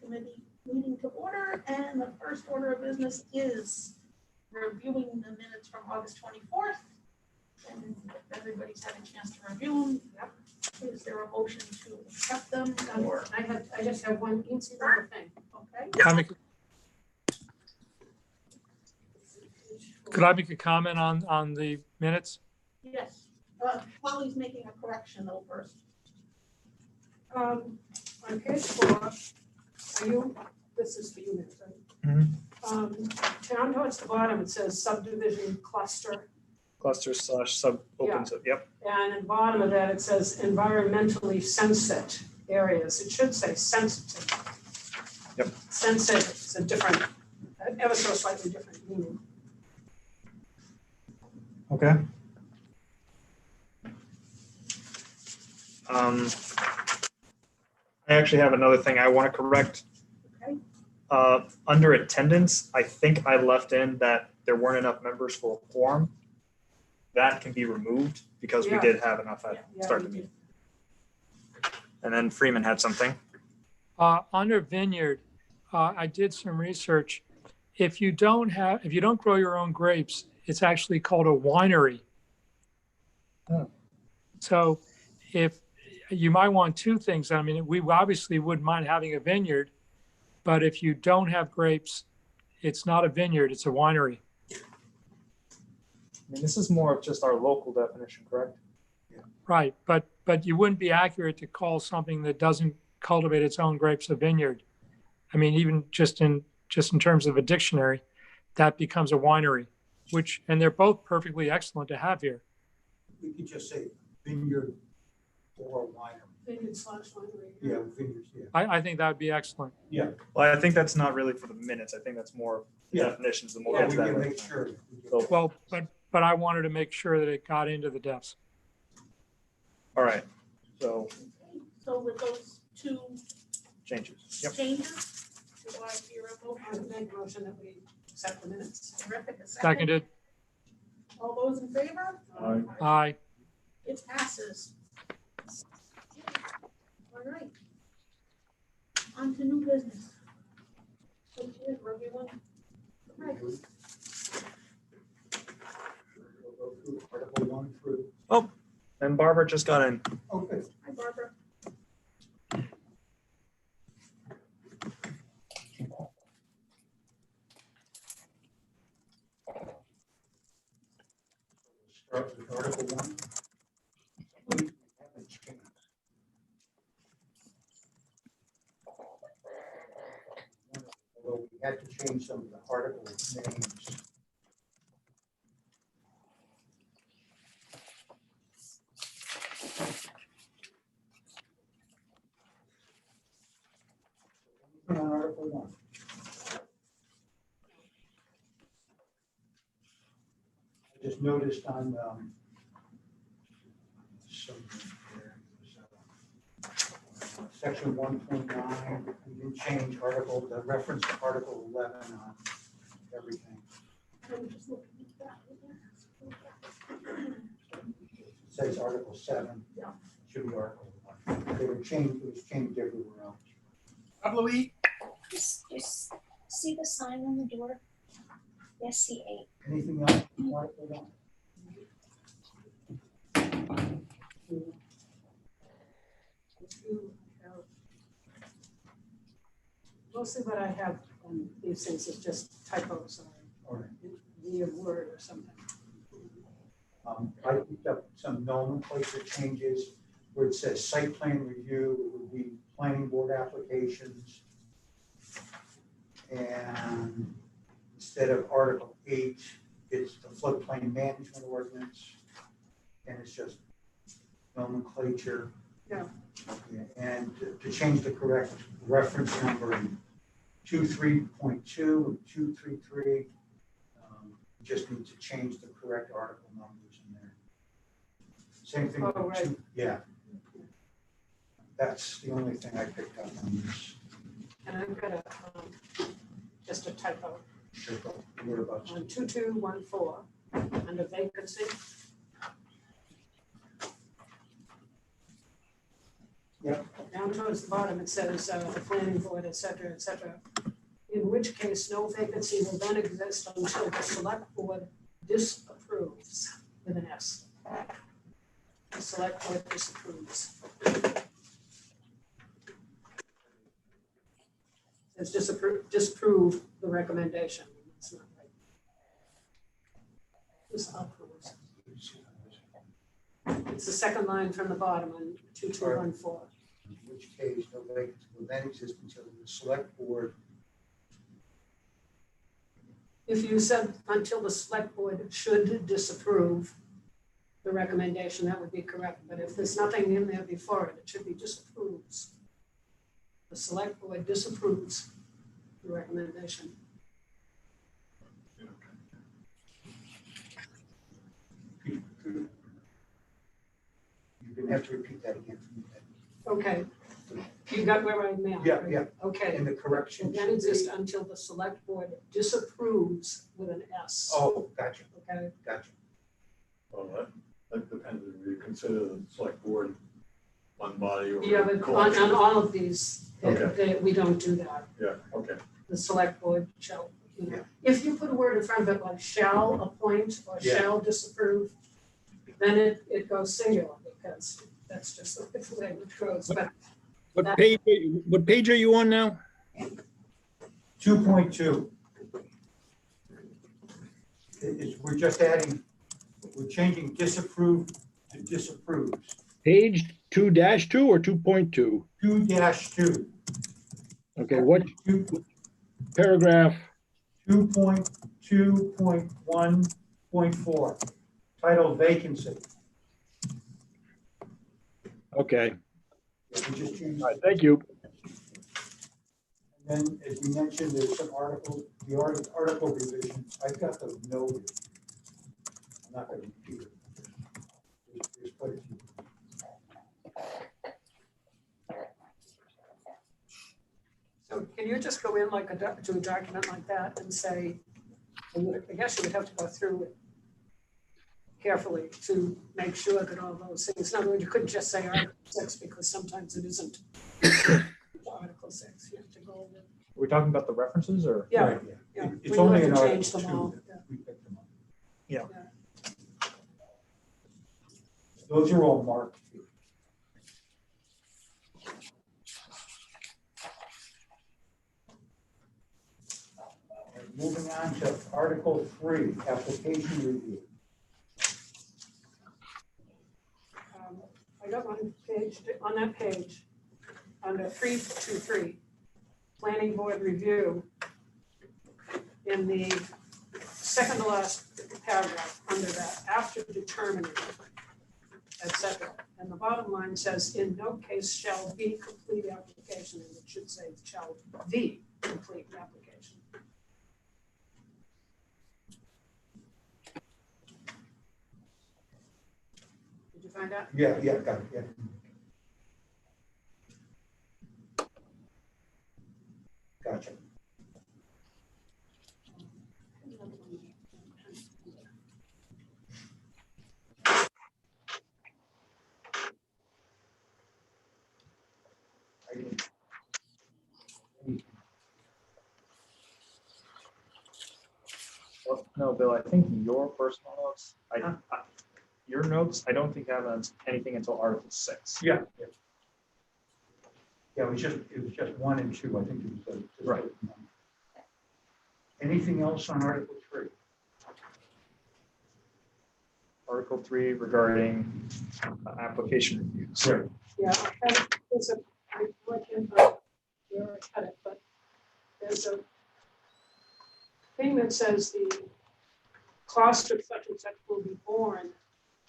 Committee meeting to order, and the first order of business is reviewing the minutes from August 24th. And if everybody's had a chance to review them, is there a motion to accept them or? I just have one easy little thing. Okay. Could I make a comment on the minutes? Yes. Polly's making a correction though first. On page 4, this is for you, Nick, right? Down towards the bottom, it says subdivision cluster. Cluster / sub open, so, yep. And at the bottom of that, it says environmentally sensitive areas. It should say sensitive. Yep. Sensitive is a different, ever so slightly different meaning. Okay. I actually have another thing I want to correct. Okay. Under attendance, I think I left in that there weren't enough members for a quorum. That can be removed because we Yeah. did have enough at Yeah, start the we meeting. And then Freeman had something. Under vineyard, I did some research. If you don't grow your own grapes, it's actually called a winery. Oh. So if you might want two things, I mean, we obviously wouldn't mind having a vineyard, but if you don't have grapes, it's not a vineyard, it's a winery. I mean, this is more of just our local definition, correct? Right, but you wouldn't be accurate to call something that doesn't cultivate its own grapes a vineyard. I mean, even just in terms of a dictionary, that becomes a winery, and they're both perfectly excellent to have here. We could just say vineyard or winery. Vineyard/winery. Yeah, vineyards, yeah. I think that would be excellent. Yeah, Well, I think that's not really for the minutes. I think that's more Yeah. definitions. The more yeah, get we to that can later. make sure. that we get So- that. Well, but I wanted to make sure that it got into the depths. All right. So So with those two changes. Yep. changes, do I hear a I motion? would make a motion that we accept the minutes. Terrific, a second. Seconded, All those in favor? aye. It passes. All right. On to new business. Which is reviewing. Right. We'll go through Article 1 through, And Barbara just got in. okay. Hi, Barbara. Start with Article 1. We haven't changed. Although we had to change some of the article names. On Article 1. I just noticed on section 1.9, we didn't change the reference to Article 11 on everything. I'm just looking at that. It says Article 7. Yeah. Should be Article 1. They were changed, it was changed everywhere else. Just see the sign on the door? Yes, C8. Anything else in Article 1? Mostly what I have on these things is just typos All right. or the word or something. I picked up some nomenclature changes where it says site plan review, it would be planning board applications. And instead of Article 8, it's the floodplain management ordinance. And it's just nomenclature. Yeah. Yeah, and to change the correct reference number in 23.2 and 233, you just need to change the correct article numbers in there. Same thing with Oh, right. yeah. That's the only thing I picked up on this. And I've got just a typo Sure, what about you? on 2214 under vacancy. Down towards the bottom, it says, the planning board, et cetera, in which case no vacancy will then exist until the select board disapproves with an S. The select board disapproves. It's disapprove the recommendation. It's not right. Disapproves. It's the second line from the bottom on 2214. In which case no vacancy will then exist until the select board. If you said until the select board should disapprove the recommendation, that would be correct. But if there's nothing in there before it, it should be disapproves. The select board disapproves the recommendation. You're gonna have to repeat that again for me. Okay, you got where I'm at? Yeah, right? yeah. Okay, And the correction. and then exist until the select board disapproves with an S. Oh, gotcha, Okay, gotcha. Well, that depends if you consider the select board one body or. yeah, but on collection. all of these, Okay. we don't do that. Yeah, okay. The select board shall, you know, Yeah. if you put a word in front of it like shall appoint or Yeah. shall disapprove, then it goes singular because that's just the way it goes, but What page are you on now? 2.2. We're just adding, we're changing disapprove to disapproves. Page 2-2 or 2.2? 2-2, Okay, what 2, paragraph? 2.2.1.4, titled vacancy. Okay, We just changed. all right, thank you. And then, as we mentioned, there's some article revision. I've got the note. I'm not going to repeat it. There's quite a few. so can you just go in like to a document like that and say, I guess you would have to go through it carefully to make sure that all those things, in other words, you couldn't just say Article 6 because sometimes it isn't Article 6, you have to go over. Are we talking about the references or? Yeah, Right, yeah. It's We don't only have an to Article change them 2 all, that yeah. we picked them up. Yeah. Those are all marked. Moving on to Article 3, application review. I got one page, on that page, under 323, planning board review, in the second to last paragraph under that, after determining, et cetera. And the bottom line says, in no case shall be complete application, and it should say shall be complete application. Did you find out? Yeah, got it, yeah. Gotcha. Well, no, Bill, I think your personal notes, your notes, I don't think have anything until Article 6. Yeah. Yeah, it was just 1 and 2, I think it was. Just Right. one. Anything else on Article 3? Article 3 regarding application reviews. Right. Yeah, there's a, I went in, where I cut it, but there's a thing that says the cost of such and such will be borne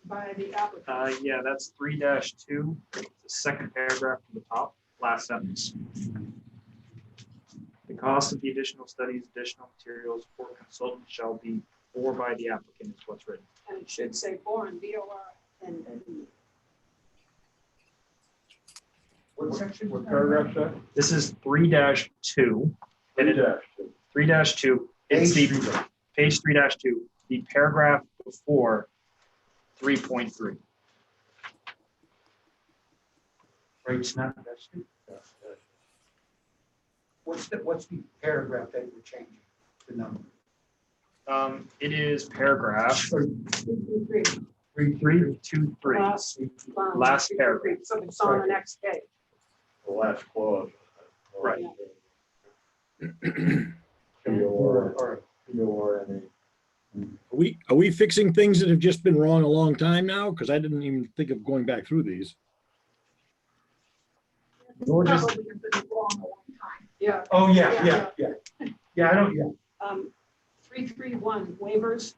by the applicant. Yeah, that's 3-2, the second paragraph from the top, last sentence. The cost of the additional studies, additional materials or consultant shall be bore by the applicant is what's written. And it should say borne, B-O-R-N-E. What section? What paragraph that? This is 3-2. And it, 3-2, it's the page 3-2, the paragraph before 3.3. Rates not vested. What's the paragraph that you're changing, the number? It is paragraph 323. 323. Last paragraph. So it's on the next page. The last clause. Right. PORNA. Are we fixing things that have just been wrong a long time now? Because I didn't even think of going back through these. Nor does- Probably have been wrong a long time. Yeah. Oh, yeah. Yeah, I don't, yeah. 331 waivers.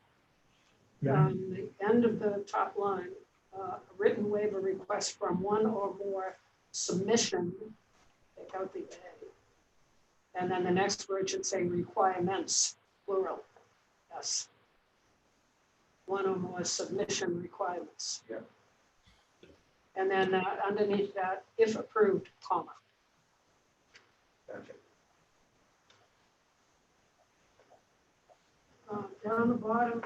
Yeah. The end of the top line, a written waiver request from one or more submission, take out the A. And then the next word should say requirements, plural, yes. One or more submission requirements. Yeah. And then underneath that, if approved, comma. Gotcha. Down the bottom.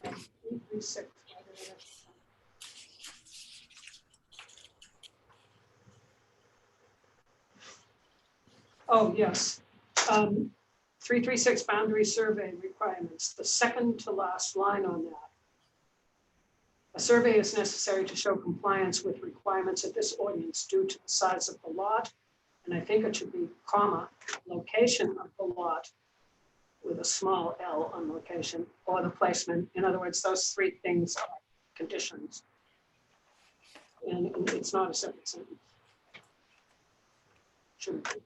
336. Oh, yes. 336 boundary survey requirements, the second to last line on that. A survey is necessary to show compliance with requirements of this ordinance due to the size of the lot. And I think it should be comma, location of the lot with a small L on location or the placement. In other words, those three things are conditions. And it's not a separate sentence. Shouldn't be.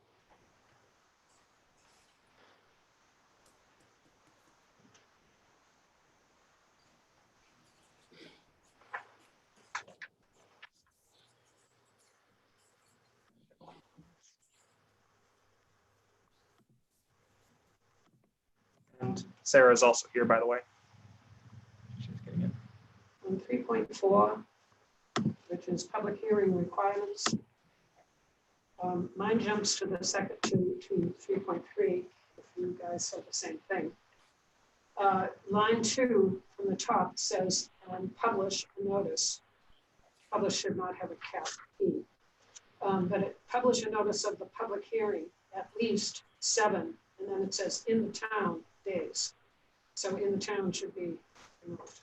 And Sarah's also here, by the way. She's getting it. On 3.4, which is public hearing requirements. Mine jumps to the second to 3.3, if you guys said the same thing. Line 2 from the top says publish a notice. Publish should not have a cap E. But it publish a notice of the public hearing at least 7, and then it says in the town days. So in the town should be removed.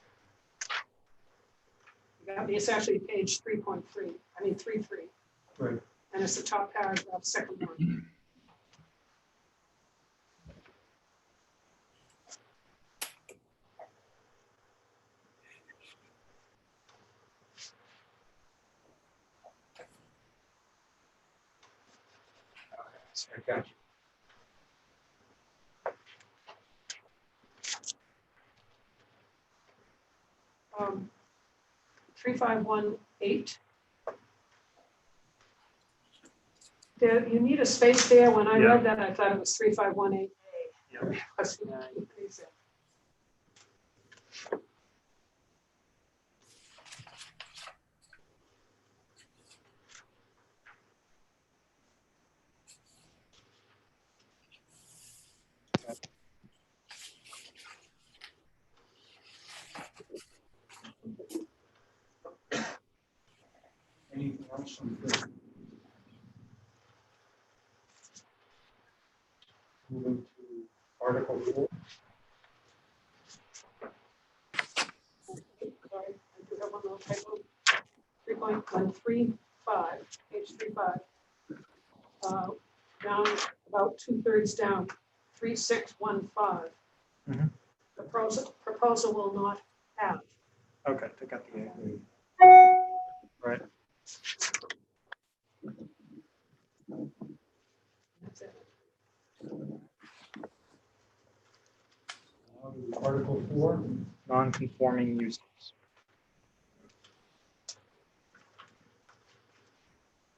It's actually page 3.3, I mean 3.3. Right. And it's the top paragraph, second one. I got you. Um, 3518. There, you need a space there. When I Yeah. read that, I thought it was 3518A. Yep. Anything else on this? Moving to Article 4. Sorry, I do have one little typo. 3.135, page 35. Down about 2/3 down, 3615. Mhm. The proposal will not have. Okay, take out the A. Right. That's it. Article 4. Non-conforming uses.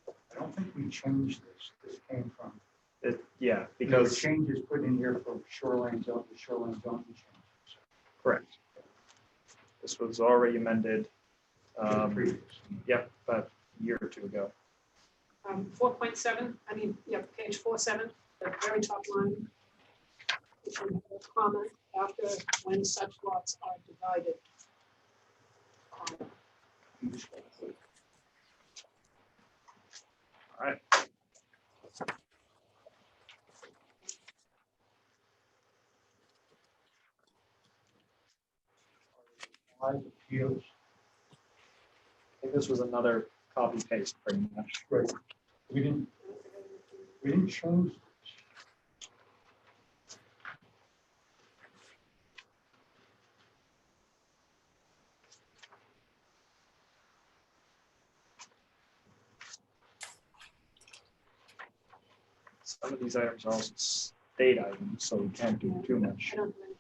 I don't think we changed this. This came from. Yeah, There were because, changes put in here for shoreline zone, the shoreline zone changes. correct. This was already amended, Previous. yep, about a year or two ago. 4.7, I mean, yeah, page 47, the very top line. It should have a comment after when such lots are divided. useful. All right. Five appeals, I think this was another copy paste pretty much. right, we didn't change. Some of these items are also state items, so we can't do too much. I don't have any.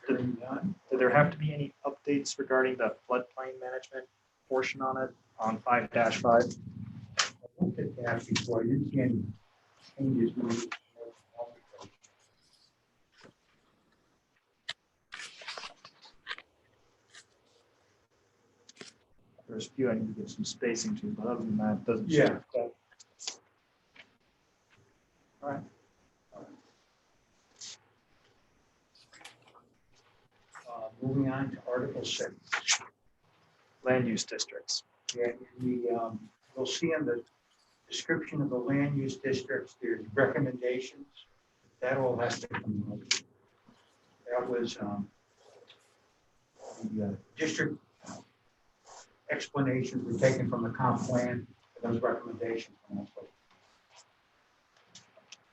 Hearing none. Did there have to be any updates regarding the floodplain management portion on it, on 5-5? I looked at that before, I didn't see any changes made. There's a few I need to give some spacing to, but other than that, it doesn't. Yeah. All right. Moving on to Article 6. Land use districts. Yeah, you'll see in the description of the land use districts, there's recommendations. That all has to come out. That was the district explanations were taken from the comp plan, and those recommendations also.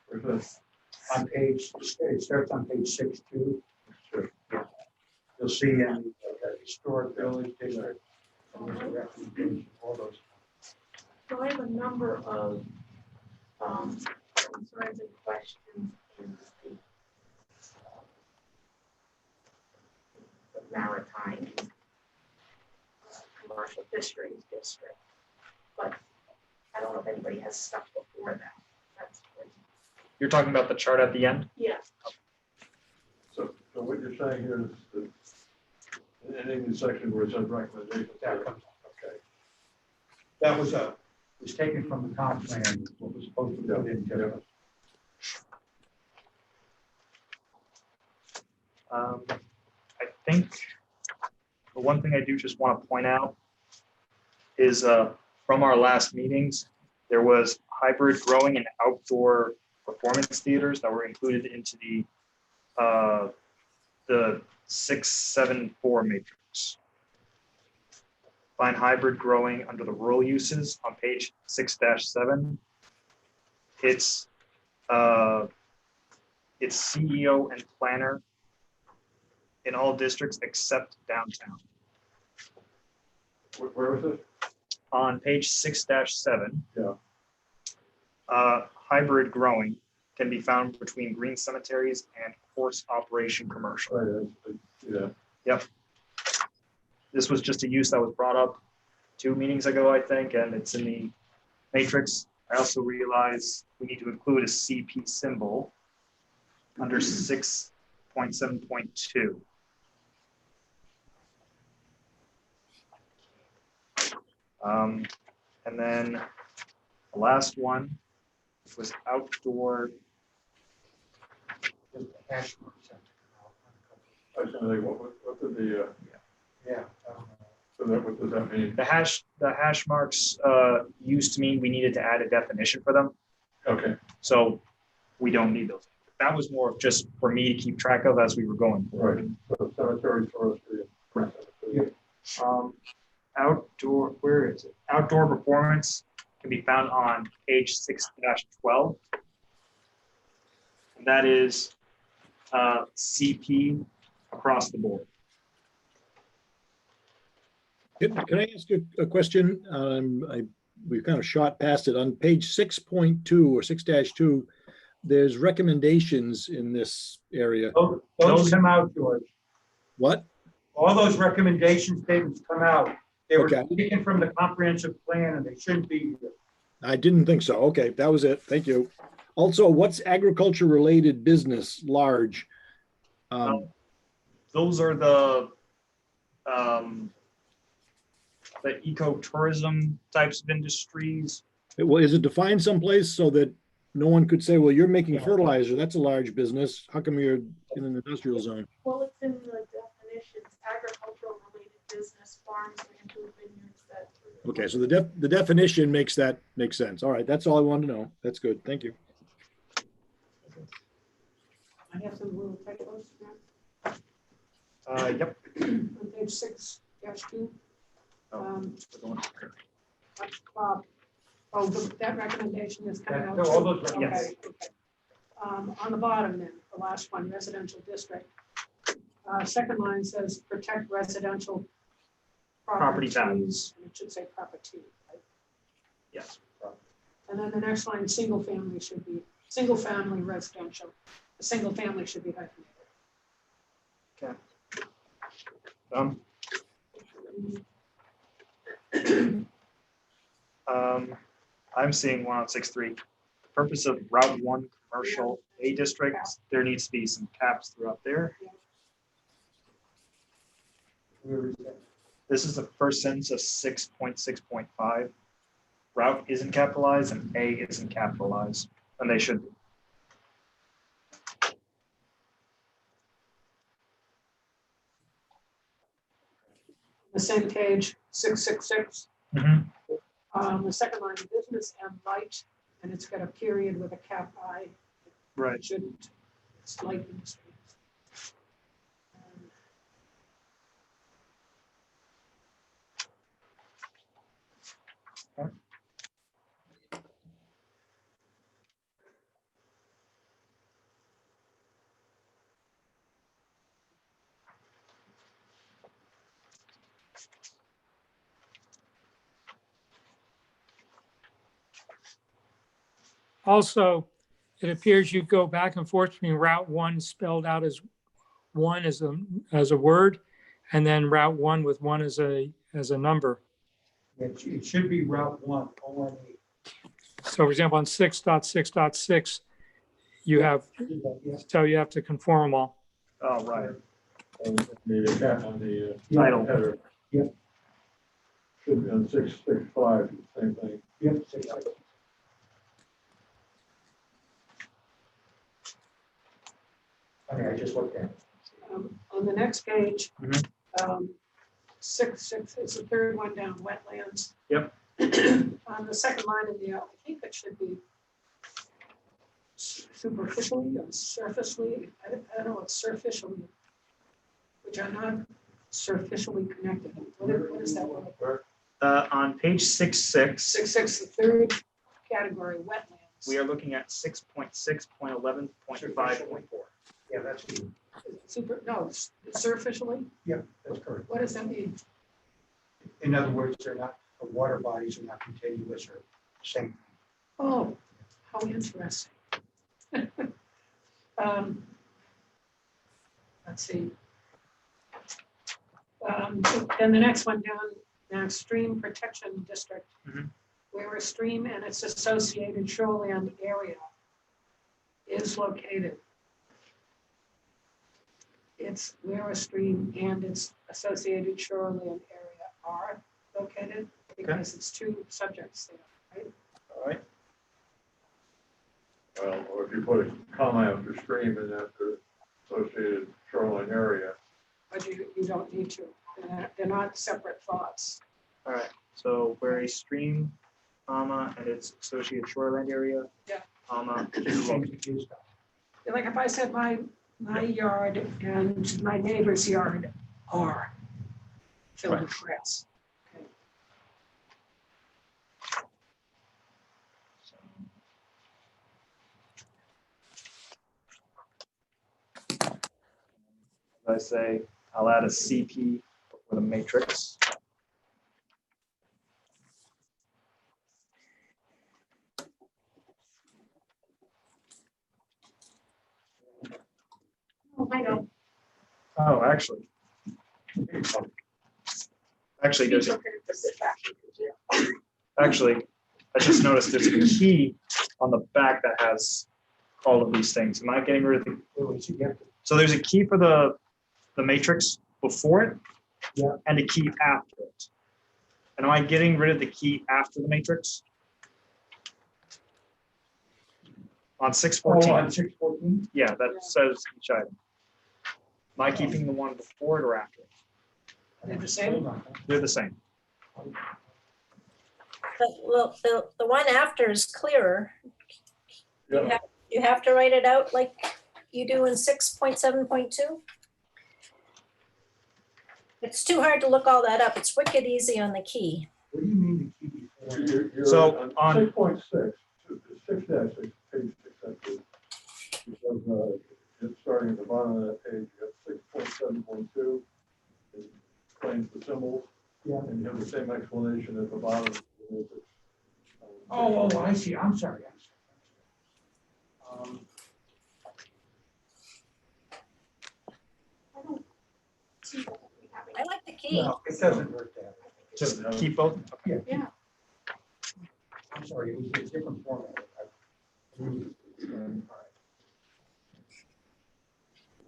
Where's this? On page, it starts on page 6-2. Sure. You'll see in the historic village district, there's a recommendation, all those. So I have a number of concerns and questions in the maritime commercial district, but I don't know if anybody has stuff before that. That's what, You're talking about the chart at the end? yeah. So what you're saying here is that in any section where it says recommendations, That comes, okay. that was taken from the comp plan, what was supposed to be put into. I think the one thing I do just want to point out is from our last meetings, there was hybrid growing and outdoor performance theaters that were included into the 674 matrix. Find hybrid growing under the rural uses on page 6-7. It's CEO and planner in all districts except downtown. Where was it? On page 6-7. Yeah. Hybrid growing can be found between green cemeteries and horse operation commercial. Right, yeah. This was just a use that was brought up 2 meetings ago, I think, and it's in the matrix. I also realize we need to include a CP symbol under 6.7.2. And then the last one was outdoor. Just the hash marks have to come out. I was gonna say, what did the, Yeah. so that, what does that mean? The hash marks used to mean we needed to add a definition for them. Okay, So we don't need those. That was more of just for me to keep track of as we were going forward. right, so cemetery, forestry. Outdoor, where is it? Outdoor performance can be found on page 6-12. And that is CP across the board. Can I ask a question? We've kind of shot past it. On page 6.2 or 6-2, there's recommendations in this area. Those come out, George. What? All those recommendation statements come out. They were Okay. taken from the comprehensive plan and they shouldn't be here. I didn't think so. Okay, that was it. Thank you. Also, what's agriculture-related business large? Those are the ecotourism types of industries. Well, is it defined someplace so that no one could say, well, you're making fertilizer, that's a large business. How come you're in an industrial zone? Well, it's in the definitions, agricultural related business, farms, ranches, vineyards, that. Okay, so the definition makes sense. All right, that's all I wanted to know. That's good. Thank you. I have some little typos. Yep. On page 6-2. That recommendation is coming out. No, all those Okay, yes. okay. On the bottom then, the last one, residential district. Second line says protect residential Property properties. values. And it should say property, right? Yes. And then the next line, single family residential. The single family should be hyphenated. I'm seeing one on 6.3. Purpose of Route 1 Commercial A District, there needs to be some caps throughout there. Where is that? This is the first sentence of 6.6.5. Route isn't capitalized and A isn't capitalized, and they should be. The same page, 666. Mhm. The second line, business and light, and it's got a period with a cap I. Right. It shouldn't. It's light industry. Also, it appears you go back and forth between Route 1 spelled out as one as a word, and then Route 1 with one as a number. It should be Route 1, ONE. So for example, on 6.6.6, you have, Yes. so you have to conform them all. Oh, right. On the cap on the Title. header. Yep. Should be on 665, same thing. Yep. Okay, I just looked at it. On the next page, Mhm. 6.6, it's the third one down, wetlands. Yep. On the second line in the, I think it should be superficially or surfacely, I don't know, it's surficially, which are not surficially connected. What is that word? On page 6.6, 6.6, the third category, wetlands. we are looking at 6.6.11.5.4. Yeah, that's the, It's surficially, yeah, that's correct. what does that mean? In other words, they're not, the water bodies are not contiguous or same. Oh, how interesting. Let's see. Then the next one down, now stream protection district, Mhm. where a stream and its associated shoreland area is located. It's where a stream and its associated shoreland area are located, because it's two subjects there, right? All right. Well, or if you put a comma after stream and after associated shoreline area. But you don't need to. They're not separate thoughts. All right. So where a stream, comma, and its associated shoreline area, Yeah. comma, Like if I said my yard and my neighbor's yard are filled with grass. Okay. I say I'll add a CP with a matrix. Oh, I know. Oh, actually, there's actually, I just noticed there's a key on the back that has all of these things. Am I getting rid of the? So there's a key for the matrix before it, Yeah. and a key after it. And am I getting rid of the key after the matrix? On 614, on 614? yeah, that says each item. Am I keeping the one before it or after it? They're the same? They're the same. But, well, the one after is clearer. Yeah. You have to write it out like you do in 6.7.2? It's too hard to look all that up. It's wicked easy on the key. What do you mean the key before? You're So on- 6.6, 6-6, page 6, actually. Because, it's starting at the bottom of that page, you have 6.7.2. It explains the symbols. Yeah. And you have the same explanation at the bottom. Oh, I see, I'm sorry. I don't see that we have I any. like the key. No, it doesn't hurt that. Just keep both. Okay. Yeah, I'm sorry, it was a different format. As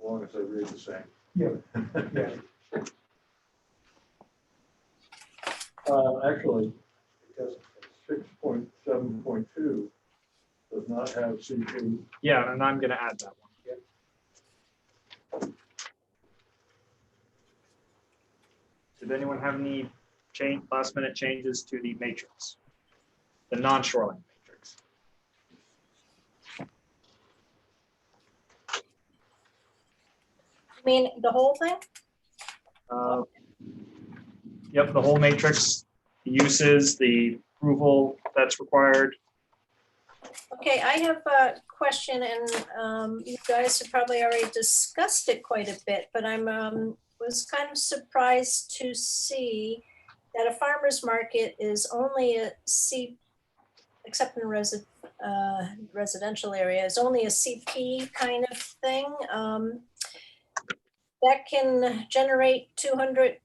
long as they read the same. Yeah, yeah. Actually, It doesn't. 6.7.2 does not have CP. Yeah, and I'm gonna add that one. Did anyone have any last minute changes to the matrix? The non-shoreline matrix? I mean, the whole thing? Yep, the whole matrix, the uses, the approval that's required. Okay, I have a question and you guys have probably already discussed it quite a bit, but I'm was kind of surprised to see that a farmer's market is only a except in residential area, is only a CP kind of thing. That can generate 200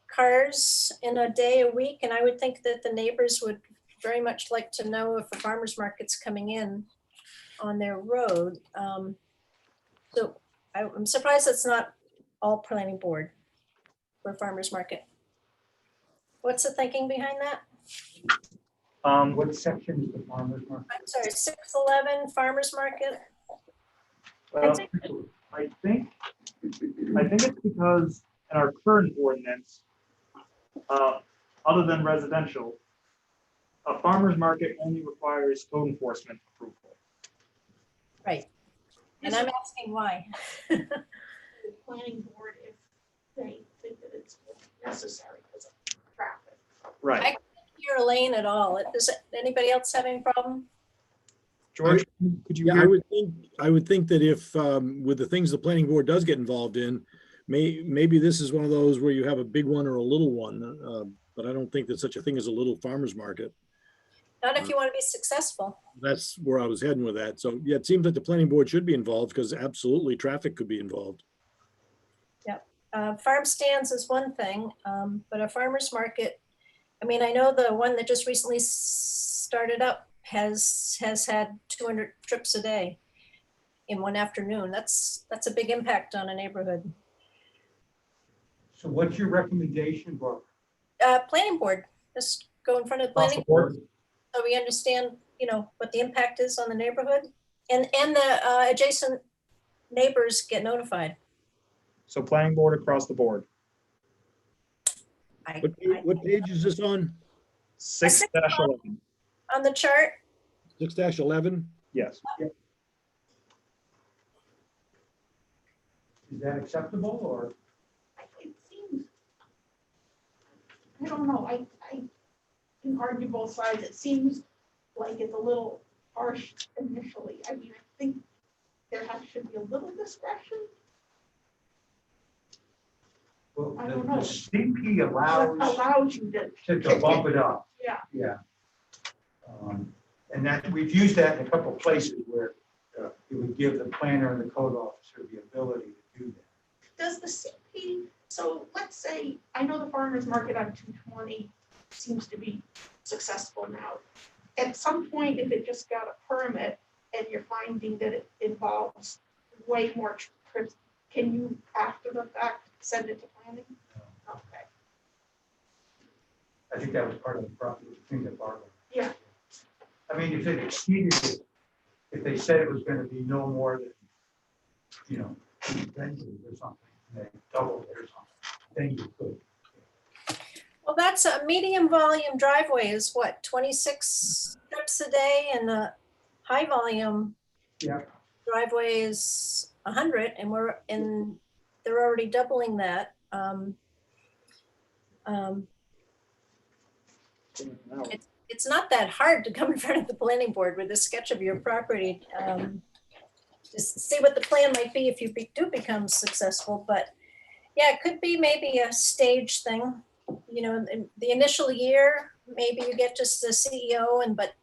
cars in a day, a week, and I would think that the neighbors would very much like to know if a farmer's market's coming in on their road. So I'm surprised it's not all planning board for farmer's market. What's the thinking behind that? What section is the farmer's market? I'm sorry, 611 farmer's market? Well, I think it's because in our current ordinance, other than residential, a farmer's market only requires code enforcement approval. Right. And I'm asking why. the planning board, if they think that it's necessary because of traffic. Right. Hear Elaine at all. Does anybody else have any problem? George, could you Yeah, I hear? would think that if, with the things the planning board does get involved in, maybe this is one of those where you have a big one or a little one. But I don't think there's such a thing as a little farmer's market. Not if you want to be successful. That's where I was heading with that. So yeah, it seems like the planning board should be involved because absolutely traffic could be involved. Farm stands is one thing, but a farmer's market, I mean, I know the one that just recently started up has had 200 trips a day in one afternoon. That's a big impact on a neighborhood. So what's your recommendation, Barbara? Planning board, just go in front of the Across planning the board? so we understand, what the impact is on the neighborhood. And the adjacent neighbors get notified. So planning board across the board. What page is this on? 6-11. On the chart, 6-11? Yes. Is that acceptable or? It seems, I don't know, I can argue both sides. It seems like it's a little harsh initially. I mean, I think should be a little discretion. Well, I the don't know. CP What allows you to. to bump it up. Yeah. Yeah. And that, we've used that in a couple of places where it would give the planner and the code officer the ability to do that. Does the CP, so let's say, I know the farmer's market on 220 seems to be successful now. At some point, if it just got a permit and you're finding that it involves way more trips, can you, after the fact, send it to planning? Okay, I think that was part of the problem, the thing that Barbara. Yeah. I mean, if it exceeded if they said it was gonna be no more than, you know, 2 vendors or something, and they doubled it or something, then you could. Well, that's a medium volume driveway is what, 26 trips a day, and a high volume Yeah. driveway is 100, and they're already doubling that. It's not that hard to come in front of the planning board with a sketch of your property. Just see what the plan might be if you do become successful, but yeah, it could be maybe a stage thing. You know, in the initial year, maybe you get just the CEO but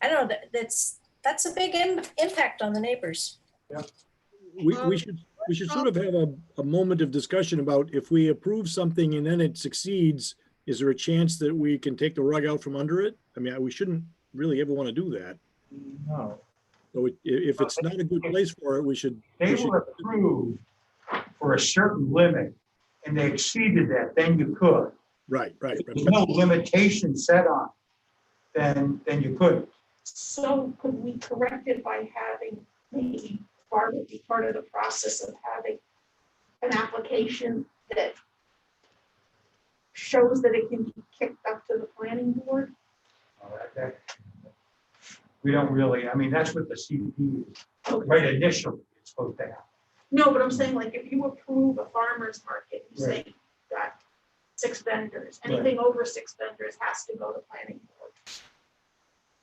I don't know, that's a big impact on the neighbors. We should sort of have a moment of discussion about if we approve something and then it succeeds, is there a chance that we can take the rug out from under it? I mean, we shouldn't really ever want to do that. No. So if it's not a good place for it, we should. They were approved for a certain limit, and they exceeded that, then you could. Right. If there's no limitation set on, then you couldn't. So could we correct it by having maybe part of the process of having an application that shows that it can be kicked up to the planning board? We don't really, I mean, that's what the CDP is, Okay. right initially, it's supposed to happen. No, but I'm saying, like, if you approve a farmer's market, you say you've got 6 vendors, anything over 6 vendors has to go to planning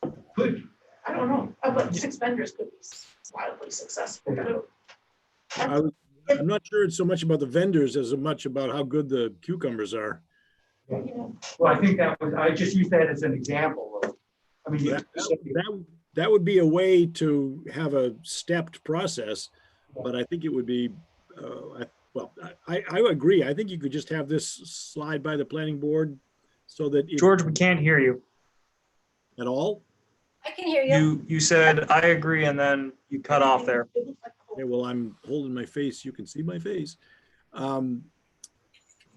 board. Good. I don't know, but 6 vendors could be wildly successful too. I'm not sure it's so much about the vendors as much about how good the cucumbers are. You know, Well, I think I just used that as an example of, I mean, That would be a way to have a stepped process, but I think it would be, I agree. I think you could just have this slide by the planning board so that. George, we can't hear you. At all? I can hear you. You said, I agree, and then you cut off there. it looks like a whole- Okay, well, I'm holding my face. You can see my face.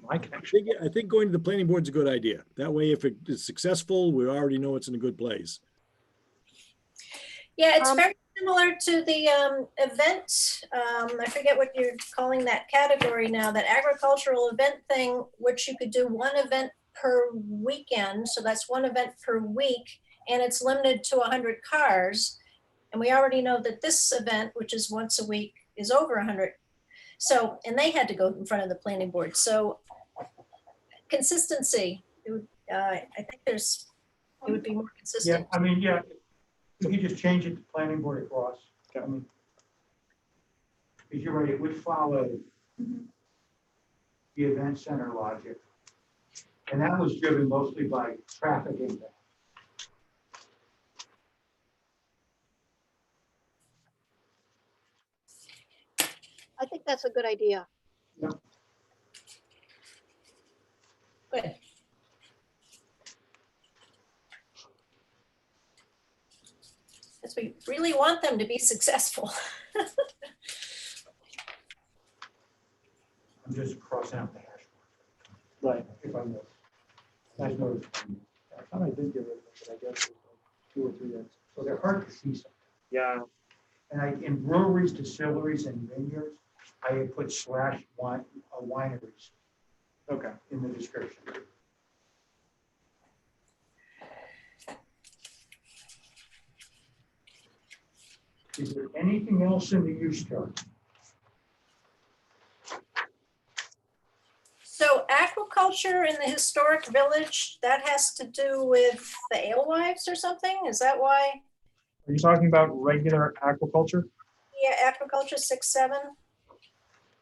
My connection. I think going to the planning board's a good idea. That way, if it is successful, we already know it's in a good place. Yeah, it's very similar to the event. I forget what you're calling that category now, that agricultural event thing, which you could do 1 event per weekend. So that's 1 event per week, and it's limited to 100 cars. And we already know that this event, which is once a week, is over 100. So, and they had to go in front of the planning board. So consistency, I think it would be more yeah, consistent. I mean, yeah, you could just change it to planning board across. I mean, because you're right, it would follow the event center logic. And that was driven mostly by traffic impact. I think that's a good idea. Good. Because we really want them to be successful. I'm just crossing out the hash Right. marks, if I will. Nice note. I thought I did get rid of it, but I guess it was 2 or 3 X. So they're hard to see sometimes. Yeah, And in breweries, distilleries, and vineyards, I had put /wineries okay. in the description. Is there anything else in the use chart? So aquaculture in the historic village, that has to do with the alewives or something? Is that why? Are you talking about regular aquaculture? Yeah, aquaculture 6-7,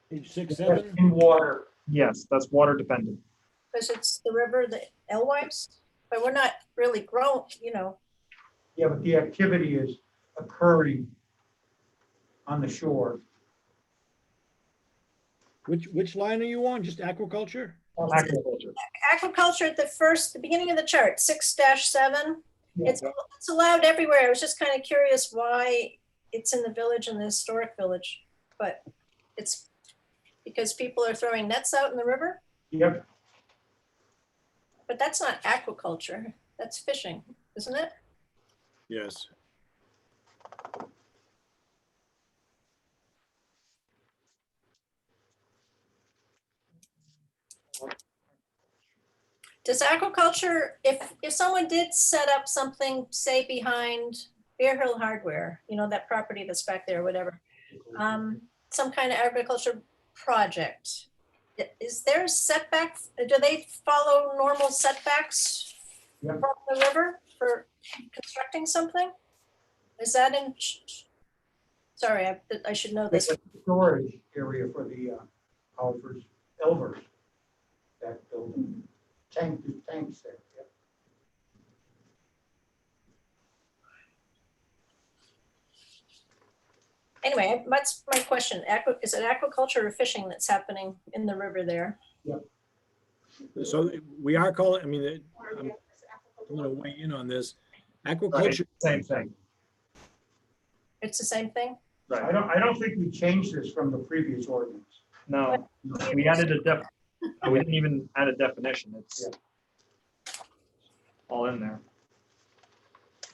Page 6, 7. In water, Yes, that's water dependent. because it's the river, the alewives, but we're not really grown, you know. yeah, but the activity is occurring on the shore. Which line are you on? Just aquaculture? Aquaculture. Aquaculture at the beginning of the chart, 6-7. It's allowed everywhere. I was just kind of curious why it's in the village and the historic village, but it's because people are throwing nets out in the river, Yep, but that's not aquaculture. That's fishing, isn't it? Yes. Does aquaculture, if someone did set up something, say behind Bear Hill Hardware, you know, that property that's back there, whatever, some kind of agriculture project, is there setback, do they follow normal setbacks Yeah. from the river for constructing something? Is that in, sorry, I should know It's this. a storage area for the Elvers, that building, tanks there. Yeah. Anyway, that's my question. Is it aquaculture or fishing that's happening in the river there? So we are calling, I mean, Or I'm yes, I'm gonna weigh in on this. Right, Aquaculture, same thing. It's the same thing? I don't think we changed this from the previous ordinance. No, we added we didn't even add a definition. It's all in there.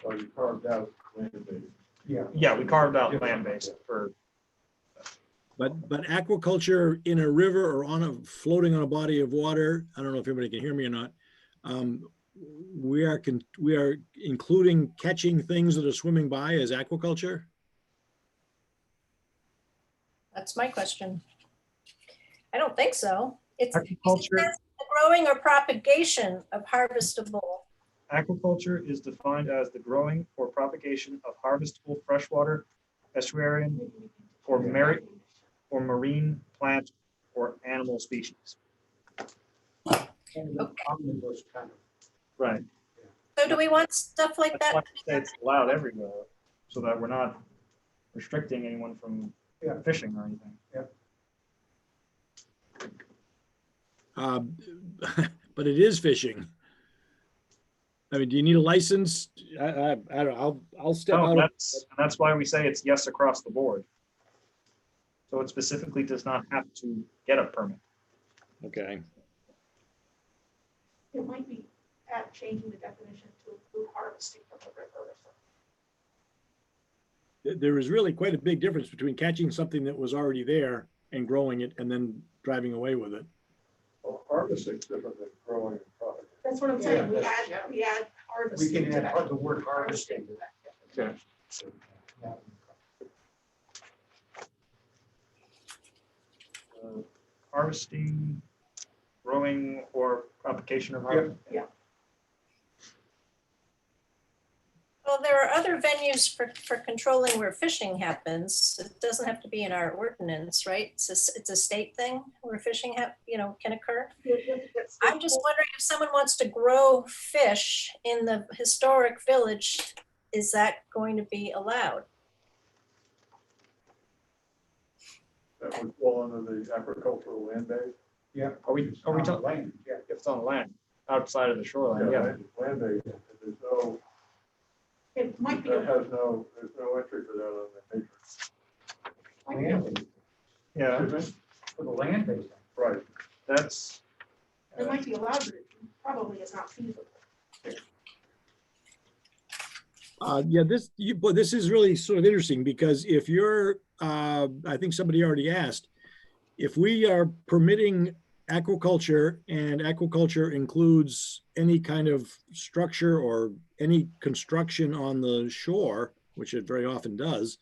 So you carved out land-based. Yeah. Yeah, we carved out land-based for, but aquaculture in a river or floating on a body of water, I don't know if everybody can hear me or not. We are including catching things that are swimming by as aquaculture? That's my question. I don't think so. It's Aquaculture. the growing or propagation of harvestable. aquaculture is defined as the growing or propagation of harvestable freshwater, estuarine, or marine plant or animal species. And the omnibus kind of. Right. So do we want stuff like That's why that? I say it's allowed everywhere, so that we're not restricting anyone from fishing or anything. But it is fishing. I mean, do you need a license? I don't know. I'll step No, out. that's why we say it's yes across the board. So it specifically does not have to get a permit. Okay. It might be changing the definition to include harvesting from the river or something. There is really quite a big difference between catching something that was already there and growing it and then driving away with it. Well, harvesting's different than growing and propagating. That's what I'm saying, Yeah, we add We harvesting can to add that. the word harvesting to that. Okay. So, yeah. Harvesting, growing, or propagation of harvest. Well, there are other venues for controlling where fishing happens. It doesn't have to be in our ordinance, right? It's a state thing where fishing can occur. I'm just wondering if someone wants to grow fish in the historic village, is that going to be allowed? That would fall under the agricultural land base. Yeah. Are we On the talking, land, yeah. if it's on the land, outside of the shoreline, yeah. Land base, there's no, It might be, that has no, there's no entry for that on the matrix. Land, Yeah, Excuse me? for the land base. Right. that's, it might be allowed, but it probably is not feasible. Yeah, this is really sort of interesting because if you're, I think somebody already asked, if we are permitting aquaculture and aquaculture includes any kind of structure or any construction on the shore, which it very often does,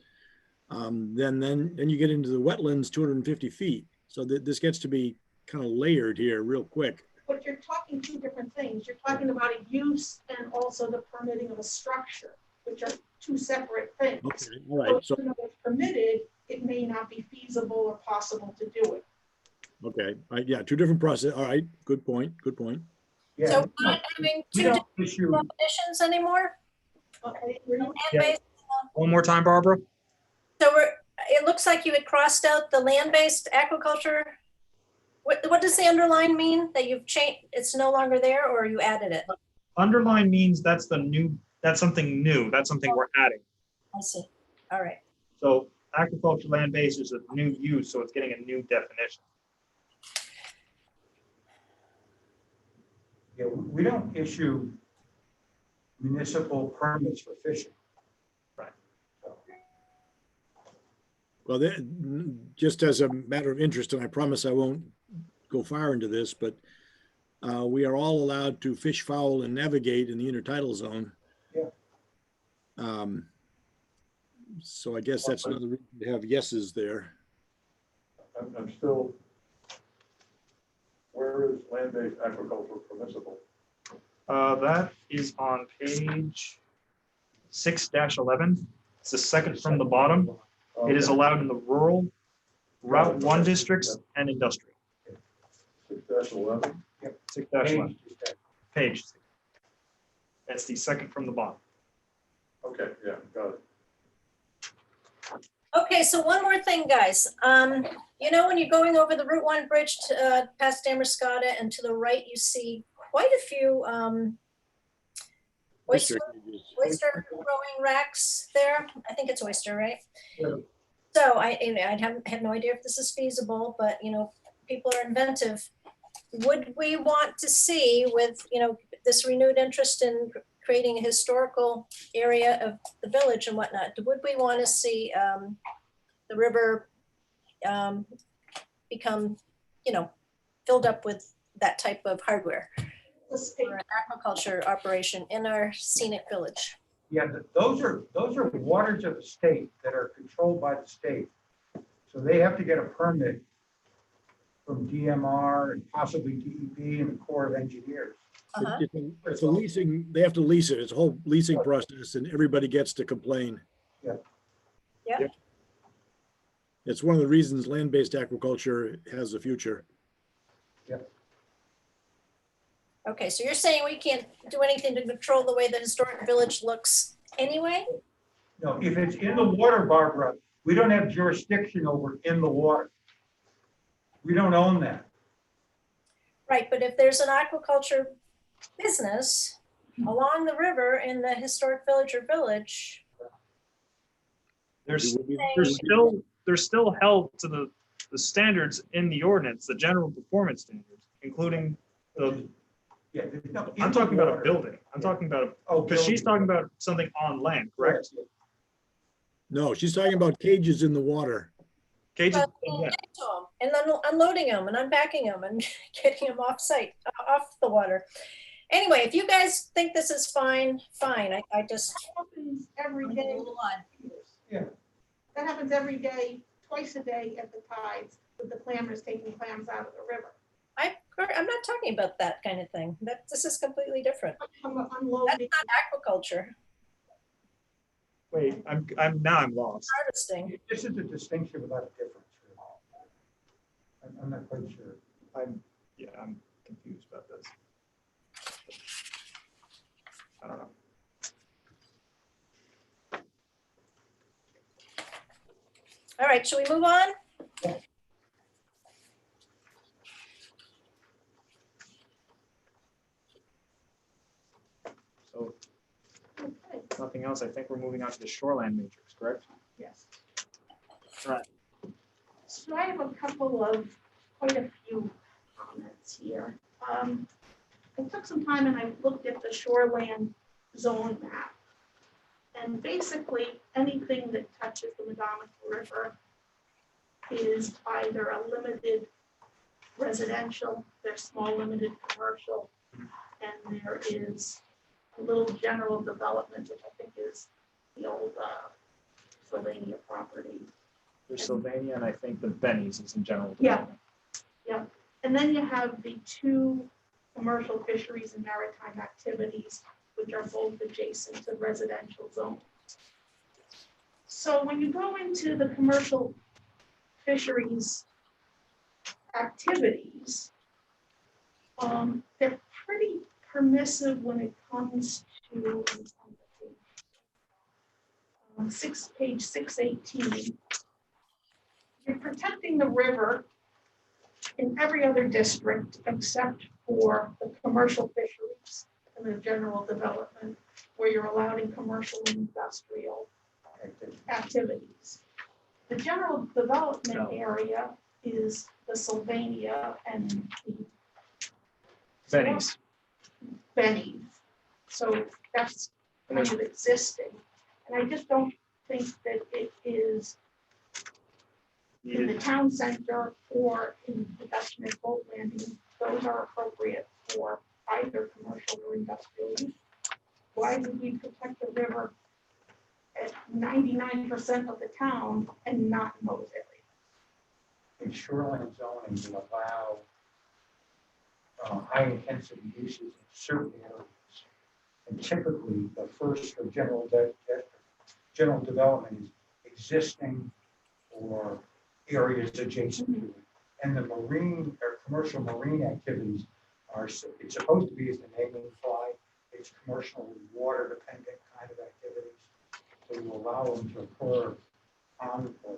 then you get into the wetlands 250 feet. So this gets to be kind of layered here real quick. But you're talking two different things. You're talking about a use and also the permitting of a structure, which are two separate things. Okay, all right. So, even though it's permitted, it may not be feasible or possible to do it. okay, yeah, two different process. All right, good point, good point. Yeah. So we're not having We two don't different issue, definitions anymore? We're- Land-based. one more time, Barbara? So it looks like you had crossed out the land-based aquaculture. What does the underline mean? That you've changed, it's no longer there, or you added it? Underline means that's something new. That's something we're adding. I see. All right. So agriculture land base is a new use, so it's getting a new definition. yeah, we don't issue municipal permits for fishing. Right. So, Well, just as a matter of interest, and I promise I won't go far into this, but We are all allowed to fish, fowl, and navigate in the intertidal zone. Yeah. So I guess that's another reason to have yeses there. I'm still, where is land-based agriculture permissible? That is on page 6-11. It's the second from the bottom. It is Okay. allowed in the rural, Route 1 districts and industrial. 6-11. 6-11, page. That's the second from the bottom. Okay, yeah, got it. Okay, so one more thing, guys. You know, when you're going over the Route 1 bridge to, past Damascotta, and to the right, you see quite a few oyster growing racks there. I think it's oyster, right? Yeah. So I have no idea if this is feasible, but you know, people are inventive. Would we want to see, with, you know, this renewed interest in creating a historical area of the village and whatnot, would we want to see the river become, you know, filled up with that type of hardware The state, for an aquaculture operation in our scenic village? Yeah, those are waters of the state that are controlled by the state. So they have to get a permit from DMR and possibly DEP and the Corps of Engineers. Uh-huh. It's a leasing, they have to lease it. It's a whole leasing process and everybody gets to complain. Yeah. Yeah. It's one of the reasons land-based aquaculture has a future. Okay, so you're saying we can't do anything to control the way the historic village looks anyway? No, if it's in the water, Barbara, we don't have jurisdiction over in the water. We don't own that. Right, but if there's an aquaculture business along the river in the historic village or village, There's, It would be- they're still held to the standards in the ordinance, the general performance standards, including the, Yeah. no, in I'm the talking about a water. building. I'm talking about, Oh, because she's building. talking about something on land, correct? No, she's talking about cages in the water. Cages, Well, yeah. getting to 'em and then unloading them and unpacking them and getting them off site, off the water. Anyway, if you guys think this is fine, fine. I just, happens every I'm day. getting a little odd. Yeah. That happens every day, twice a day at the tides, with the clammers taking clams out of the river. I'm not talking about that kind of thing. This is completely different. I'm That's unloading. not aquaculture, Wait, I'm lost. harvesting. This is a distinction without a difference. Really. I'm not quite sure. I'm confused about this. I don't know. All right, shall we move on? So Okay, nothing else. I think we're moving on to the shoreline matrix, correct? yes. Right. So I have quite a few comments here. I took some time and I looked at the shoreland zone map. And basically, anything that touches the Medina River is either a limited residential, there's small limited commercial, and there is a little general development, which I think is the old Sylvania property. There's Sylvania and I think the Benny's is in general. Yeah. development. And then you have the two commercial fisheries and maritime activities, which are both adjacent to residential zones. So when you go into the commercial fisheries activities, they're pretty permissive when it comes to page 618. You're protecting the river in every other district except for the commercial fisheries and the general development, where you're allowed in commercial and industrial activities. The general development area is the Sylvania and the Benny's. Benny's. So that's kind of existing. And I just don't think that it is in the town center or in the Dutch Neck boat landing. Those are appropriate for 99% of the town and not in those areas. In shoreline zoning will allow high intensity uses in certain areas. And typically, the first or general development is existing or areas adjacent to it. And the marine or commercial marine activities are, it's supposed to be, as the name implies, it's commercial water dependent kind of activities. So you allow them to occur on or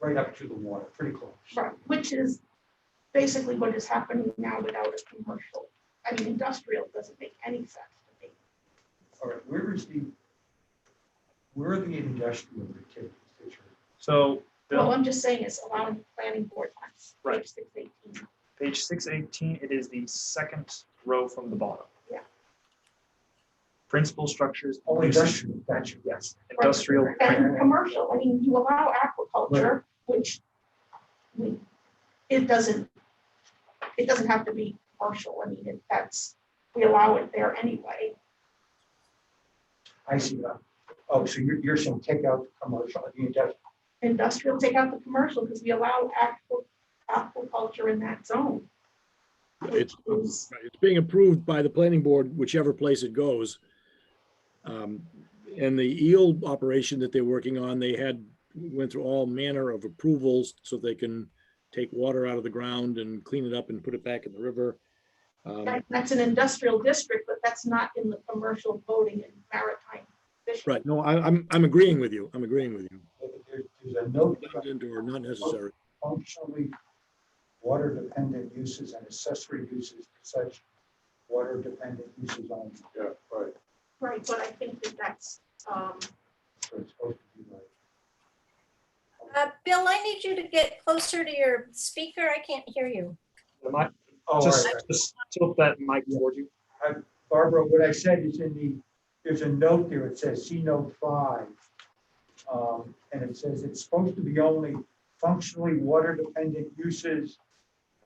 right up to the water, pretty close. Right, which is basically what is happening now without a commercial. I mean, industrial doesn't make any sense to me. All right, where are the industrial activities that you're? So, Well, Bill, I'm just saying it's allowing planning board lines, Right. page 618. page 618, it is the second row from the bottom. Yeah. Principal structures. Oh, uses- industrial, gotcha. Yes, industrial. And commercial, I mean, you allow aquaculture, which it doesn't have to be commercial. I mean, we allow it there anyway. I see that. Oh, so you're saying take out the commercial, the industrial. Industrial, take out the commercial because we allow aquaculture in that zone. It's being approved by the planning board, whichever place it goes. And the eel operation that they're working on, went through all manner of approvals so they can take water out of the ground and clean it up and put it back in the river. That's an industrial district, but that's not in the commercial boating and maritime fishing. Right, no, I'm agreeing with you. I'm agreeing with you. There's a note about Redundant or not necessary. functionally water-dependent uses and accessory uses to such water-dependent uses only. Yeah, right. Right, but I think that's, So it's supposed to be like. Bill, I need you to get closer to your speaker. I can't hear you. Am I- Oh, Just, right, right. just tilt that mic towards you. Barbara, what I said is there's a note there, it says, see note 5. And it says it's supposed to be only functionally water-dependent uses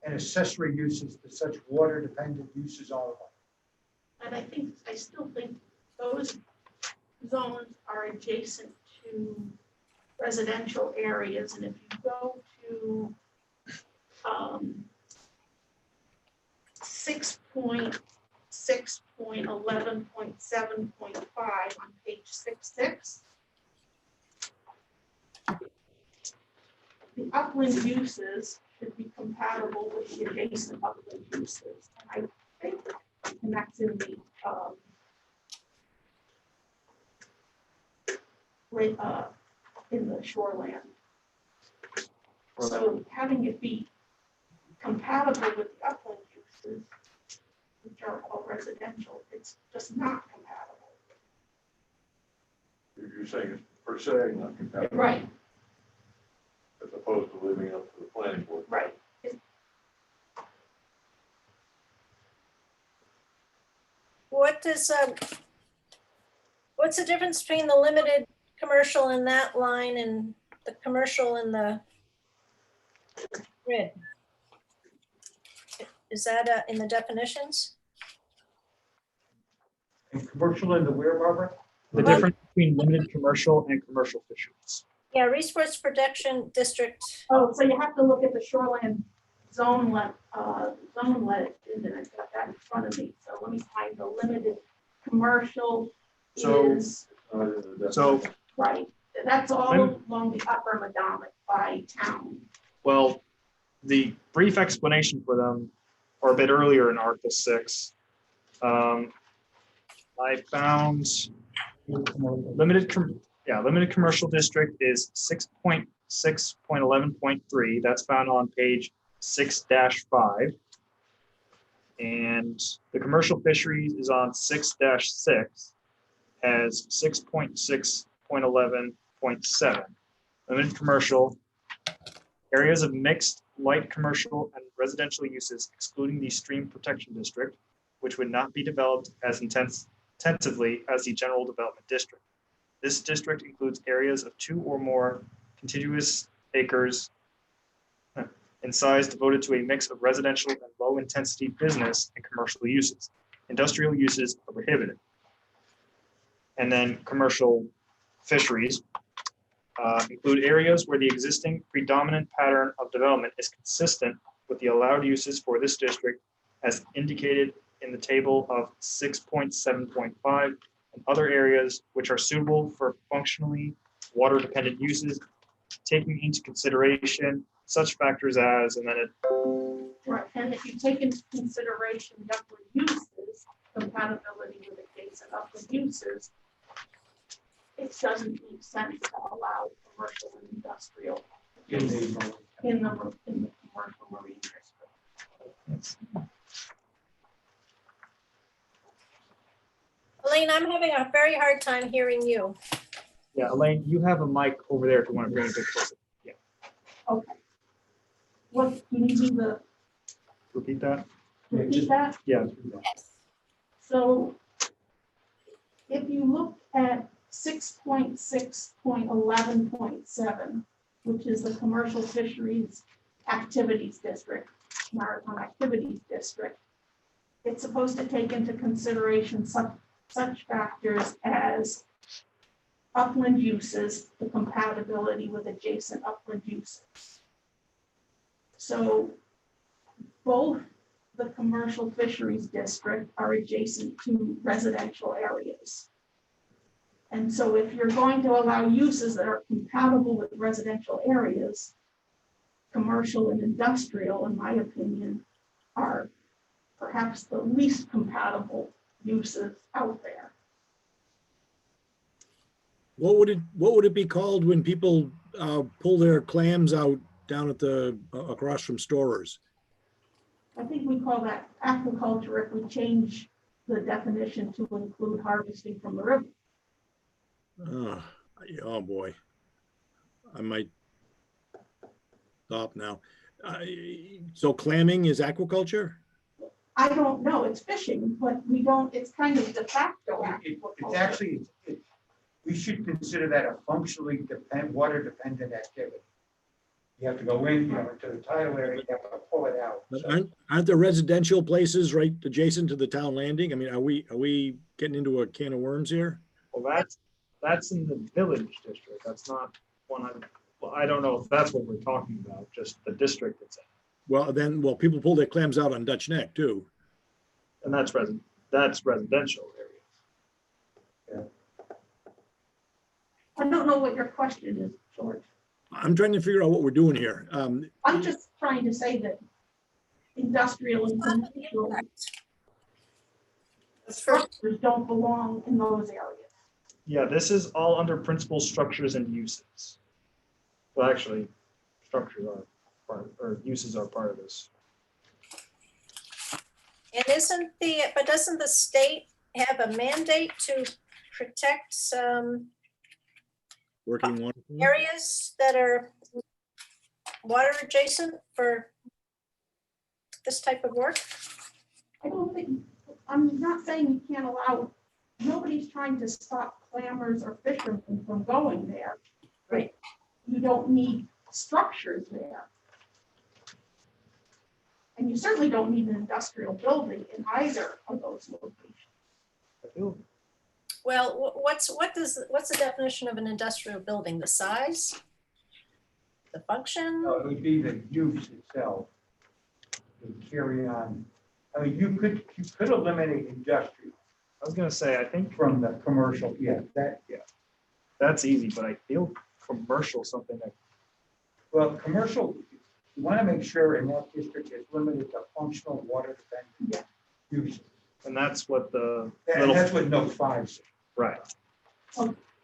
and accessory uses to such water-dependent uses only. and I still think those zones are adjacent to residential areas. And if you go to 6.6.11.7.5 on page 66. The upland uses should be compatible with the adjacent upland uses. And I think, and that's in the in the shoreland. So having it be compatible with the upland uses, which are all residential, it's just not compatible. You're saying it's per se not compatible. Right, As opposed to leaving it up to the planning board. right. What's the difference between the limited commercial in that line and the commercial in the grid? Is that in the definitions? And commercial in the where, Barbara? The difference between limited commercial and commercial fisheries. Yeah, Resource Protection District. Oh, so you have to look at the shoreline zone legend, and I've got that in front of me. So let me find the limited commercial So- is, So, right, that's all along the upper Madomet by town. well, the brief explanation for them are a bit earlier in Article 6. I found limited commercial district is 6.6.11.3. That's found on page 6-5. And the commercial fisheries is on 6-6 as 6.6.11.7. Limited commercial areas of mixed light commercial and residential uses excluding the stream protection district, which would not be developed as intensively as the general development district. This district includes areas of 2 or more contiguous acres in size devoted to a mix of residential and low-intensity business and commercial uses. Industrial uses are prohibited. And then commercial fisheries include areas where the existing predominant pattern of development is consistent with the allowed uses for this district as indicated in the table of 6.7.5, and other areas which are suitable for functionally water-dependent uses, taking into consideration such factors as, and then it, Right, and if you take into consideration the upland uses, compatibility with adjacent upland uses, it doesn't make sense to allow commercial and industrial In the, in the commercial marine district. Elaine, I'm having a very hard time hearing you. yeah, Elaine, you have a mic over there if you want to bring it a bit closer. Okay. What, you need me to Repeat that? repeat that? Yeah. So if you look at 6.6.11.7, which is the commercial fisheries activities district, maritime activities district, it's supposed to take into consideration such factors as upland uses, the compatibility with adjacent upland uses. So both the commercial fisheries district are adjacent to residential areas. And so if you're going to allow uses that are compatible with residential areas, commercial and industrial, in my opinion, are perhaps the least compatible uses out there. What would it be called when people pull their clams out down at the, across from Storers? I think we call that aquaculture if we change the definition to include harvesting from the river. Oh, boy. I might stop now. So clamming is aquaculture? I don't know, it's fishing, but we don't, it's kind of de facto it's aquaculture. actually, we should consider that a functionally water dependent activity. You have to go in, into the tidal area, you have to pull it out. But So- aren't there residential places right adjacent to the town landing? I mean, are we getting into a can of worms here? Well, that's in the village district. That's not one I don't know if that's what we're talking about, just the district it's in. Well, people pull their clams out on Dutch Neck too. And that's residential areas. I don't know what your question is, George. I'm trying to figure out what we're doing here. I'm just trying to say that industrial and commercial structures don't belong in those areas. Yeah, this is all under principal structures and uses. Well, actually, structures are part, or uses are part of this. And doesn't the state have a mandate to protect Working water. areas that are water adjacent for this type of work? I don't think, I'm not saying you can't allow, nobody's trying to stop clammers or fishermen from going there. Right. You don't need structures there. And you certainly don't need an industrial building in either of those locations. I feel Well, what's the definition of an industrial building? The size? The function? No, it would be the use itself. To carry on, I mean, you could eliminate industrial I was gonna say, I think from the commercial, that's easy, but I feel commercial something that, well, commercial, you want to make sure in that district is limited to functional water dependent uses. and that's what the And little, that's what note 5 says. right.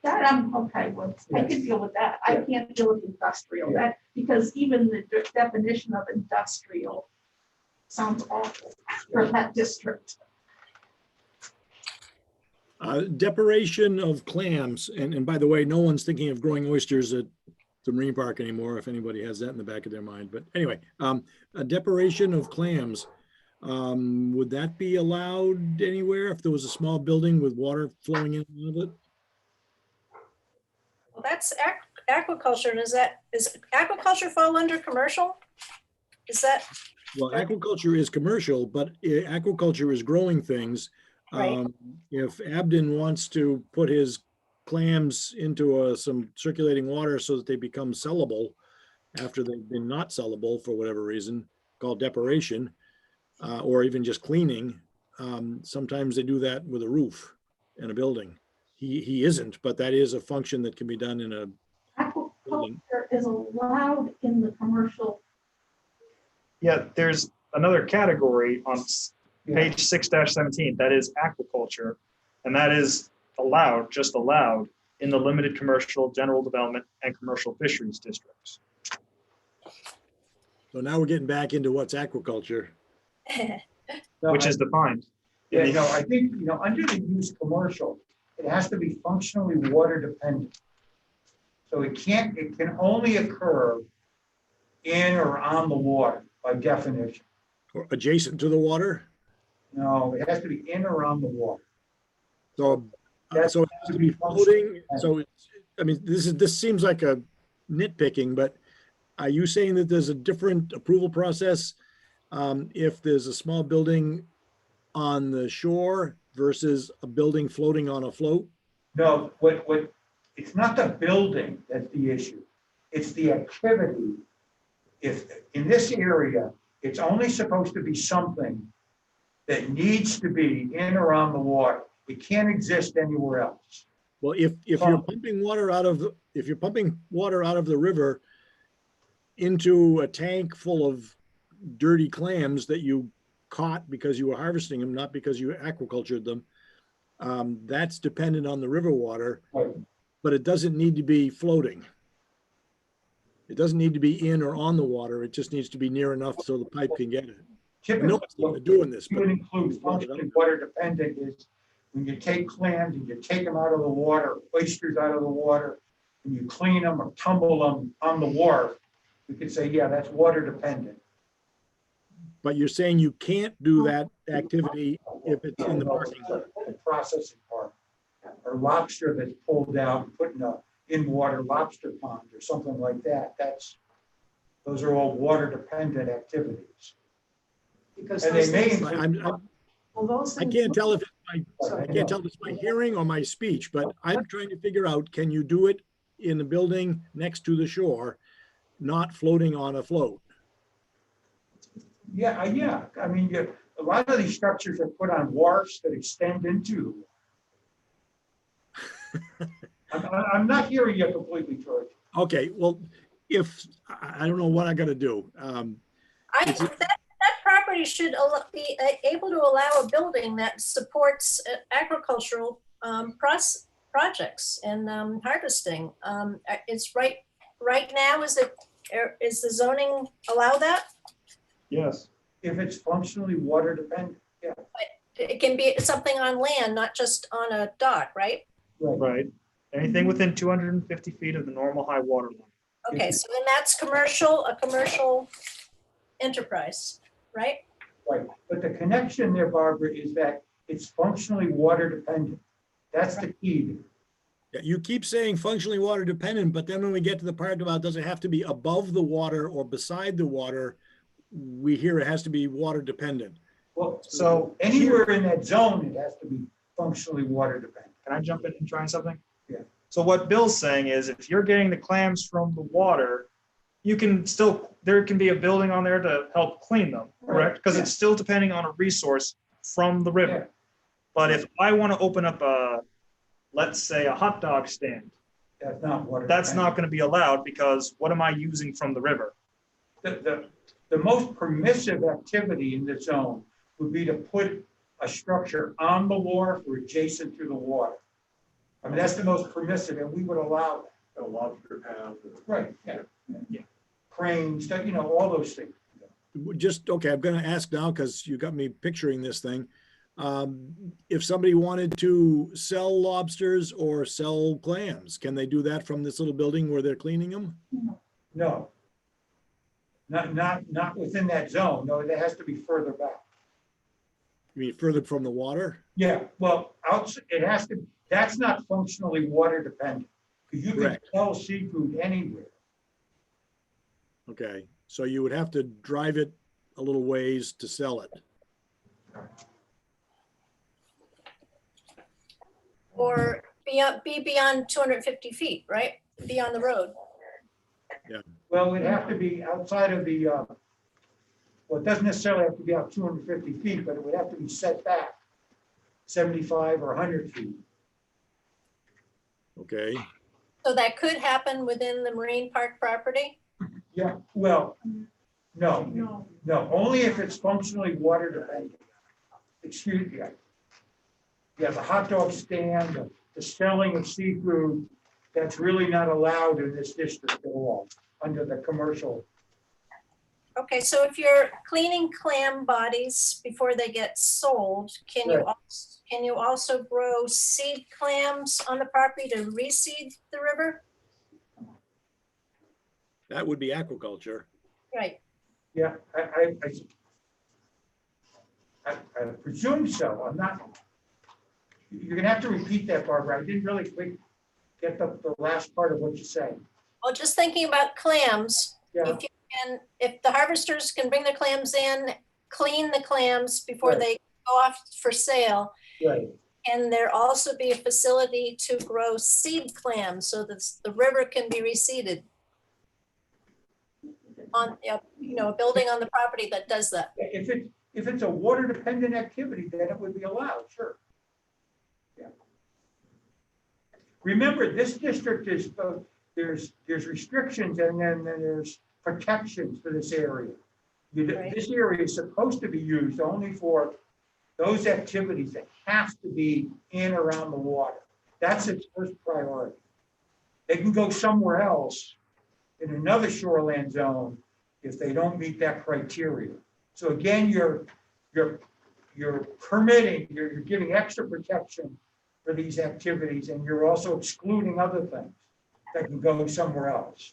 That I'm okay with. I can deal with that. I can't deal with industrial, that, because even the definition of industrial sounds awful for that district. Deparation of clams, and by the way, no one's thinking of growing oysters at the marine park anymore, if anybody has that in the back of their mind. But anyway, a deparation of clams, would that be allowed anywhere if there was a small building with water flowing in and out of it? Well, that's aquaculture. And is aquaculture fall under commercial? Is that, Well, aquaculture is commercial, but aquaculture is growing things. Right. If Abden wants to put his clams into some circulating water so that they become sellable after they've been not sellable for whatever reason, called depuration, or even just cleaning. Sometimes they do that with a roof in a building. He isn't, but that is a function that can be done in a building. Aquaculture is allowed in the commercial. Yeah, there's another category on Yeah. page 6-17, that is aquaculture. And that is allowed, just allowed, in the limited commercial, general development, and commercial fisheries districts. So now we're getting back into what's aquaculture. No, Which I- is defined. Yeah, no, I think, under the use commercial, it has to be functionally water dependent. So it can only occur in or on the water by definition. Or adjacent to the water. No, it has to be in or on the water. So, That's- so it has to be floating. So, I mean, this seems like a nitpicking, but are you saying that there's a different approval process if there's a small building on the shore versus a building floating on a float? No, it's not the building that's the issue. It's the activity. If, in this area, it's only supposed to be something that needs to be in or on the water. It can't exist anywhere else. Well, if you're pumping water out of the river into a tank full of dirty clams that you caught because you were harvesting them, not because you aquacultured them, that's dependent on the river water, Right. but it doesn't need to be floating. It doesn't need to be in or on the water. It just needs to be near enough so the pipe can get it. I know it's not doing this, You but would include functionally water dependent is when you take clams and you take them out of the water, oysters out of the water, and you clean them or tumble them on the wharf, we could say, yeah, that's water dependent. but you're saying you can't do that activity if it's in the parking lot. The processing part, or lobster that's pulled out, and put in a in-water lobster pond or something like that, those are all water dependent activities. Because And they those may things, include well, those I things. can't tell if it's my hearing or my speech, but I'm trying to figure out, can you do it in the building next to the shore, not floating on a float? Yeah, I mean, a lot of these structures are put on wharfs that extend into. I'm not hearing you completely, George. Okay, well, I don't know what I gotta do. I Is think that property should be able to allow a building that supports agricultural projects and harvesting. It's right now, is the zoning allow that? Yes. If it's functionally water dependent, yeah. It can be something on land, not just on a dock, right? Right. Anything within 250 feet of the normal high water line. Okay, so then that's a commercial enterprise, right? Right, but the connection there, Barbara, is that it's functionally water dependent. That's the key. You keep saying functionally water dependent, but then when we get to the part about does it have to be above the water or beside the water, we hear it has to be water dependent. Well, So anywhere in that zone, it has to be functionally water dependent. Can I jump in and try something? Yeah. So what Bill's saying is if you're getting the clams from the water, there can be a building on there to help clean them, correct? Because it's still depending on a resource from the Yeah. river. But if I want to open up let's say a hot dog stand, That's not water. that's not dependent. going to be allowed because what am I using from the river? The most permissive activity in the zone would be to put a structure on the wharf or adjacent to the water. I mean, that's the most permissive, and we would allow that. A lobster pound. Right, yeah. Yeah. Cranes, all those things. Okay, I'm gonna ask now because you got me picturing this thing. If somebody wanted to sell lobsters or sell clams, can they do that from this little building where they're cleaning them? No. Not within that zone. No, it has to be further back. You mean further from the water? Yeah, well, it has to, that's not functionally water dependent. Because you can Correct. sell seafood anywhere. Okay, so you would have to drive it a little ways to sell it. Or be beyond 250 feet, right? Beyond the road. Well, it'd have to be outside of the, well, it doesn't necessarily have to be out 250 feet, but it would have to be set back 75 or 100 feet. Okay, So that could happen within the marine park property? Yeah, well, no, No, no, only if it's functionally water dependent. Excuse me. Yeah, the hot dog stand, the selling of seafood, that's really not allowed in this district at all, under the commercial. Okay, so if you're cleaning clam bodies before they get sold, can you, Right. can you also grow seed clams on the property to reseed the river? that would be aquaculture. Right, Yeah, I presume so. I'm not, you're gonna have to repeat that, Barbara. I didn't really quite get the last part of what you said. well, just thinking about clams, Yeah, if you can, if the harvesters can bring the clams in, clean the clams before Right. they go off for sale, right. can there also be a facility to grow seed clams so that the river can be reseeded? On, you know, a building on the property that does that. If it's a water dependent activity, then it would be allowed, sure. Yeah. Remember, this district is, there's restrictions and then there's protections for this area. Right. This area is supposed to be used only for those activities that have to be in or around the water. That's its first priority. They can go somewhere else in another shoreland zone if they don't meet that criteria. So again, you're permitting, you're giving extra protection for these activities, and you're also excluding other things that can go somewhere else.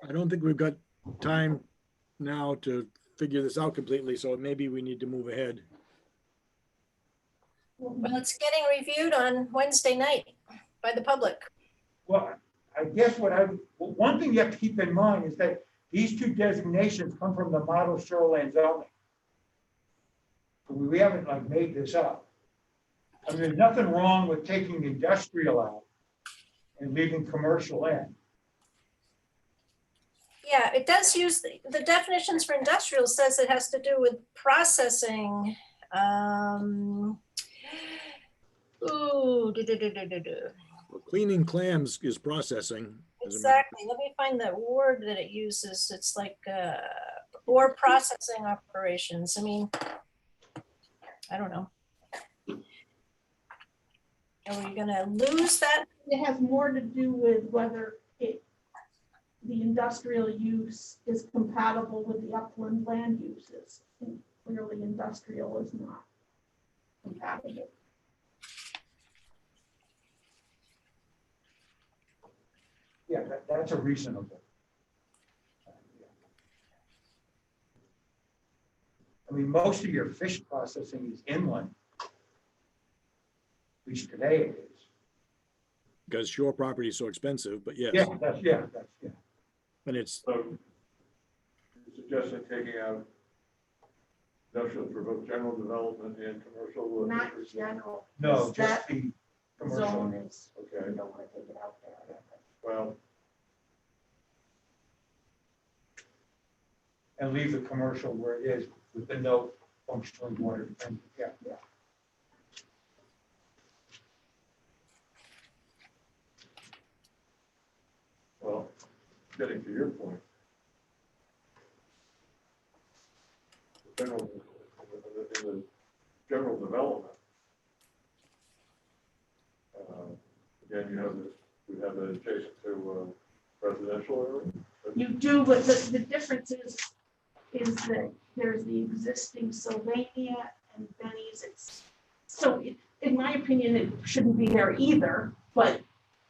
I don't think we've got time now to figure this out completely, so maybe we need to move ahead. Well, it's getting reviewed on Wednesday night by the public. Well, I guess one thing you have to keep in mind is that these two designations come from the model shoreline zoning. We haven't like made this up. I mean, there's nothing wrong with taking industrial out and leaving commercial in. Yeah, it does use, the definitions for industrial says it has to do with processing. Ooh, Well, cleaning clams is processing. as a matter- exactly. Let me find that word that it uses. It's like, or processing operations. I mean, I don't know. Are we gonna lose that? it has more to do with whether the industrial use is compatible with the upland land uses. And clearly, industrial is not compatible. Yeah, that's a reasonable. I mean, most of your fish processing is inland. At least today it is. Because shore property is so expensive, but yes. Yeah. And it's, So you're suggesting taking out industrial for both general development and commercial? Not general. No, That just the commercial. zone is, Okay, you don't want to take it out there. well, And leave the commercial where it is with the no functionally water dependent. Yeah. well, getting to your point. The general, in the general development, again, we have it adjacent to residential area. You do, but the difference is that there's the existing Sylvania and Benny's. In my opinion, it shouldn't be there either, but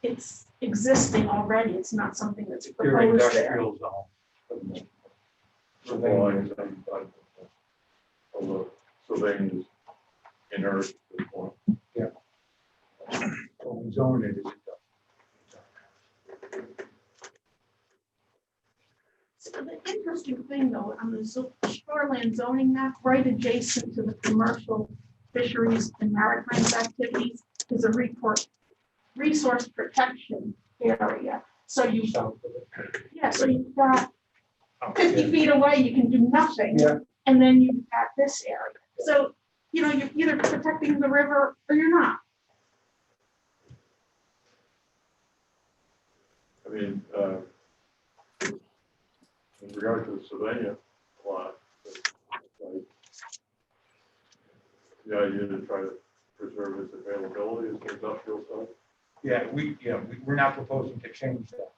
it's existing already. It's not something that's Your proposed there. industrial zone. Although Sylvania is inert at this point. Zone it is. So the interesting thing though, on the shoreland zoning map, right adjacent to the commercial fisheries and maritime activities is a resource protection area. So you, South of it. yeah, so you've got Oh, 50 feet away, you can do nothing. Yeah. And then you've got this area. So, you know, you're either protecting the river or you're not. I mean, in regard to the Sylvania lot, like, the idea to try to preserve its availability as an industrial site. We're not proposing to change that.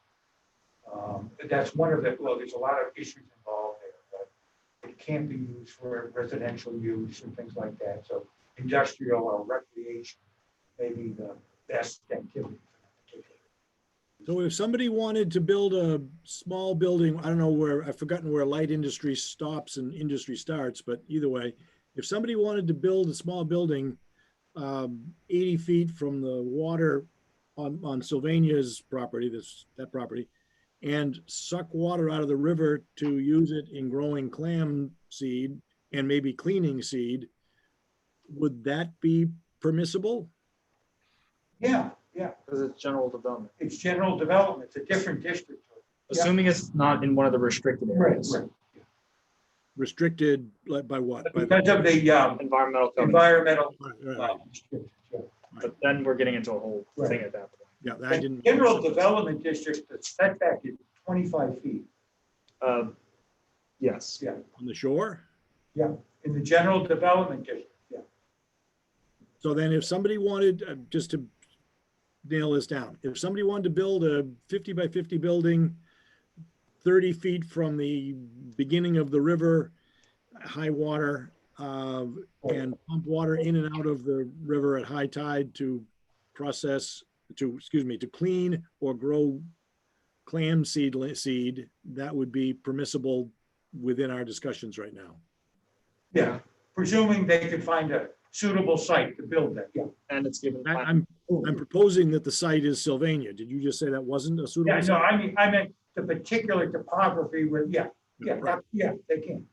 That's one of the, well, there's a lot of issues involved there, but it can't be used for residential use and things like that. So industrial or recreation may be the best activity. So if somebody wanted to build a small building, I don't know where, I've forgotten where light industry stops and industry starts, but either way, if somebody wanted to build a small building 80 feet from the water on Sylvania's property, that property, and suck water out of the river to use it in growing clam seed and maybe cleaning seed, would that be permissible? Yeah, Because it's general development. it's general development. It's a different district. Yeah. Assuming it's not in one of the restricted areas. Restricted like by what? By Because of the Environmental covenant. environmental. Right. Restrictions, yeah. But then we're getting into a whole Right. thing at that point. Yeah, I In didn't. General development district, the setback is 25 feet. Yes. Yeah, On the shore? in the general development district, yeah. So then if somebody wanted, just to nail this down, if somebody wanted to build a 50 by 50 building 30 feet from the beginning of the river, high water, and pump water in and out of the river at high tide to clean or grow clam seed, that would be permissible within our discussions right now. Yeah, presuming they could find a suitable site to build that, yeah. And it's given. I'm proposing that the site is Sylvania. Did you just say that wasn't a suitable? Yeah, no, site? I meant the particular topography with, yeah, they can.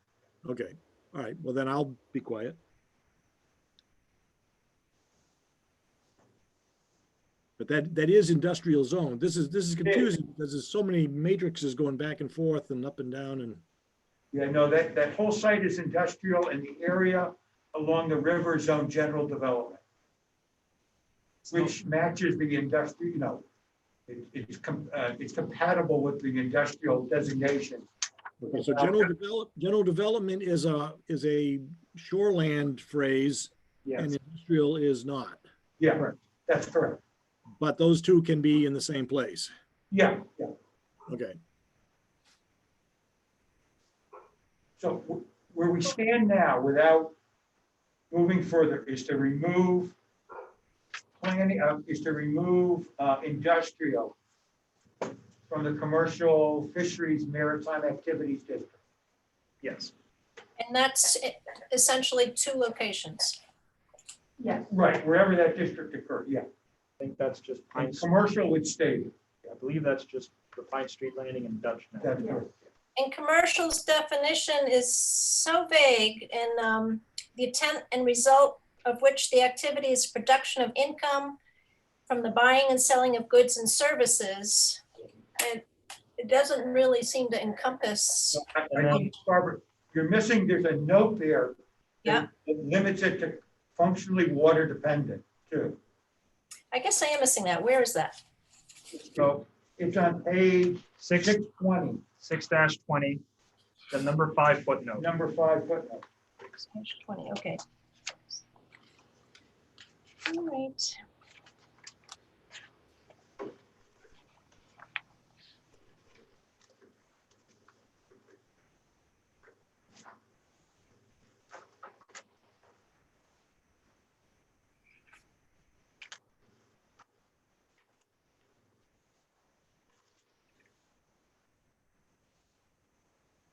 Okay, all right, well then I'll be quiet. But that is industrial zone. This is confusing because there's so many matrices going back and forth and up and down and. Yeah, no, that whole site is industrial and the area along the river zone general development, which matches the industrial, you know, it's compatible with the industrial designation. Okay, so general development is a shoreland phrase and Yes. industrial is not. Yeah, that's correct. But those two can be in the same place. Yeah. Okay, So where we stand now without moving further is to remove industrial from the commercial fisheries maritime activities district. Yes. And that's essentially 2 locations. Yes. Right, wherever that district occurred, yeah. I think that's just Pine And Street. commercial would stay. I believe that's just the Pine Street Landing and Dutch now. That's correct. And commercial's definition is so vague, and the intent and result of which the activity is production of income from the buying and selling of goods and services. It doesn't really seem to encompass. I think, Barbara, you're missing, there's a note there. Yeah. That limits it to functionally water dependent too. I guess I am missing that. Where is that? So it's on page 620, 6-20, the number 5 footnote. number 5 footnote. Page 20, okay. All right.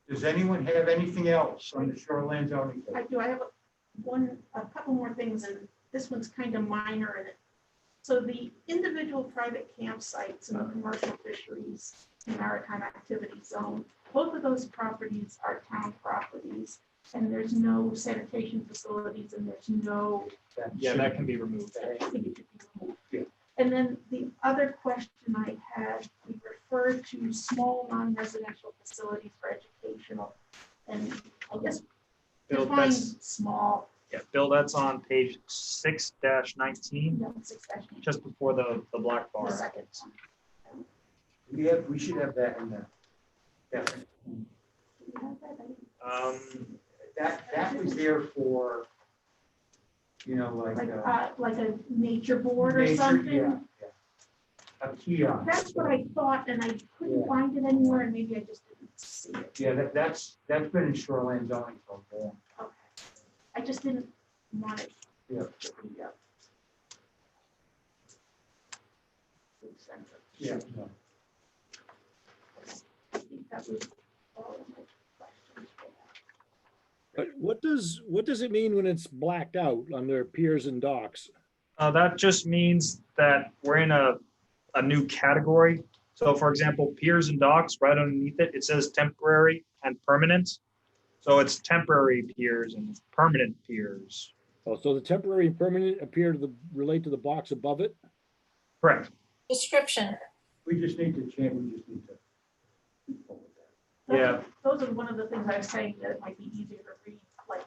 Does anyone have anything else on the shoreline zoning? I do. I have a couple more things, and this one's kind of minor in it. So the individual private campsites in the commercial fisheries and maritime activity zone, both of those properties are town properties. and there's no sanitation facilities, and there's no, Yeah, that can be removed. I think it could be removed. Yeah. And then the other question I had, we referred to small non-residential facilities for educational, and I guess Bill, define that's, small, yeah, Bill, that's on page 6-19, no, 6-. just before the black The bar. second. We should have that in there. Definitely. Do you have that? That was there for, Like a nature board or nature, something? yeah. A kiosk. That's what I thought, and I couldn't Yeah. find it anywhere, and maybe I just didn't see it. Yeah, that's been in shoreline zoning for a long. Okay. I just didn't want it. Yeah. to be up. Good sense of- Yeah. No. I think that was all of my questions for that. But what does it mean when it's blacked out under piers and docks? That just means that we're in a new category. So for example, piers and docks, right underneath it, it says temporary and permanent. So it's temporary piers and permanent piers. Oh, so the temporary and permanent appear to relate to the box above it? Correct. Description. We just need to change, we just need to. Yeah. Those are one of the things I was saying, that it might be easier to read, like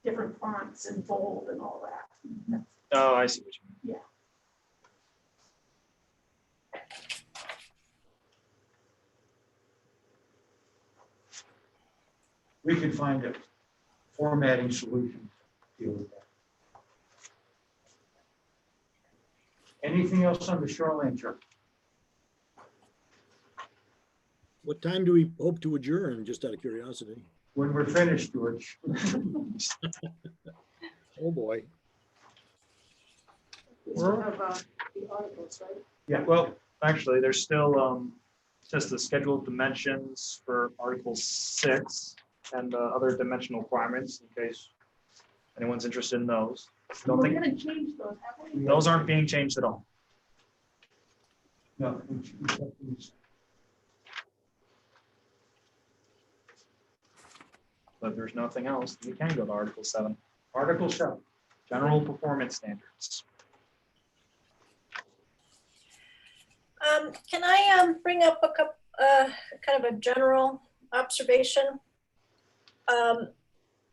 different fonts and bold and all that. That's- Oh, I see what you mean. Yeah. We can find a formatting solution to deal with that. Anything else on the shoreline chart? What time do we hope to adjourn, just out of curiosity? When we're finished, George. Oh, boy. We still have the articles, right? Yeah. Well, actually, there's still just the scheduled dimensions for Article 6 and other dimensional requirements in case anyone's interested in those. Don't We're think gonna change those, haven't we? those aren't being changed at all. No. But if there's nothing else, we can go to Article 7, Article 7. General Performance Standards. Can I bring up a couple, kind of a general observation?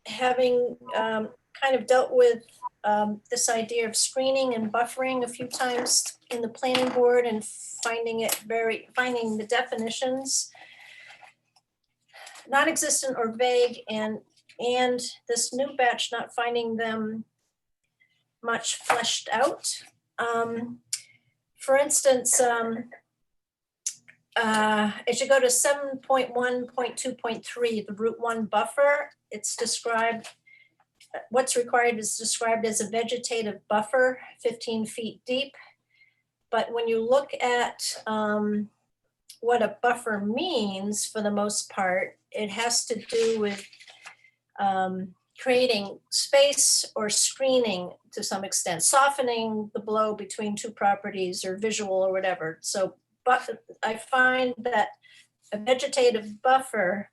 Having kind of dealt with this idea of screening and buffering a few times in the planning board and finding the definitions non-existent or vague, and this new batch not finding them much fleshed out. For instance, as you go to 7.1.2.3, the Route 1 buffer, it's described, what's required is described as a vegetative buffer, 15 feet deep. But when you look at what a buffer means, for the most part, it has to do with creating space or screening to some extent, softening the blow between two properties or visual or whatever. So, but I find that a vegetative buffer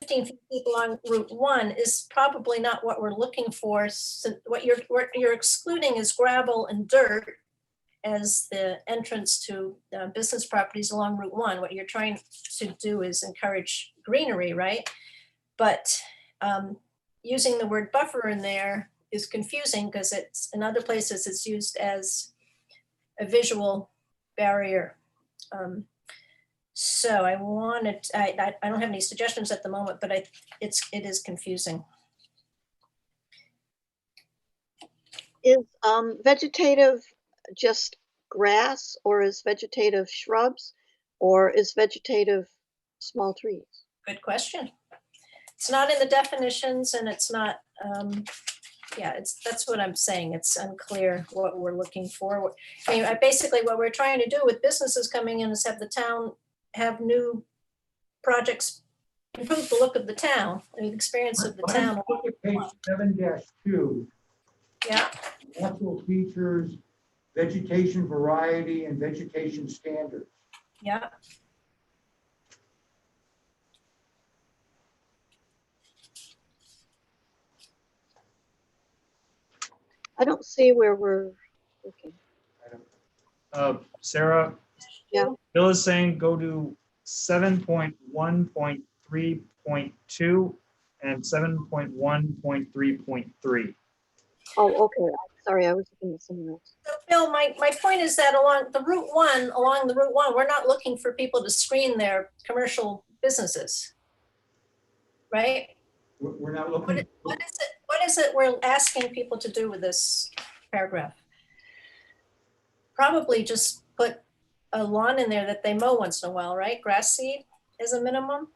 15 feet deep along Route 1 is probably not what we're looking for. So what you're excluding is gravel and dirt as the entrance to business properties along Route 1. What you're trying to do is encourage greenery, right? But using the word buffer in there is confusing because it's in other places it's used as a visual barrier. So I wanted, I don't have any suggestions at the moment, but it is confusing. Is vegetative just grass, or is vegetative shrubs, or is vegetative small trees? Good question. It's not in the definitions and it's not, yeah, that's what I'm saying. It's unclear what we're looking for. I mean, basically what we're trying to do with businesses coming in is have the town have new projects improve the look of the town, the experience of the Why don't town. you Look at page 7-2, Yeah, natural features, vegetation variety, and vegetation standards. I don't see where we're looking. Sarah? Yeah. Bill is saying go to 7.1.3.2 and 7.1.3.3. Oh, okay. Sorry, I was looking at something else. So Bill, my point is that along the Route 1, we're not looking for people to screen their commercial businesses. Right? We're not looking. What is it we're asking people to do with this paragraph? Probably just put a lawn in there that they mow once in a while, right? Grass seed is a minimum.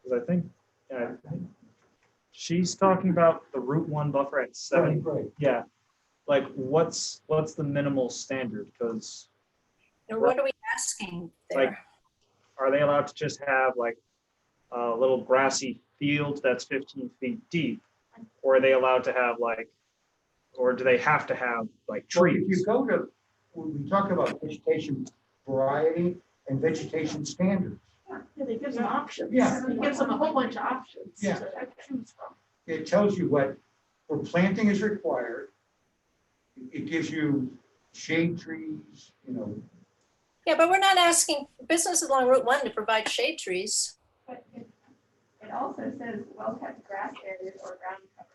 Because I think she's talking about the Route 1 buffer at 7. Right. Yeah. Like what's the minimal standard? Because And what are we asking Like- there? are they allowed to just have like a little grassy field that's 15 feet deep? Or are they allowed to have like, or do they have to have like Well, if trees? you go to, when we talk about vegetation variety and vegetation standards, Yeah, they give them options. Yeah. It gives them a whole bunch of options Yeah. to choose from. it tells you what, where planting is required. It gives you shade trees, Yeah, but we're not asking businesses along Route 1 to provide shade trees. But it also says well-kept grass areas or ground cover.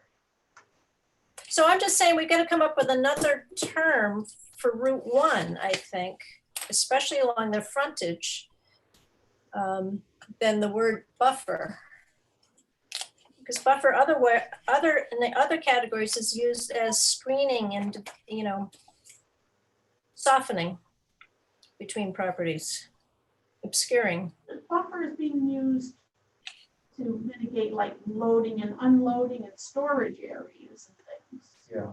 So I'm just saying we've got to come up with another term for Route 1, I think, especially along their frontage, than the word buffer. Because buffer in the other categories is used as screening and, softening between properties, obscuring. The buffer is being used to mitigate like loading and unloading and storage areas and things. yeah.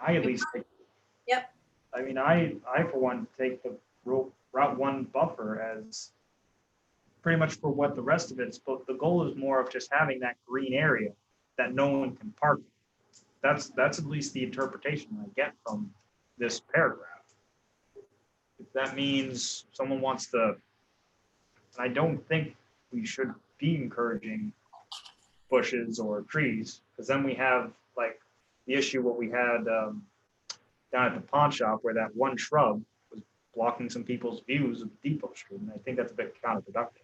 I at least. Yep. I mean, I for one take the Route 1 buffer as pretty much for what the rest of it's, but the goal is more of just having that green area that no one can park. That's at least the interpretation I get from this paragraph. If that means someone wants to, and I don't think we should be encouraging bushes or trees, because then we have like the issue what we had down at the pawn shop where that one shrub was blocking some people's views of Depot Street, and I think that's a bit counterproductive.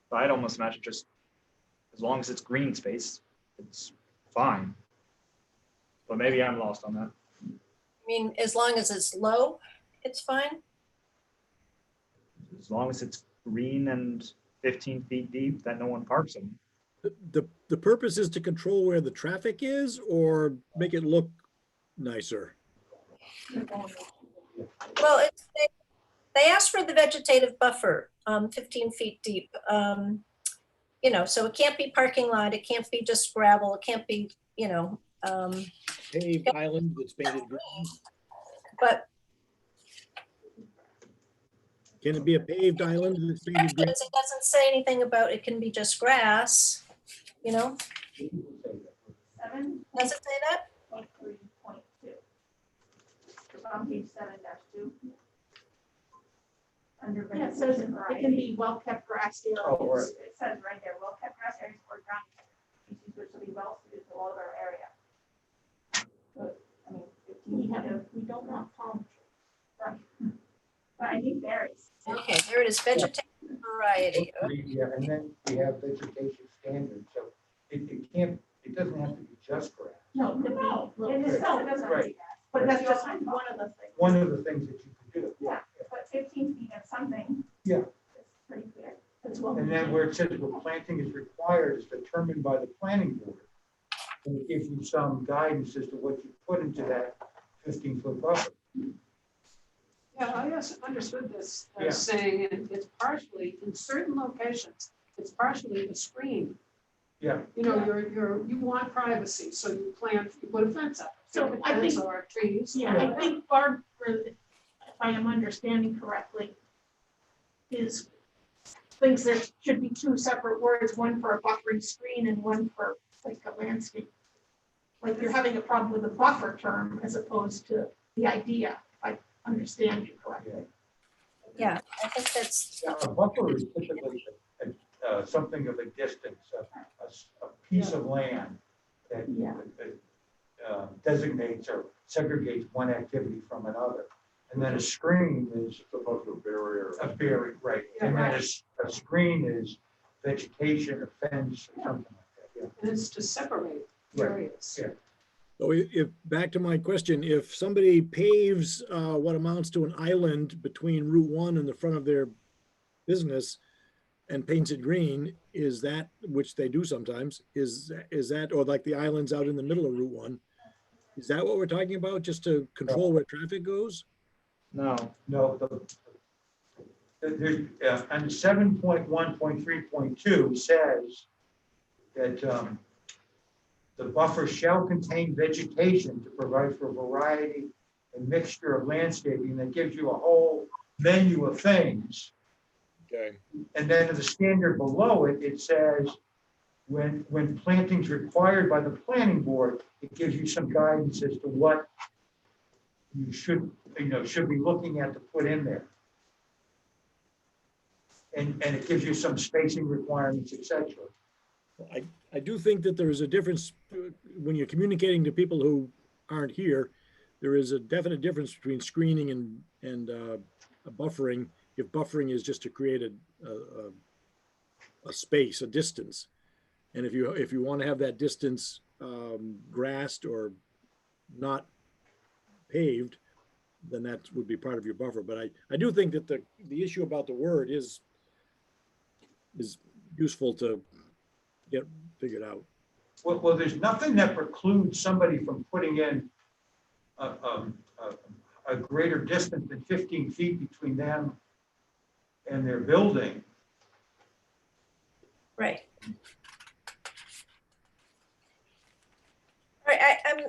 But I'd almost imagine just as long as it's green space, it's fine. But maybe I'm lost on that. I mean, as long as it's low, it's fine. As long as it's green and 15 feet deep, that no one parks in. The purpose is to control where the traffic is or make it look nicer? Well, they asked for the vegetative buffer, 15 feet deep. So it can't be parking lot, it can't be just gravel, it can't be, Paved island that's painted green? but Can it be a paved island that's painted green? it doesn't say anything about it can be just grass, does it say that? 7.3.2. It's on page 7-2. Under Yeah, it says vegetation it can variety. be well-kept grass areas. Oh, right. It says right there, well-kept grass areas or ground cover, species which will be well suited to all of our area. But, I mean, 15 feet of, We don't want palm trees. but I think varies. Okay, there it is, vegetative variety. Yeah, and then we have vegetation standards, so it doesn't have to be just grass. No, it could be No, little in trees. itself, it doesn't have to be grass. But that's You'll just find one of the things. One of the things that you could do. Yeah, but 15 feet of something. Yeah. Is pretty clear. That's what And we then do. where it says where planting is required is determined by the planning board. And it gives you some guidance as to what you put into that 15-foot buffer. Yeah, I just understood this Yeah. as saying it's partially, in certain locations, it's partially a screen. Yeah. You want privacy, so you put a fence up. So A I fence think- or trees. Yeah, I think Barbara, if I am understanding correctly, thinks there should be two separate words, one for a buffering screen and one for like a landscape like you're having a problem with the buffer term as opposed to the idea, if I understand you correctly. Yeah, I think that's, Yeah, a buffer is typically something of a distance, a piece of land that Yeah. designates or segregates one activity from another. And then a screen is It's above the barrier. a barrier, right? And then a screen is vegetation, a fence, or something like that, And it's to separate Right. areas. Yeah. So if, back to my question, if somebody paves what amounts to an island between Route 1 and the front of their business and paints it green, is that, which they do sometimes, is that, or like the islands out in the middle of Route 1, is that what we're talking about, just to control where traffic goes? No, No, on 7.1.3.2 says that the buffer shall contain vegetation to provide for variety and mixture of landscaping. That gives you a whole menu of things. Okay. And then in the standard below it, it says when planting's required by the planning board, it gives you some guidance as to what you should be looking at to put in there. And it gives you some spacing requirements, et cetera. I do think that there is a difference when you're communicating to people who aren't here. There is a definite difference between screening and buffering. If buffering is just to create a space, a distance, and if you want to have that distance grassed or not paved, then that would be part of your buffer. But I do think that the issue about the word is useful to get figured out. Well, there's nothing that precludes somebody from putting in a greater distance than 15 feet between them and their building. right. All right, I'm,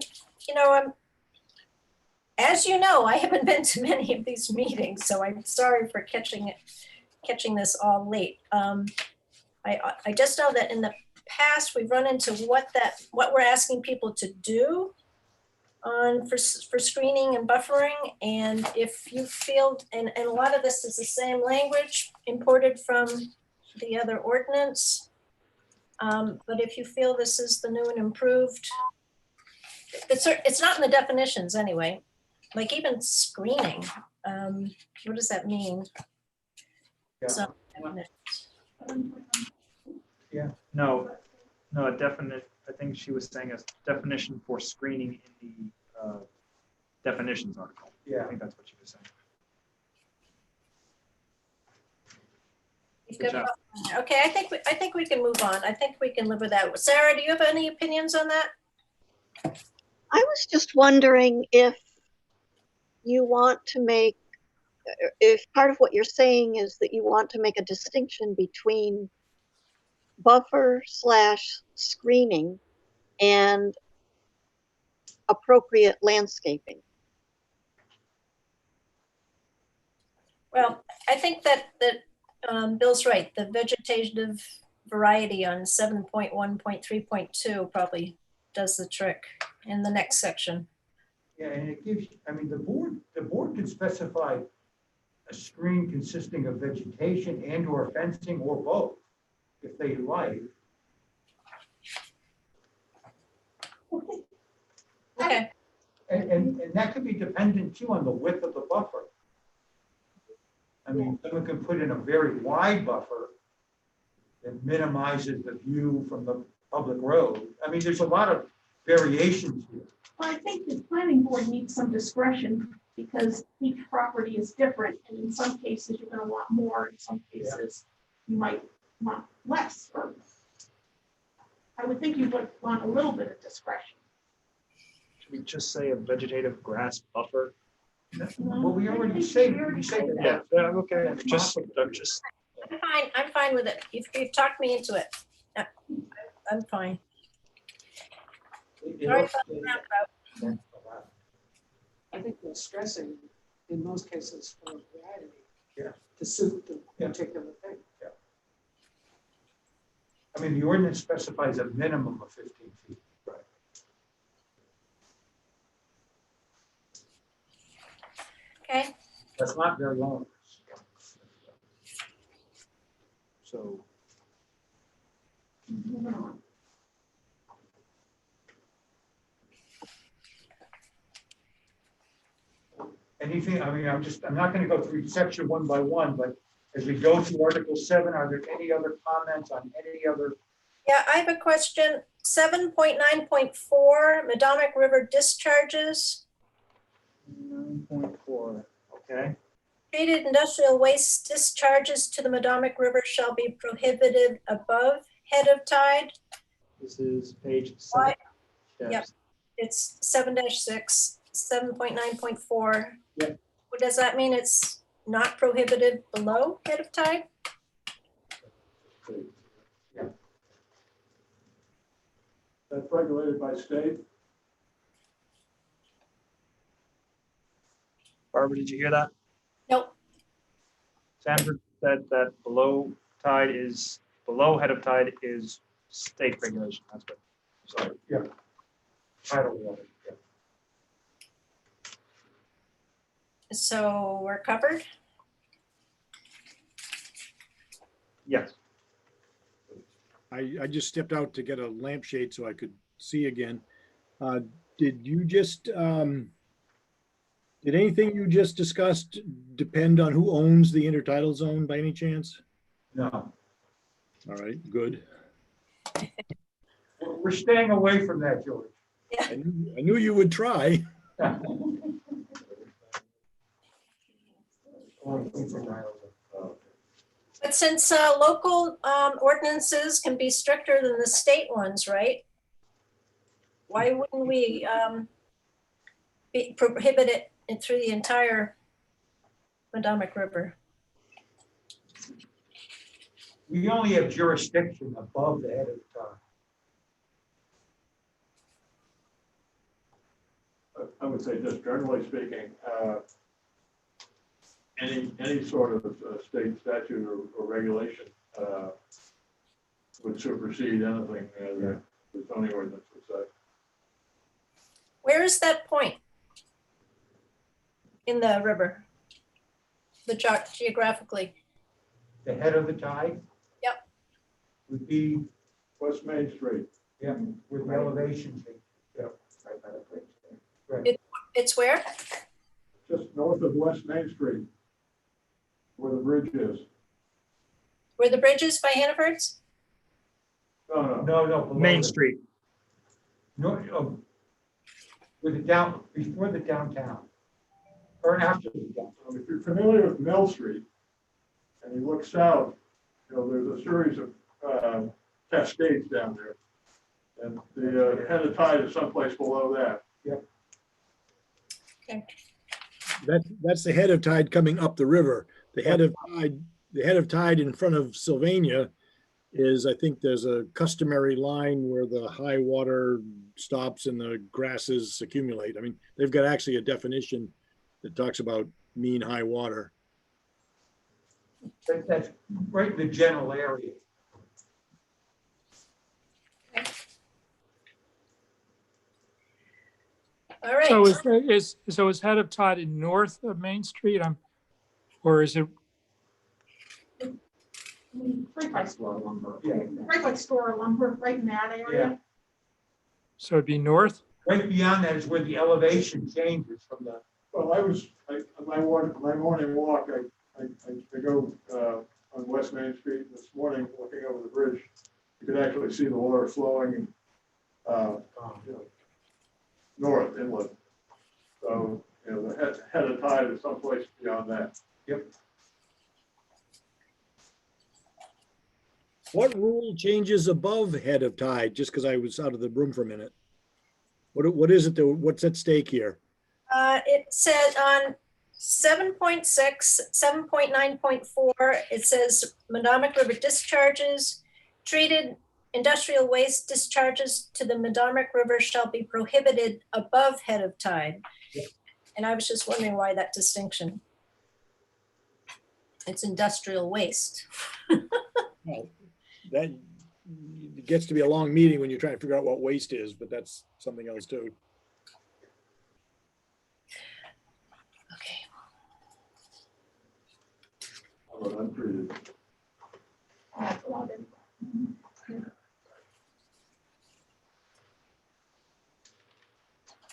as you know, I haven't been to many of these meetings, so I'm sorry for catching this all late. I just know that in the past, we've run into what we're asking people to do for screening and buffering. And if you feel, and a lot of this is the same language imported from the other ordinance. But if you feel this is the new and improved, it's not in the definitions anyway. Like even screening, what does that mean? Yeah. So, no, a definite, I think she was saying a definition for screening in the definitions article. Yeah. I think that's what she was saying. you've Good got- job. okay, I think we can move on. I think we can live with that. Sarah, do you have any opinions on that? I was just wondering if you want to make, if part of what you're saying is that you want to make a distinction between buffer/screening and appropriate landscaping. Well, I think that Bill's right. The vegetative variety on 7.1.3.2 probably does the trick in the next section. Yeah, and it gives, I mean, the board can specify a screen consisting of vegetation and or fencing or both, if they like. Okay, And that could be dependent too on the width of the buffer. I mean, someone can put in a very wide buffer that minimizes the view from the public road. I mean, there's a lot of variations here. Well, I think the planning board needs some discretion because each property is different. And in some cases, you're gonna want more, in some cases, you might want less. Or I would think you would want a little bit of discretion. Should we just say a vegetative grass buffer? Well, we already say that. Yeah, okay, just, I'm fine with it. You've talked me into it. I'm fine. Sorry about the roundabout. I think we're stressing in most cases for variety. Yeah. To suit the Yeah. particular thing. I mean, the ordinance specifies a minimum of 15 feet. Okay, That's not very long. So Moving on. Anything, I mean, I'm not gonna go through section one by one, but as we go through Article 7, are there any other comments on any other? yeah, I have a question. 7.9.4, Madomic River discharges. 9.4, okay. Treated industrial waste discharges to the Madomic River shall be prohibited above head of tide. This is page 7. Yep. It's 7-6, 7.9.4. Yep. What does that mean? It's not prohibited below head of tide? That's regulated by state. Barbara, did you hear that? Nope. Sandra said that below head of tide is state regulation. That's what. Sorry. Title of it, yeah. So we're covered? Yes. I just stepped out to get a lampshade so I could see again. Did you just, did anything you just discussed depend on who owns the intertidal zone by any chance? No, All right, good. we're staying away from that, George. I knew you would try. But since local ordinances can be stricter than the state ones, right? Why wouldn't we prohibit it through the entire Madomic River? We only have jurisdiction above the head of the tide. I would say just generally speaking, any sort of state statute or regulation would supersede anything that the zoning ordinance would say. Where is that point in the river? Geographically? The head of the tide? Yep. Would be, West Main Street. yeah, with the elevation change. Right by the bridge there. Right. It's where? Just north of West Main Street, where the bridge is. Where the bridge is by Hannaford's? No, No, below Main it. Street. No, with before the downtown. Or after the downtown. If you're familiar with Mill Street, and you look south, there's a series of cascades down there. And the head of tide is someplace below that. That's the head of tide coming up the river. The head of tide in front of Sylvania is, I think there's a customary line where the high water stops and the grasses accumulate. I mean, they've got actually a definition that talks about mean high water. That's right in the general area. All right. So is head of tide in north of Main Street? Or is it, Right by Store Lumber. Yeah. Right by Store Lumber, right in that area. so it'd be north? Right beyond that is where the elevation changes from the, Well, my morning walk, I go on West Main Street this morning, looking over the bridge. You could actually see the water flowing north inland. So, the head of tide is someplace beyond that. yep. What rule changes above head of tide? Just because I was out of the room for a minute. What is it that, what's at stake here? It said on 7.6, 7.9.4, it says Madomic River discharges, treated industrial waste discharges to the Madomic River shall be prohibited above head of tide. And I was just wondering why that distinction. It's industrial waste. That it gets to be a long meeting when you're trying to figure out what waste is, but that's something else too. Okay. about untreated? That's a lot of-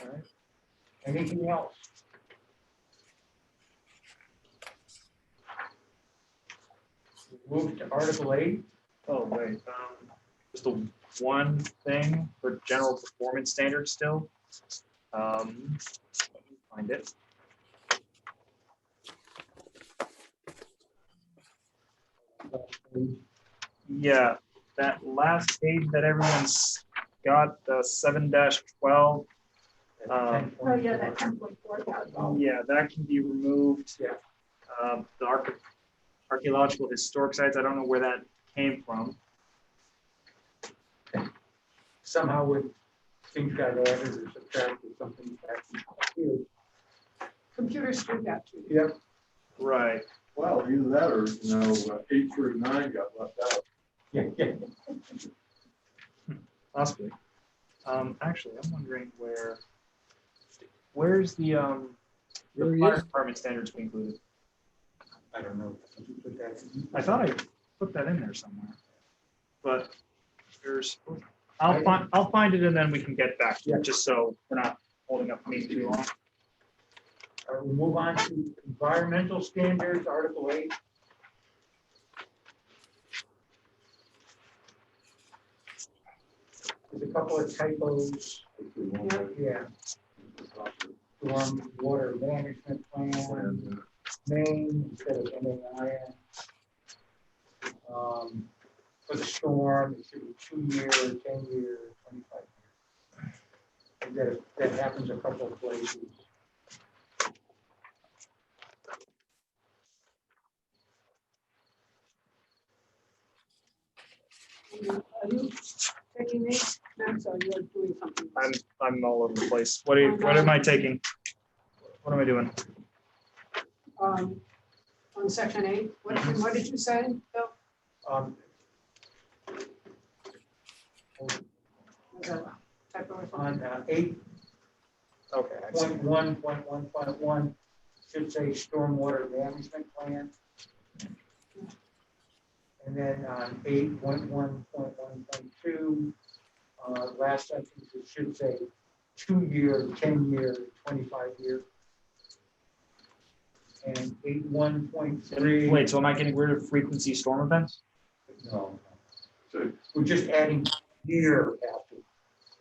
All right. Anything else? Move to Article 8. Oh, wait, just a one thing for general performance standards still. Let me find it. Yeah, that last page that everyone's got, the 7-12. Oh, yeah, that 10.4. Yeah, that can be removed. Yeah. The archaeological historic sites, I don't know where that came from. Somehow when things got added or subtracted, something back here. Computers do that too. Yep. Right. Well, either that or, 8 through 9 got left out. Yeah. Possibly. Actually, I'm wondering where's the There he fire is. department standards we included? I don't know. Did you put that in? I thought I put that in there somewhere. But I'll find it and then we can get back to Yeah. it, just so we're not holding up the meeting too long. We'll move on to environmental standards, Article 8. There's a couple of typos. Yeah. Storm water management plan, Maine instead of MAIN. For the storm, it should be 2 year, 10 year, 25 year. And that happens a couple of places. Are you taking these notes or you're doing something? I'm all over the place. What am I taking? What am I doing? On section 8, what did you say, Bill? Was that a typo or something? On 8. Okay. I see. 1.1.1.1 should say stormwater management plan. And then on 8.1.1.2, last sentence, it should say 2 year, 10 year, 25 year. And 8.1.3. Wait, so am I getting rid of frequency storm events? No, So, we're just adding year after.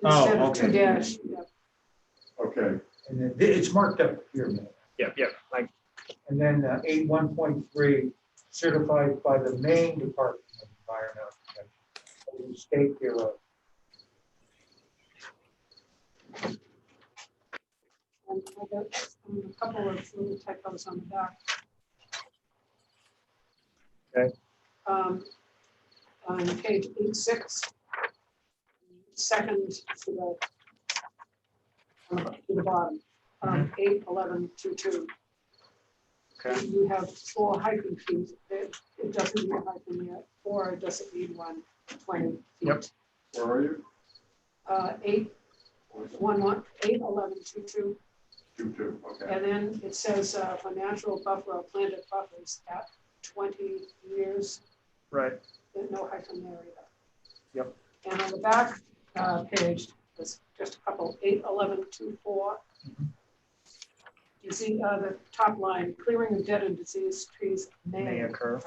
Instead of okay. 2 dash, yeah. okay, And then it's marked up here, man. Yep. And then 8.1.3, certified by the Maine Department of Environmental Protection, or the state thereof. And I got a couple of little typos on the back. Okay. On page 8.6, second to the bottom, 8.11.2.2. Okay. You have 4 hyphen feet. It doesn't need a hyphen yet, or it doesn't need one, 20 feet. Yep. where are you? 8.11.2.2. 2, okay. And then it says for natural buffer or planted buffers at 20 years, Right. there's no hyphen there either. Yep. And on the back page, there's just a couple, 8.11.2.4. Mhm. You see the top line, clearing of dead and diseased trees may occur.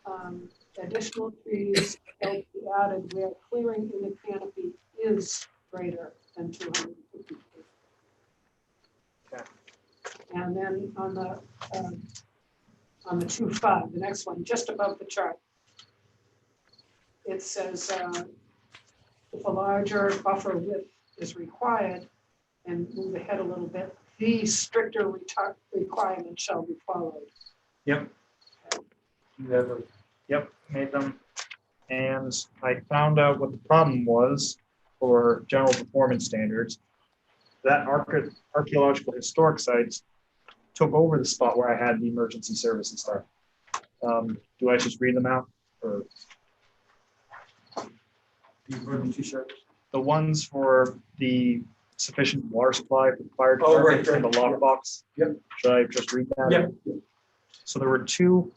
And additional trees shall be added where clearing in the canopy is greater than 250 feet. Okay. And then on the 2.5, the next one, just above the chart, it says if a larger buffer width is required, and move ahead a little bit, these stricter requirements shall be followed. Yep. Made them. And I found out what the problem was for general performance standards. That archaeological historic sites took over the spot where I had the emergency services stuff. Do I just read them out, or The emergency service. the ones for the sufficient water supply for the fire Oh, right, department and the right. lockbox? Yep. Should I just read that? Yep. So there were two,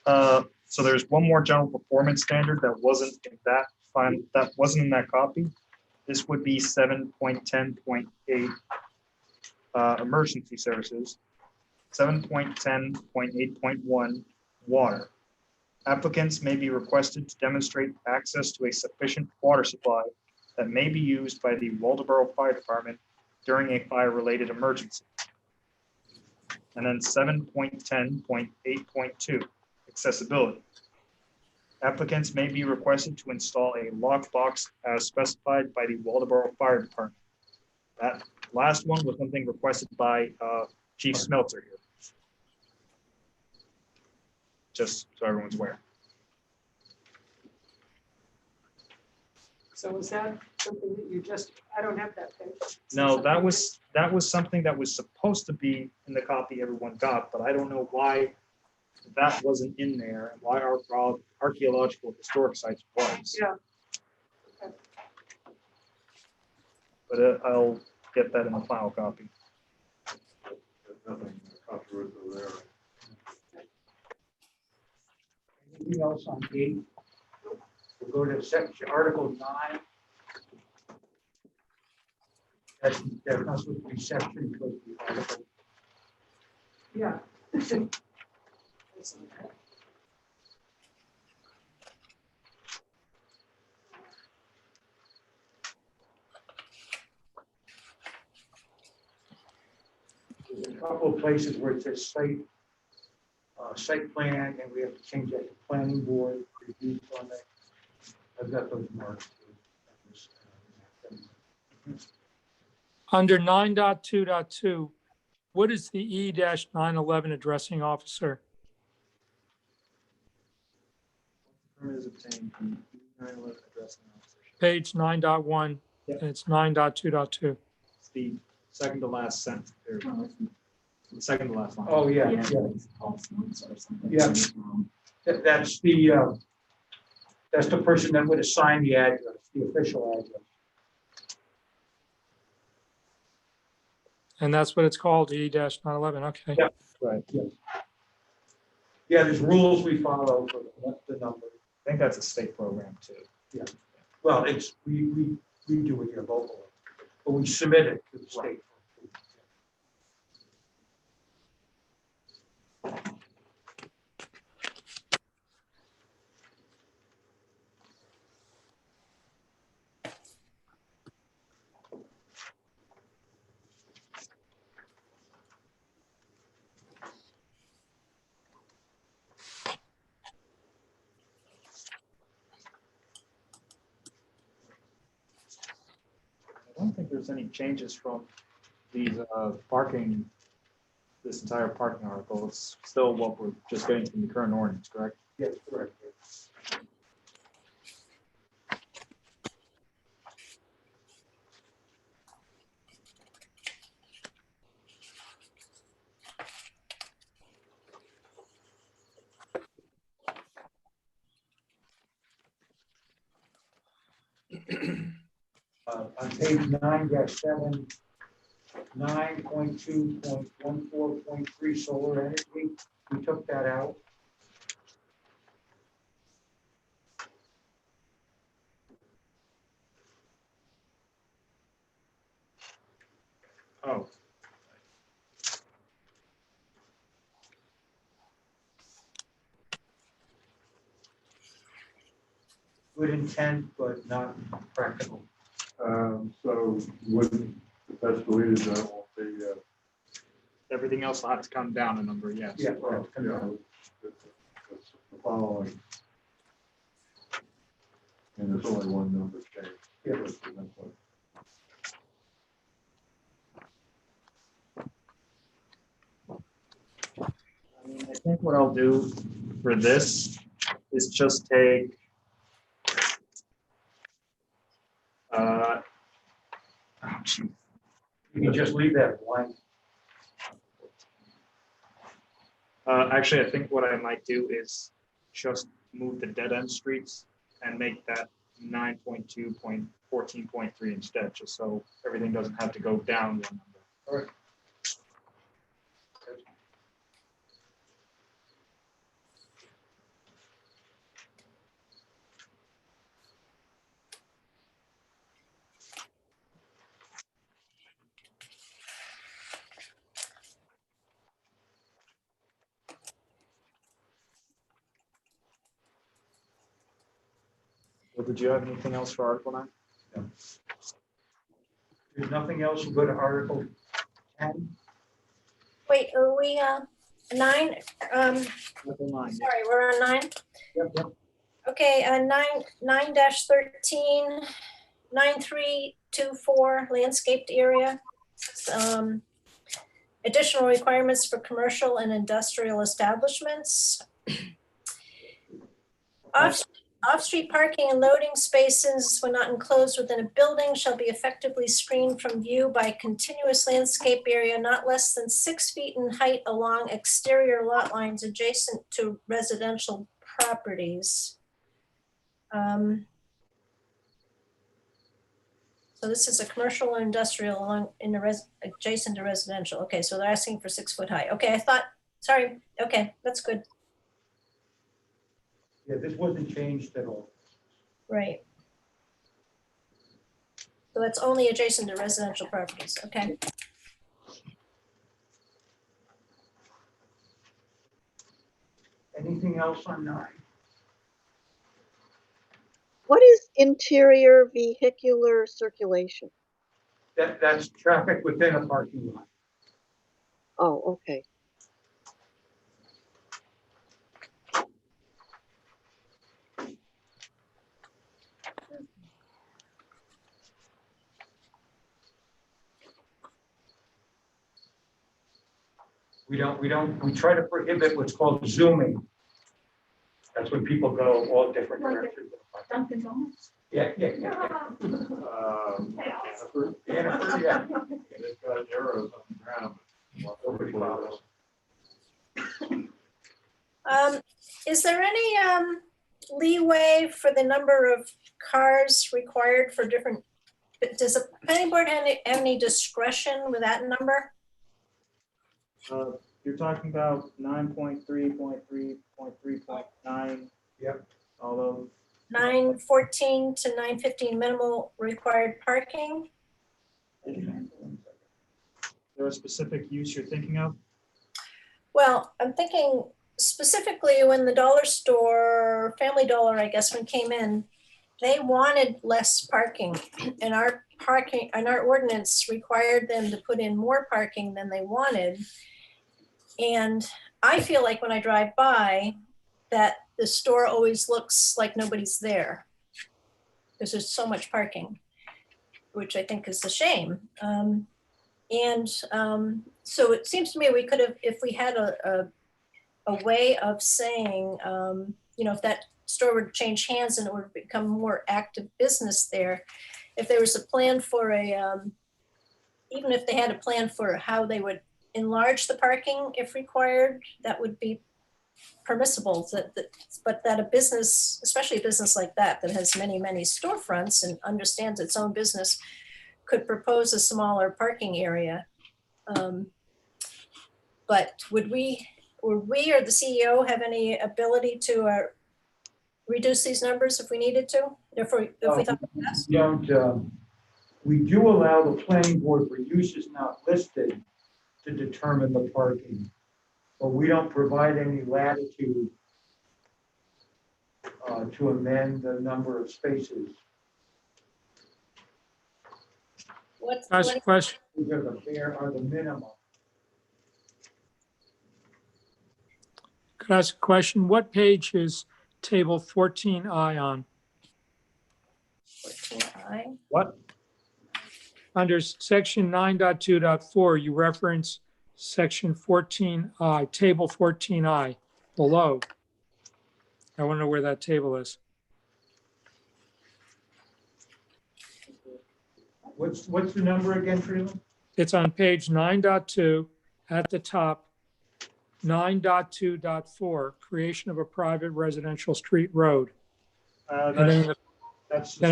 so there's one more general performance standard that wasn't in that wasn't in that copy. This would be 7.10.8 emergency services, 7.10.8.1 water. Applicants may be requested to demonstrate access to a sufficient water supply that may be used by the Waldoboro Fire Department during a fire-related emergency. And then 7.10.8.2, accessibility. Applicants may be requested to install a lockbox as specified by the Waldoboro Fire Department. That last one was something requested by Chief Smelter here. Just so everyone's aware. So is that something that you just, I don't have that page. No, that was something that was supposed to be in the copy everyone got, but I don't know why that wasn't in there and why our archaeological historic sites was. Yeah. Okay. But I'll get that in the final copy. There's nothing controversial there. Anything else on 8? We'll go to section, Article 9. That's not supposed to be section, it's supposed to be article. Yeah. There's a couple of places where it says site plan, and we have to change that to planning board reviews on that. I've got those marked. Under 9.2.2, what is the E-911 addressing officer? Permit is obtained from 911 addressing officer. Page 9.1, Yep. and it's 9.2.2. It's the second to last sentence. There. Oh, The second to last line. Oh, yeah, yeah, yeah. it's false ones or something. Yeah. That's the person that would assign the address, the official address. And that's what it's called, E-911, okay. Yeah. Right. Yes. Yeah, there's rules we follow for the number. I think that's a state program too. Well, it's, we do it here locally, but we submit it to the state. I don't think there's any changes from these this entire parking article. It's still what we're just getting from the current ordinance, correct? Yes, correct. On page 9-7, 9.2.14.3 solar energy, we took that out. Oh. Good intent, but not practical. So wouldn't, if that's deleted, that won't be, Everything else will have to come down a number, yes. Yeah, well, you know, it's the following. And there's only one number change. Yeah. That's what- I mean, I think what I'll do for this is just take geez. You can just leave that blank. Actually, I think what I might do is just move the dead end streets and make that 9.2.14.3 instead, just so everything doesn't have to go down one number. All right. Bill, did you have anything else for Article 9? There's nothing else, we'll go to Article 10. Wait, are we, 9? Article 9. Sorry, we're on 9? Yep. Okay, 9-13, 9324 landscaped area. Additional requirements for commercial and industrial establishments. Off-street parking and loading spaces, when not enclosed within a building, shall be effectively screened from view by a continuous landscape area not less than 6 feet in height along exterior lot lines adjacent to residential properties. So this is a commercial and industrial along in the adjacent to residential. Okay, so they're asking for 6 foot high. Okay, I thought, sorry. Okay, that's good. Yeah, this wasn't changed at all. Right. So that's only adjacent to residential properties. Okay. Anything else on 9? What is interior vehicular circulation? That's traffic within a parking lot. Oh, okay. We try to prohibit what's called zooming. That's when people go all different Like directions. Dunkin' Donuts. Yeah. Hannaford, Hannaford, yeah. they've got arrows on the ground. Nobody follows. Is there any leeway for the number of cars required for different, does the planning board have any discretion with that number? You're talking about 9.3.3.3.9. Yep. All those. 914 to 915 minimal required parking? Is there a specific use you're thinking of? Well, I'm thinking specifically when the dollar store, Family Dollar, I guess, when came in, they wanted less parking, and our ordinance required them to put in more parking than they wanted. And I feel like when I drive by that the store always looks like nobody's there because there's so much parking, which I think is a shame. So it seems to me we could have, if we had a way of saying, if that store would change hands and it would become more active business there, if there was a plan for even if they had a plan for how they would enlarge the parking if required, that would be permissible. But that a business, especially a business like that has many, many storefronts and understands its own business, could propose a smaller parking area. But would we or the CEO have any ability to reduce these numbers if we needed to? If we thought yes? We do allow the planning board for uses not listed to determine the parking, but we don't provide any latitude to amend the number of spaces. Ask a question. These are the minimum. Could I ask a question? What page is table 14I on? 14I. What? Under section 9.2.4, you reference section 14I, table 14I below. I want to know where that table is. What's the number again, Freeland? It's on page 9.2 at the top, 9.2.4, creation of a private residential street road. And then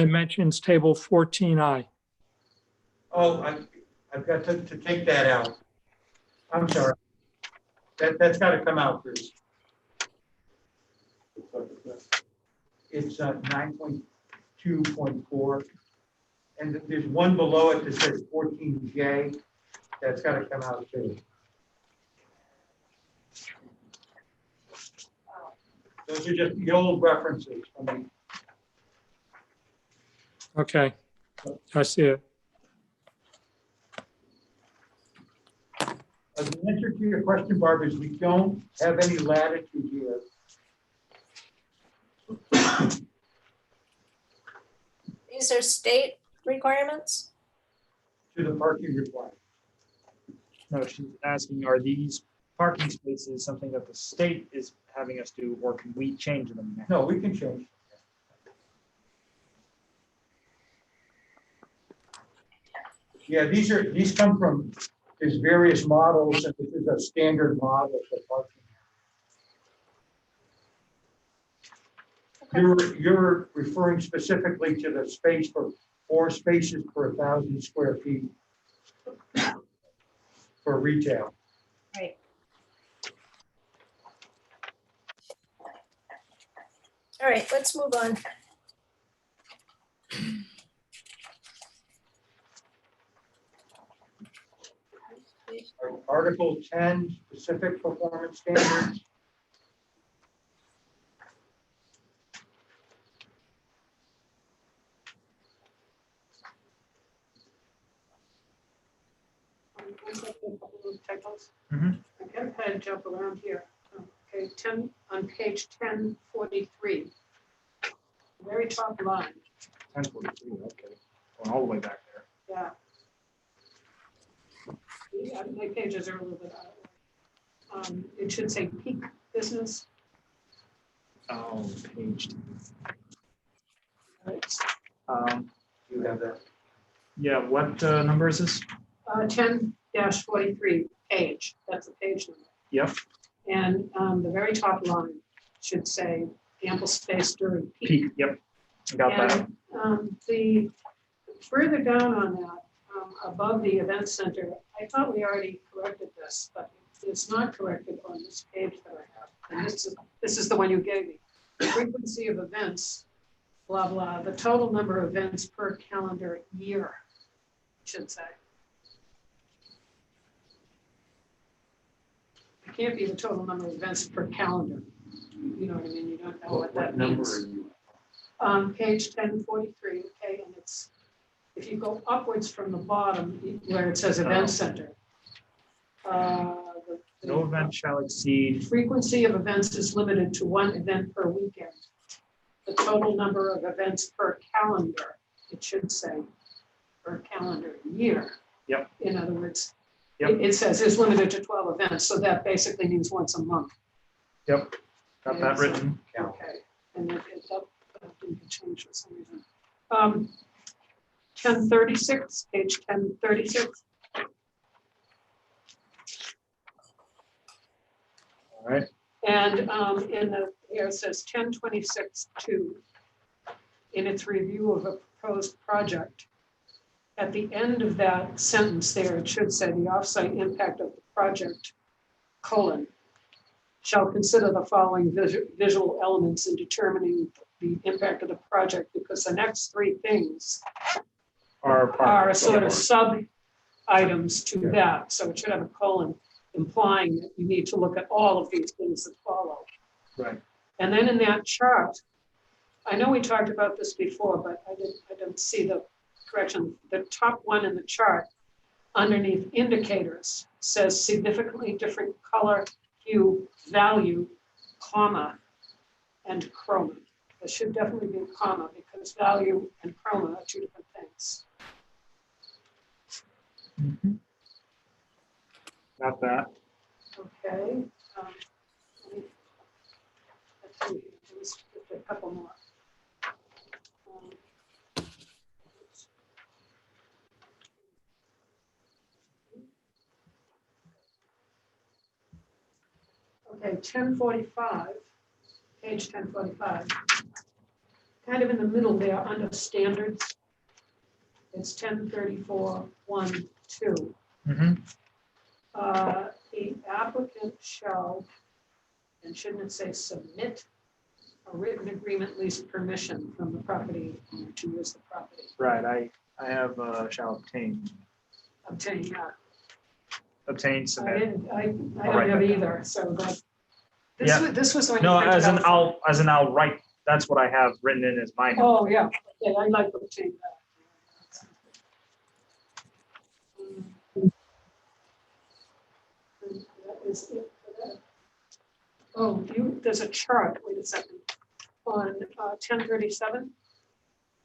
it mentions table 14I. Oh, I've got to take that out. I'm sorry. That's got to come out, Bruce. It's 9.2.4. And there's one below it that says 14J. That's got to come out too. Those are just the old references from Okay, I see it. The answer to your question, Barb, is we don't have any latitude here. These are state requirements? To the parking requirement. No, she's asking, are these parking spaces something that the state is having us do, or can we change them now? No, we can change. Yeah, these come from, there's various models, and this is a standard model for parking. You're referring specifically to the space for 4 spaces per 1,000 square feet for retail. Right. All right, let's move on. Article 10, specific performance standards. Mhm. I can kind of jump around here. Okay, 10, on page 1043. Very top line, 1043, okay, going all the way back there. yeah. Yeah, my pages are a little bit out of order. It should say peak business. Oh, page 10. Right. You have that. Yeah, what number is this? 10-43 page, that's the page number. Yep, And the very top line should say ample space during peak. peak, yep, got that. And the further down on that, above the event center, I thought we already corrected this, but it's not corrected on this page that I have. And this is the one you gave me. The frequency of events, blah, blah, the total number of events per calendar year, it should say. It can't be the total number of events per calendar. You know what I mean? You don't know what that means. Page 1043, okay, and it's, if you go upwards from the bottom where it says event center. No event shall exceed, Frequency of events is limited to 1 event per weekend. The total number of events per calendar, it should say, per calendar year. Yep. In other words, Yep. it says is limited to 12 events, so that basically means once a month. yep, got that written. Okay, and it didn't change for some reason. 1036, page 1036. All right, And in the, here it says 1026-2, in its review of a proposed project. At the end of that sentence there, it should say the offsite impact of the project, shall consider the following visual elements in determining the impact of the project, because the next 3 things are sort of sub items to that. So it should have a colon implying that you need to look at all of these things that follow. right, And then in that chart, I know we talked about this before, but I didn't see the correction. The top one in the chart underneath indicators says significantly different color, hue, value, comma, and chroma. There should definitely be a comma because value and chroma are 2 different things. Mhm. Got that. Okay. Let's see, just a couple more. Okay, 1045, page 1045. Kind of in the middle there under standards. It's 1034.1.2. Mhm. The applicant shall, and shouldn't it say submit a written agreement lease permission from the property owner to use the property? Right, I have shall obtain, Obtain that. obtain, I submit. didn't, I I'll don't write have that down. either, so that, Yeah. this was the one. you No, printed as in out. I'll write that's what I have written in as my note. Oh, yeah, yeah, I'd like to change that. That is it for that. Oh, there's a chart, wait a second, on 1037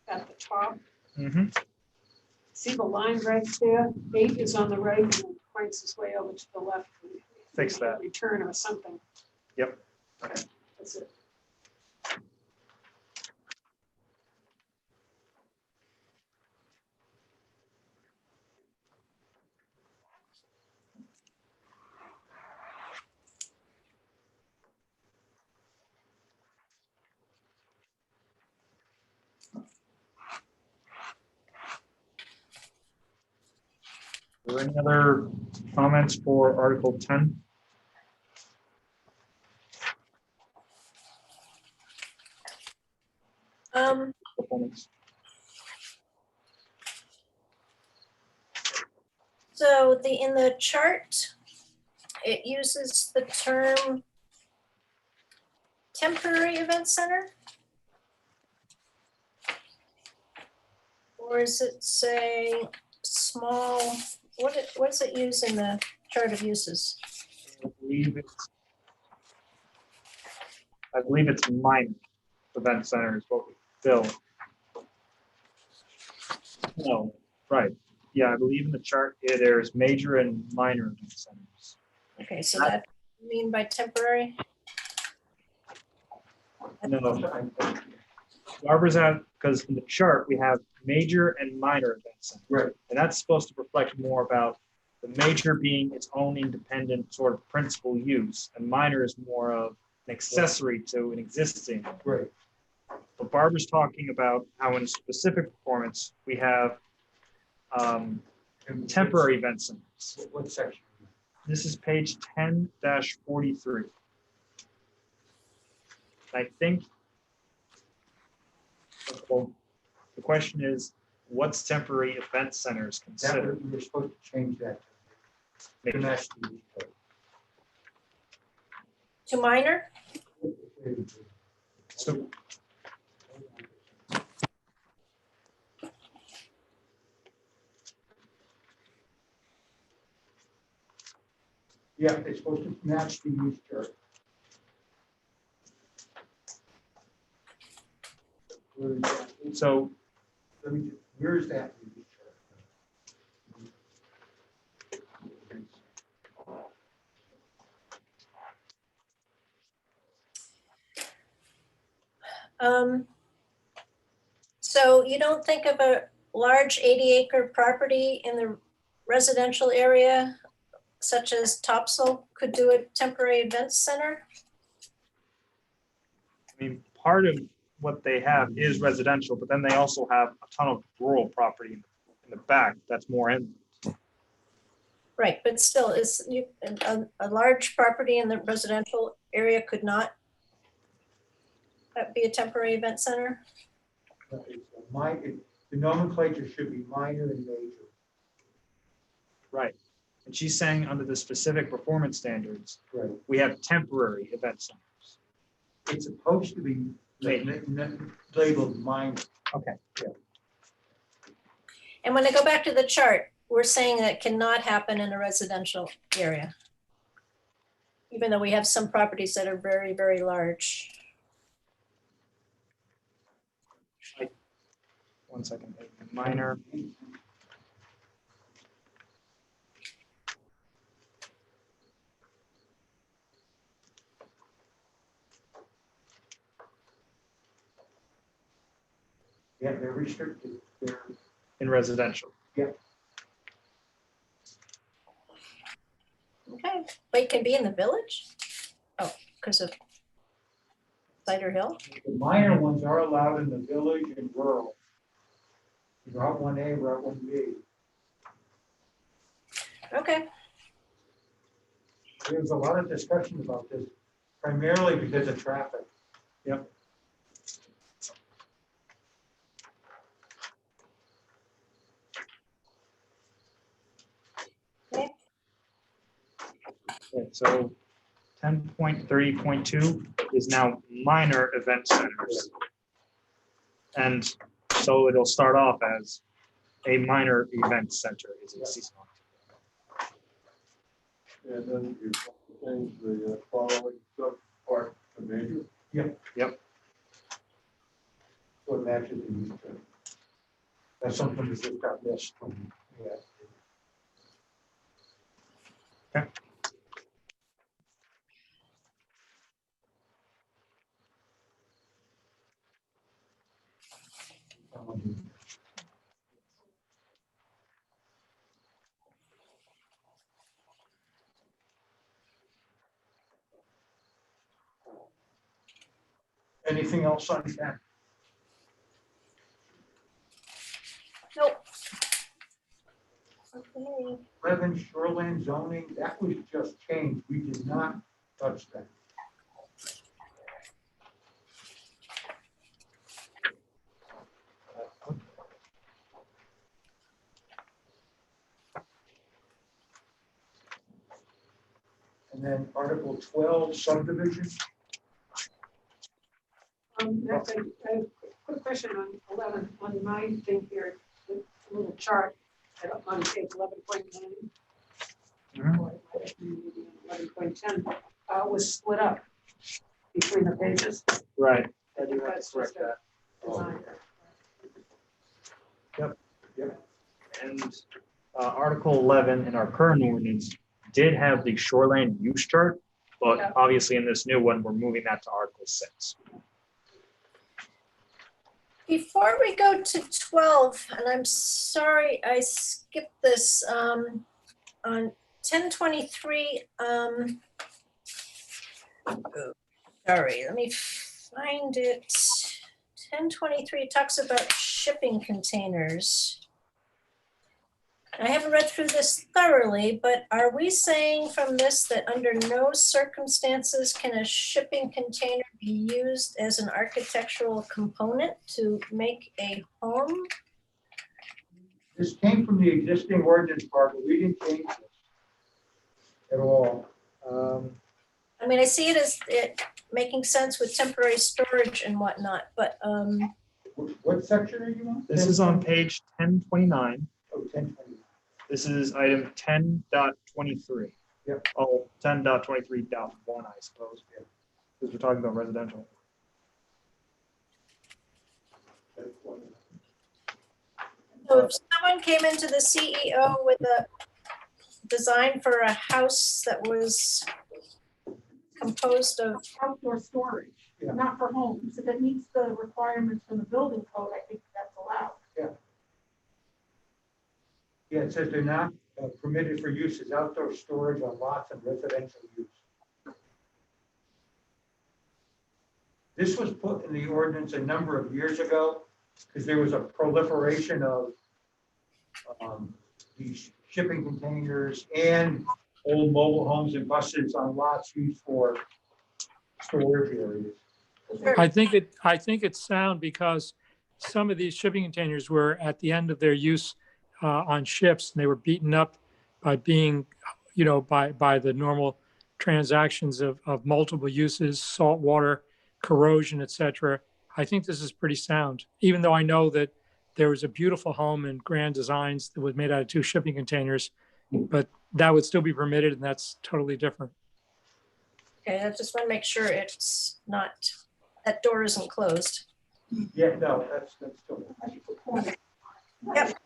at the top. Mhm. See the line right there? 8 is on the right and then points its way over to the left. Fix that. Return or something. Yep. That's it. Are there any other comments for Article 10? Performance. So in the chart, it uses the term temporary event center? Or is it say small, what does it use in the chart of uses? I believe it's minor event center is what we fill. No, right. Yeah, I believe in the chart, there's major and minor event centers. Okay, so that you mean by temporary? No. Barbara's out, because in the chart, we have major and minor event centers. Right. And that's supposed to reflect more about the major being its own independent sort of principal use, and minor is more of an accessory to an existing. Right. But Barbara's talking about how in specific performance, we have temporary event centers. What section? This is page 10-43. I think well, the question is, what's temporary event centers That considered? we were supposed to change that to Maybe. match the use code. To minor? So Yeah, it's supposed to match the use chart. Where is that? So Where is that use chart? So you don't think of a large 80-acre property in the residential area, such as Topsail, could do a temporary event center? I mean, part of what they have is residential, but then they also have a ton of rural property in the back that's more in. Right, but still, a large property in the residential area could not be a temporary event center? The nomenclature should be minor and major. Right. And she's saying under the specific performance standards, Right. we have temporary event centers. It's supposed to be labeled minor. Okay. And when I go back to the chart, we're saying that cannot happen in a residential area. Even though we have some properties that are very, very large. One second. Minor. Yeah, they're restricted. They're, In residential. Okay, but it can be in the village? Oh, because of Cider Hill? the minor ones are allowed in the village and rural. Route 1A, Route 1B. Okay, There's a lot of discussion about this, primarily because of traffic. Yep. Okay. Okay, so 10.30.2 is now minor event centers. And so it'll start off as a minor event center is a seasonal. And then you change the following subpart to major. So it matches the use term. That's something that just got missed from, yeah. Anything else on that? Nope. Okay. 11 shoreline zoning, that was just changed. We did not touch that. And then Article 12 subdivision. That's a quick question on 11, on my thing here, the little chart on page 11.9. Mhm. 11.10 was split up between the pages. Right. I do have to That's correct just a that. design. And Article 11 in our current ordinance did have the shoreline use chart, but Yeah. obviously in this new one, we're moving that to Article 6. Before we go to 12, and I'm sorry I skipped this, on 1023, sorry, let me find it. 1023 talks about shipping containers. I haven't read through this thoroughly, but are we saying from this that under no circumstances can a shipping container be used as an architectural component to make a home? This came from the existing ordinance part, but we didn't change this at all. I mean, I see it as it making sense with temporary storage and whatnot, but What section are you on? This is on page 1029. Oh, 1020. This is item 10.23. Yep. Oh, 10.23.1, I suppose. Yeah. Because we're talking about residential. so if someone came into the CEO with a design for a house that was composed of, Outdoor storage, Yeah. not for homes. If it meets the requirements from the building code, I think that's allowed. Yeah, it says they're not permitted for use as outdoor storage on lots and residential use. This was put in the ordinance a number of years ago because there was a proliferation of these shipping containers and old mobile homes and buses on lots used for storage areas. I think it's sound because some of these shipping containers were at the end of their use on ships, and they were beaten up by being, by the normal transactions of multiple uses, salt water, corrosion, etc. I think this is pretty sound, even though I know that there was a beautiful home in Grand Designs that was made out of 2 shipping containers, but that would still be permitted, and that's totally different. okay, I just want to make sure it's not, that door isn't closed. Yeah, no, that's still. I should put points. Yep.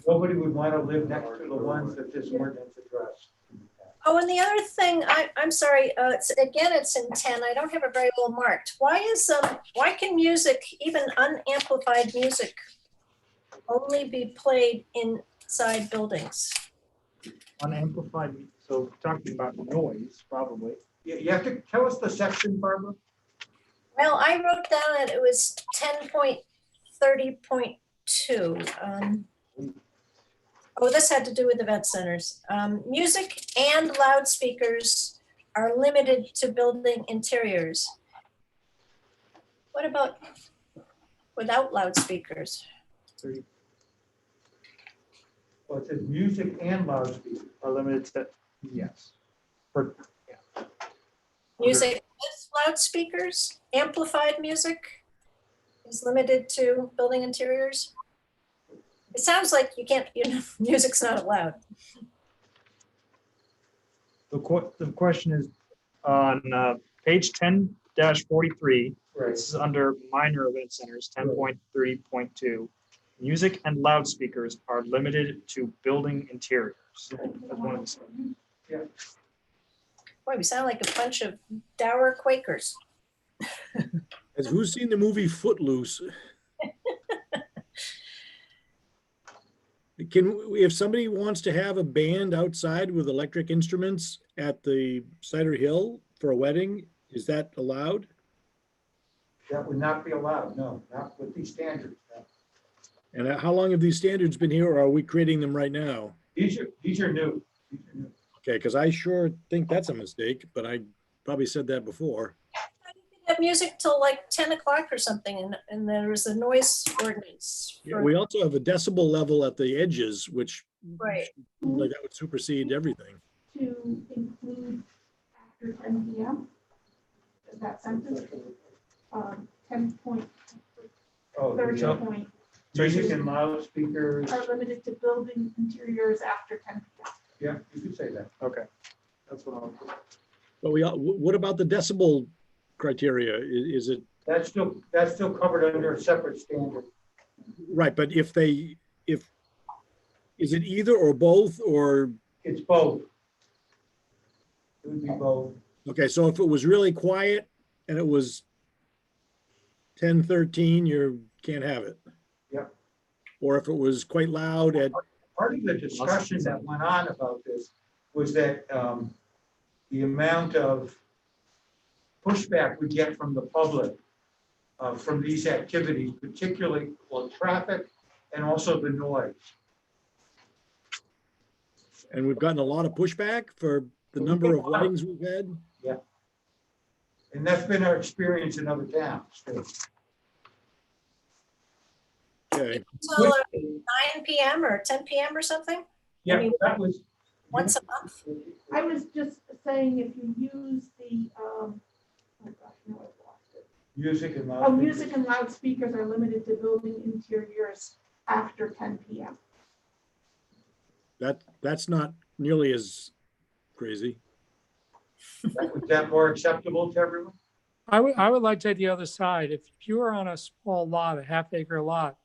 Nobody would want to live next to the ones that this ordinance addressed. Oh, and the other thing, I'm sorry, it's in 10, I don't have it very well marked. Why can music, even unamplified music, only be played inside buildings? Unamplified, so talking about noise, probably. You have to tell us the section, Barbara? Well, I wrote down that it was 10.30.2. Oh, this had to do with event centers. Music and loudspeakers are limited to building interiors. What about without loudspeakers? Well, it says music and loudspeakers. Are limited to Yes. For, Music with loudspeakers, amplified music is limited to building interiors. It sounds like you can't, music's not allowed. the question is on page 10-43. Right. This is under minor event centers, 10.3.2. Music and loudspeakers are limited to building interiors. That's one of the. Boy, we sound like a bunch of dour Quakers. Has who's seen the movie Footloose? If somebody wants to have a band outside with electric instruments at the Cider Hill for a wedding, is that allowed? That would not be allowed, no, not with these standards. No. And how long have these standards been here, or are we creating them right now? These are new. These are new. Okay, because I sure think that's a mistake, but I probably said that before. Have music till like 10 o'clock or something, and there's a noise ordinance. Yeah, for- we also have a decibel level at the edges, which Right. like that would supersede everything. To include after 10 PM. Is that sentence? 10.30 Oh, point music and loudspeakers, are limited to building interiors after 10 PM. yeah, you could say that. Okay. That's what I'm. But what about the decibel criteria? Is it, That's still covered under a separate standard. right, but is it either or both, or, It's both. It would be both. okay, so if it was really quiet and it was 10:13, you can't have it? Yep. Or if it was quite loud at, Part of the discussion that went on about this was that the amount of pushback we get from the public from these activities, particularly on traffic and also the noise. and we've gotten a lot of pushback for the number of weddings we've had? And that's been our experience in other towns too. Okay, Till 9 PM or 10 PM or something, Yeah, that was. once a month. I was just saying if you use the, oh gosh, no, I've lost it. Music and Oh, loudspeakers. music and loudspeakers are limited to building interiors after 10 PM. that's not nearly as crazy. Was that more acceptable to everyone? I would like to take the other side. If you were on a small lot, a half-acre lot,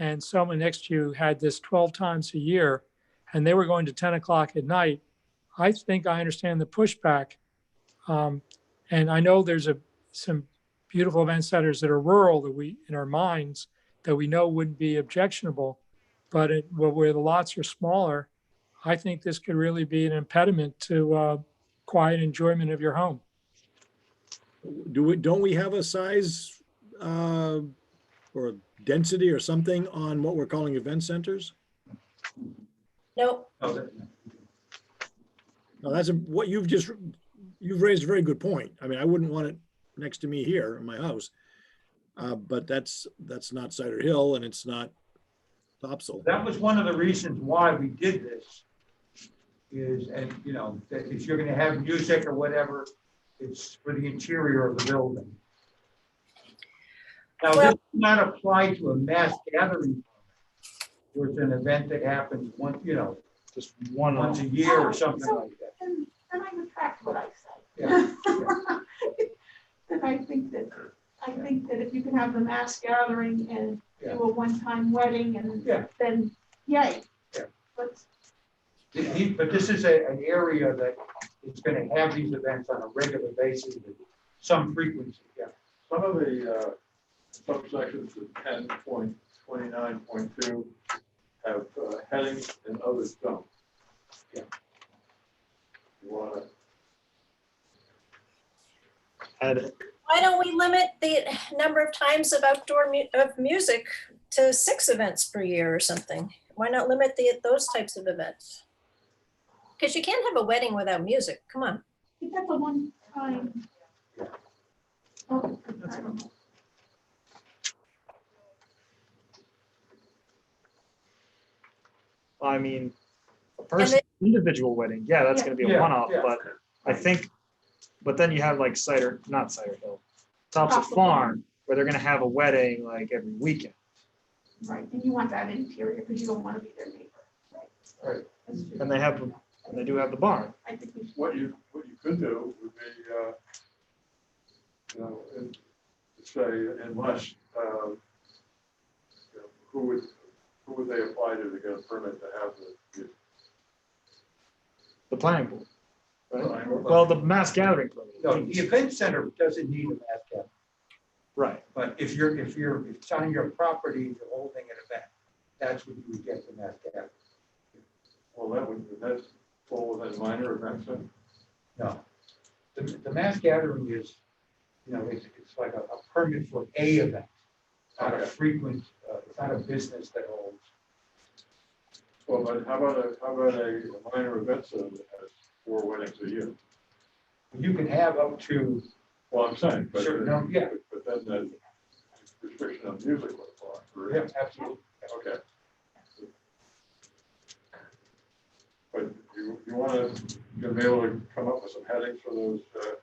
and someone next to you had this 12 times a year, and they were going to 10 o'clock at night, I think I understand the pushback. And I know there's some beautiful event centers that are rural that we, in our minds, that we know wouldn't be objectionable. But where the lots are smaller, I think this could really be an impediment to quiet enjoyment of your home. Don't we have a size or density or something on what we're calling event centers? Nope. Oh, No, you've raised a very good point. I mean, I wouldn't want it next to me here in my house. But that's not Cider Hill and it's not Topsail. that was one of the reasons why we did this. And that if you're gonna have music or whatever, it's for the interior of the building. Now, this does not apply to a mass gathering. Where it's an event that happens Just one. once a year or something like that. And I retract what I said. Yeah. Then I think that if you can have the mass gathering and do Yeah. a one-time wedding and Yeah. then yay. Yeah. But But this is an area that is gonna have these events on a regular basis with some frequency, yeah. Some of the subsections of 10.29.2 have headings and others don't. Yeah. You wanna, Add it. Why don't we limit the number of times of outdoor music to 6 events per year or something? Why not limit those types of events? Because you can't have a wedding without music. Come on. I think that's a one-time. Oh, That's sorry. I mean, a person, individual wedding, yeah, that's gonna be a Yeah, one-off, yeah. but I think, but then you have like not Cider Hill, Tops of Tops of Farm, where they're gonna have a wedding like every weekend. Right, and you want that interior because you don't want to be their neighbor. Right. That's true. And they do have the barn. I think we should. What you could do would be, you know, say unless, you know, who would they apply to get a permit to have the? The planning board, right? Planning board. Well, the mass gathering permit. No, the event center doesn't need a mass gathering. Right, But if it's on your property, you're holding an event, that's when you would get the mass gathering. Well, that's fall within minor events then? No. The mass gathering is, you know, it's like a permit for a event, not a Okay. frequent, it's not a business that holds. Well, but how about a minor event center that has 4 weddings a year? You can have up to, Well, I'm saying, but. Sure, no, yeah. But then the restriction on music would apply, yeah, correct? absolutely. Okay. But you want to, you're gonna be able to come up with some headings for those,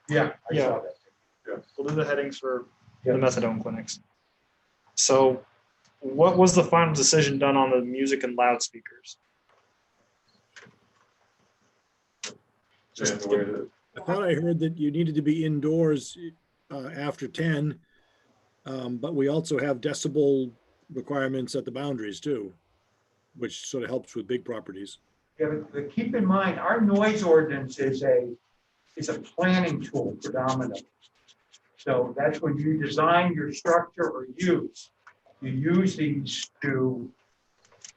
Yeah, I Yeah. saw that. we'll do the headings for Yeah. the methadone clinics. So what was the final decision done on the music and loudspeakers? and the way that, I thought I heard that you needed to be indoors after 10, but we also have decibel requirements at the boundaries too, which sort of helps with big properties. Yeah, but keep in mind, our noise ordinance is a planning tool predominantly. So that's when you design your structure or use, you use these to,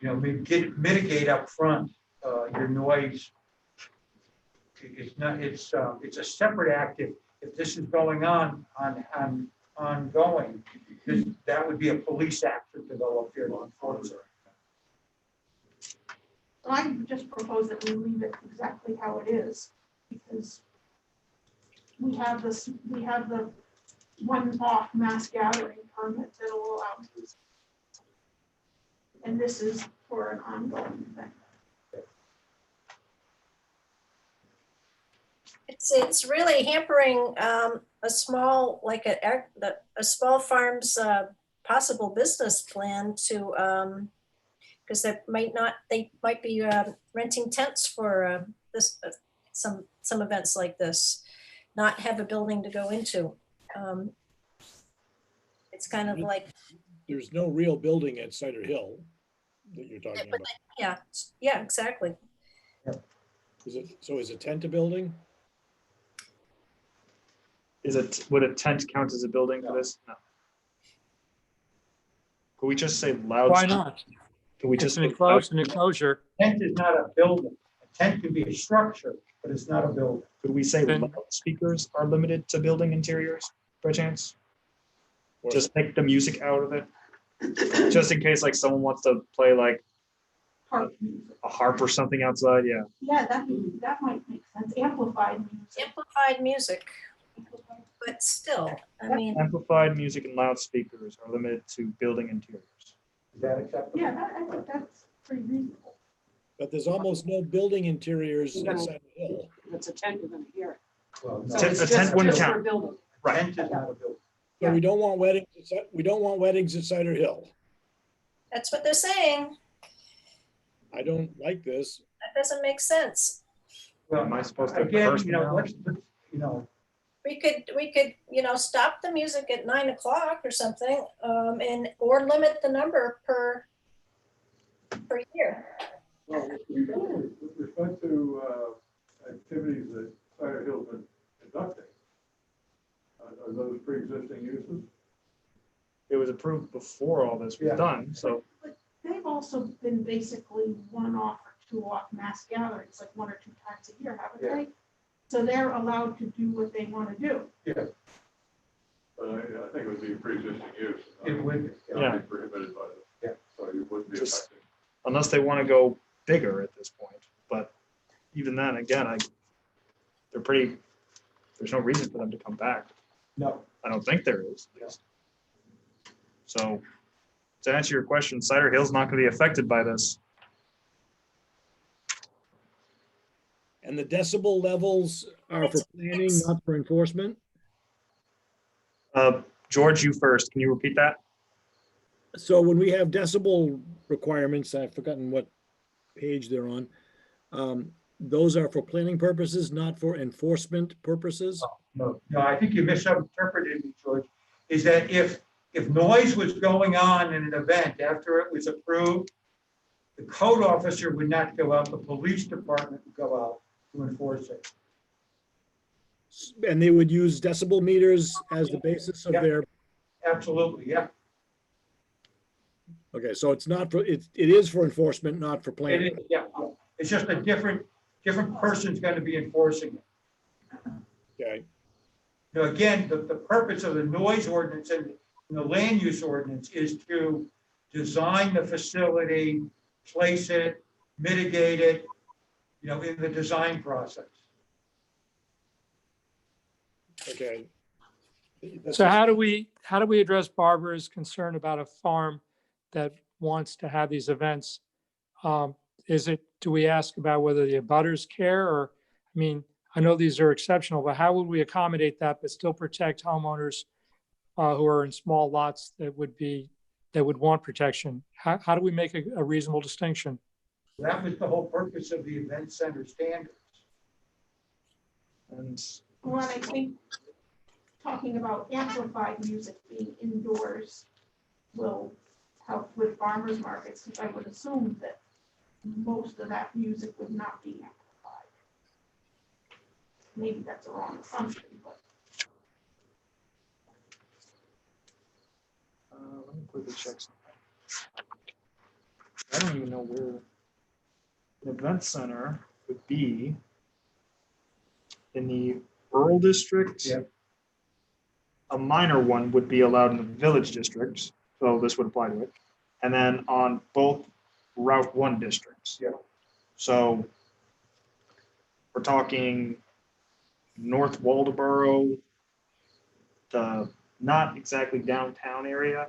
you know, mitigate upfront your noise. It's not, it's a separate act if this is going on ongoing, that would be a police act to develop here to enforce it. So I just propose that we leave it exactly how it is, because we have the one-off mass gathering permit that will allow this. And this is for an ongoing thing. It's really hampering a small, like a small farm's possible business plan to, because they might be renting tents for some events like this, not have a building to go into. It's kind of like, There's no real building at Cider Hill that you're talking about. yeah, exactly. Is a tent a building? Would a tent count as a building for this? No. Could we just say loud? Why not? Could we It's just an say enclosure. Tent is not a building. A tent can be a structure, but it's not a building. Could we say Then- loudspeakers are limited to building interiors by chance? Just take the music out of it, just in case like someone wants to play like Park music. a harp or something outside. Yeah. Yeah, that might make sense. Amplified music. Amplified music, but still, I mean, Amplified music and loudspeakers are limited to building interiors. Is that acceptable? Yeah, I think that's pretty reasonable. But there's almost no building interiors at Cider Hill. If it's a tent, you're gonna hear it. Well, So no, it's A tent just wouldn't for count. building. Right. tent is not a building. So we don't want weddings at Cider Hill. that's what they're saying. I don't like this. That doesn't make sense. Well, Am I supposed to again, first you know, now? let's, you know, We could, stop the music at 9 o'clock or something, or limit the number per year. well, with respect to activities that Cider Hill's been conducting, are those pre-existing uses? It was approved before all this was Yeah. done, so But they've also been basically one-off or two-off mass gatherings, like 1 or 2 times a year, haven't Yeah. they? So they're allowed to do what they want to do. But I think it would be pre-existing use. it would, Not Yeah. be prohibited by this. Yeah. So you wouldn't be Just- affected. unless they want to go bigger at this point. But even then, again, there's no reason for them to come back. no, I don't think there is. At least. So to answer your question, Cider Hill's not going to be affected by this. And the decibel levels are for planning, not for enforcement? George, you first. Can you repeat that? So when we have decibel requirements, I've forgotten what page they're on. Those are for planning purposes, not for enforcement purposes? No, I think you misinterpreted me, George. Is that if noise was going on in an event after it was approved, the code officer would not go out, the police department would go out to enforce it. And they would use decibel meters as the basis of Yeah. their, Absolutely, yeah. okay, so it's not for, it is for enforcement, not for It planning. is, yeah. It's just a different person's going to be enforcing it. Okay, Now, again, the purpose of the noise ordinance and the land use ordinance is to design the facility, place it, mitigate it, in the design process. okay. So how do we address Barbara's concern about a farm that wants to have these events? Do we ask about whether the abutters care, or, I mean, I know these are exceptional, but how would we accommodate that but still protect homeowners who are in small lots that would want protection? How do we make a reasonable distinction? That was the whole purpose of the event center standards. And Well, I think talking about amplified music being indoors will help with farmers markets, because I would assume that most of that music would not be amplified. Maybe that's a wrong assumption, but let me quickly check something. I don't even know where the event center would be in the rural district. Yep. A minor one would be allowed in the village district, so this would apply to it. And then on both Route 1 districts. Yeah. So we're talking North Waldeboro, the not exactly downtown area,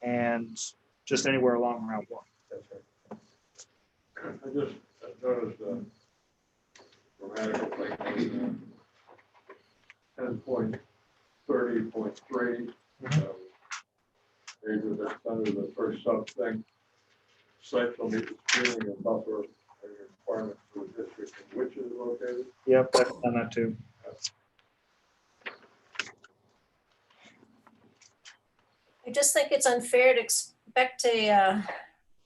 and just anywhere along Route 1. That's right. I just noticed grammatical thing, 10.30.3. Maybe that's under the first sub thing. Site shall meet the screening and buffer requirements for the district in which it is located. Yep, I've done that too. I just think it's unfair to expect a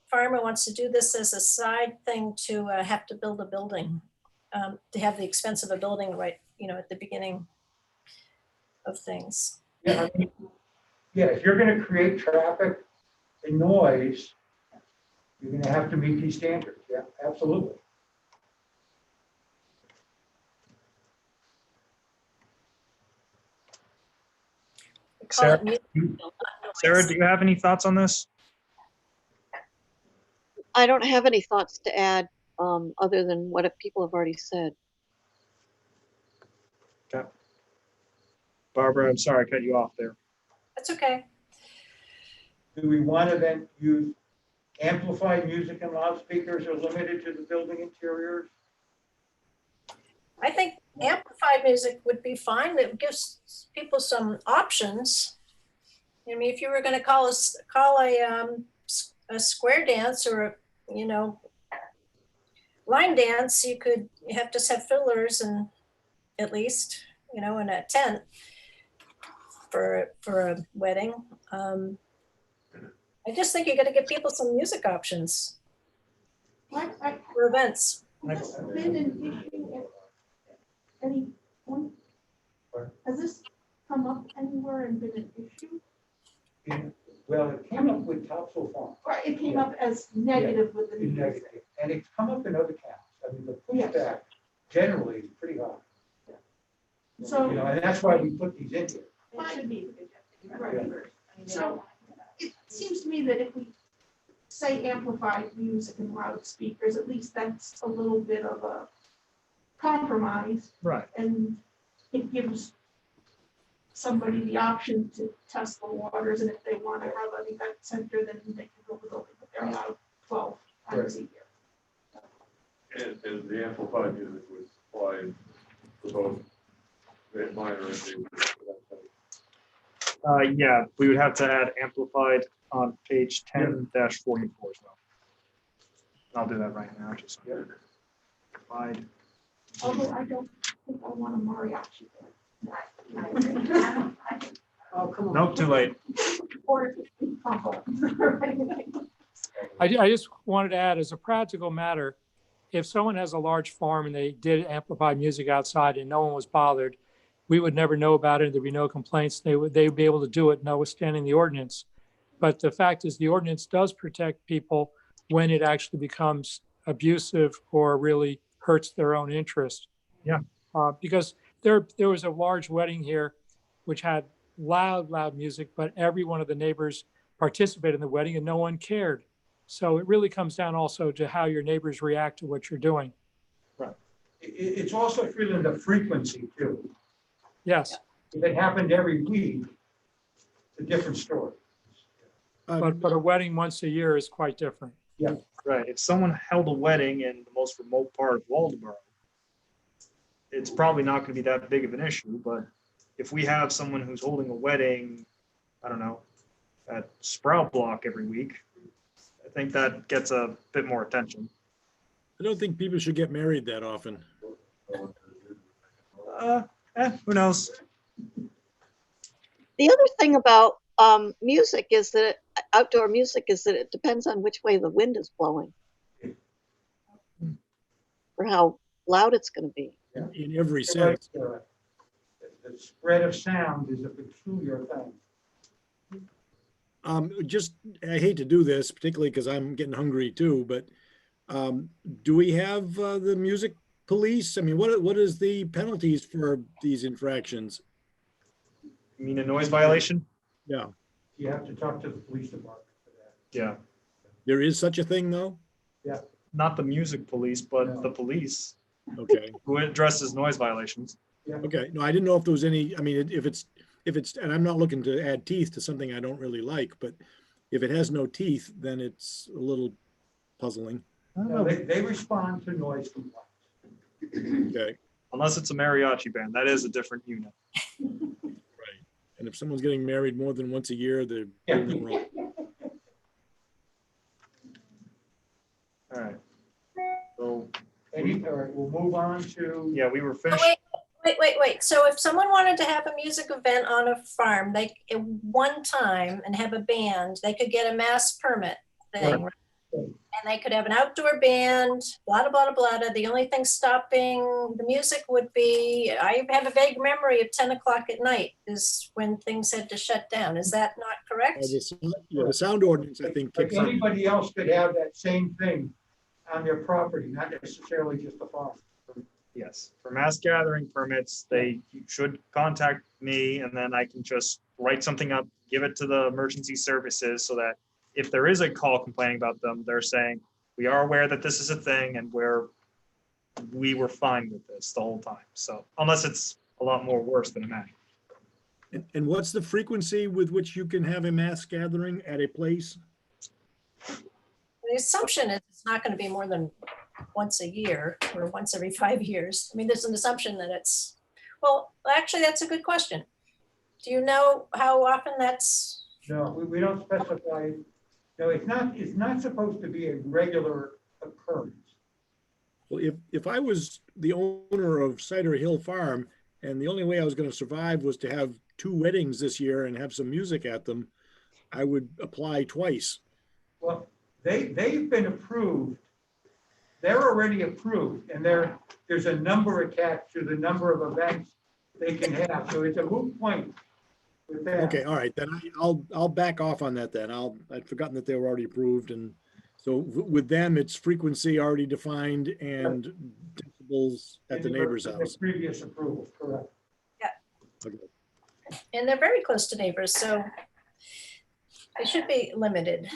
farmer wants to do this as a side thing to have to build a building, to have the expense of a building right, at the beginning of things. Yeah, if you're going to create traffic and noise, you're going to have to meet these standards. Yeah, absolutely. We call it Sarah, music, you- not noise. Sarah, do you have any thoughts on this? I don't have any thoughts to add, other than what people have already said. Barbara, I'm sorry I cut you off there. That's okay. Do we want to then use amplified music and loudspeakers are limited to the building interiors? I think amplified music would be fine. It gives people some options. I mean, if you were going to call a square dance or line dance, you have to have fiddlers and at least in a tent for a wedding. I just think you got to give people some music options for events. has this been an issue at any point? Has this come up anywhere and been an issue? Well, it came up with Topsail Farm. Or it came up as negative with the in music? negative, and it's come up in other towns. I mean, the pushback generally is pretty high. So- And that's why we put these in here. It should be. Right. I mean, they So- don't want to. It seems to me that if we say amplified music and loudspeakers, at least that's a little bit of a compromise, Right. and it gives somebody the option to test the waters, and if they want to have an event center, then they can go with it, but they're allowed 12 times a year. And the amplified music would apply for both minor and major. Yeah, we would have to add amplified on page 10-44 as well. I'll do that right now, just. Amplified. Although I don't think I want a mariachi Oh, come on. Nope, too late. or combo. I just wanted to add, as a practical matter, if someone has a large farm and they did amplify music outside and no one was bothered, we would never know about it. There'd be no complaints. They would be able to do it, notwithstanding the ordinance. But the fact is, the ordinance does protect people when it actually becomes abusive or really hurts their own interest. Yeah. Because there was a large wedding here which had loud music, but every one of the neighbors participated in the wedding and no one cared. So it really comes down also to how your neighbors react to what you're doing. It's also feeling the frequency too. Yes, If it happened every week, it's a different story. but a wedding once a year is quite different. Right, if someone held a wedding in the most remote part of Waldeboro, it's probably not gonna be that big of an issue, but if we have someone who's holding a wedding, I don't know, at Sprout Block every week, I think that gets a bit more attention. I don't think people should get married that often. Who knows? The other thing about music is that outdoor music is that it depends on which way the wind is blowing or how loud it's going to be. In every sense. The spread of sound is a peculiar thing. I hate to do this, particularly because I'm getting hungry too, but do we have the music police? I mean, what is the penalties for these infractions? You mean a noise violation? Yeah, You have to talk to the police department for that. Yeah, there is such a thing though? not the music police, but No. the police Okay, who addresses noise violations. okay. No, I didn't know if there was any, I mean, if it's, and I'm not looking to add teeth to something I don't really like, but if it has no teeth, then it's a little puzzling. I don't No, know. they respond to noise complaints. Okay, Unless it's a mariachi band, that is a different unit. and if someone's getting married more than once a year, they're Yeah. doing it wrong. All right. So, All right, we'll move on to. yeah, we were Oh, finished. wait. So if someone wanted to have a music event on a farm, they, at one time and have a band, they could get a mass permit thing. right? And they could have an outdoor band, blah, blah, blah, blah. The only thing stopping the music would be, I have a vague memory of 10 o'clock at night is when things had to shut down. Is that not correct? The sound ordinance, I think, Like kicks in. anybody else could have that same thing on their property, not necessarily just the farm. Yes, for mass gathering permits, they should contact me and then I can just write something up, give it to the emergency services so that if there is a call complaining about them, they're saying, we are aware that this is a thing and we were fine with this the whole time. So unless it's a lot more worse than imagine. And what's the frequency with which you can have a mass gathering at a place? The assumption is it's not going to be more than once a year or once every 5 years. I mean, there's an assumption that it's, well, actually, that's a good question. Do you know how often that's? No, we don't specify, no, it's not supposed to be a regular occurrence. Well, if I was the owner of Cider Hill Farm and the only way I was going to survive was to have 2 weddings this year and have some music at them, I would apply twice. Well, they've been approved. They're already approved and there's a number attached to the number of events they can have. So it's a moot point with that. Okay, all right, then I'll back off on that then. I'd forgotten that they were already approved, and so with them, it's frequency already defined and decibels at the neighbor's house. Previous approval, correct. Okay. And they're very close to neighbors, so they should be limited.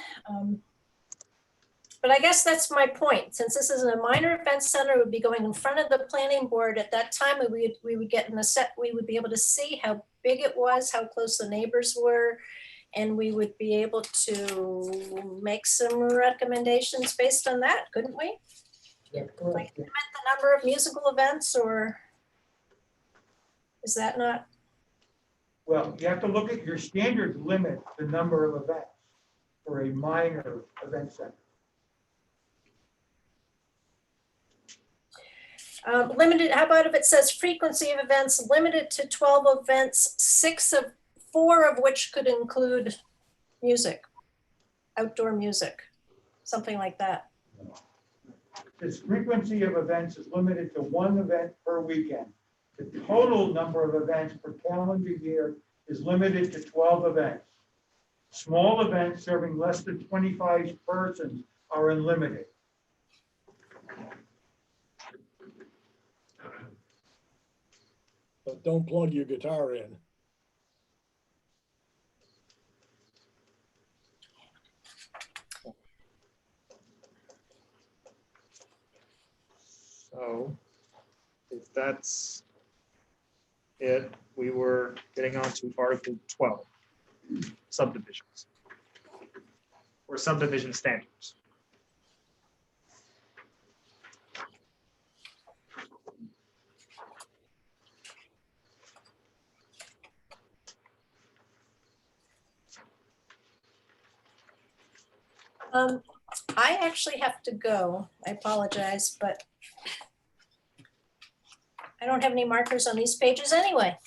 But I guess that's my point. Since this is a minor event center, it would be going in front of the planning board. At that time, we would get in a set, we would be able to see how big it was, how close the neighbors were, and we would be able to make some recommendations based on that, couldn't we? like limit the number of musical events, or is that not? Well, you have to look at your standards limit the number of events for a minor event center. Limited, how about if it says frequency of events limited to 12 events, 4 of which could include music, outdoor music, something like that. This frequency of events is limited to 1 event per weekend. The total number of events per calendar year is limited to 12 events. Small events serving less than 25 persons are unlimited. But don't plug your guitar in. So if that's it, we were getting on to Article 12, subdivisions or subdivision standards. I actually have to go. I apologize, but I don't have any markers on these pages anyway.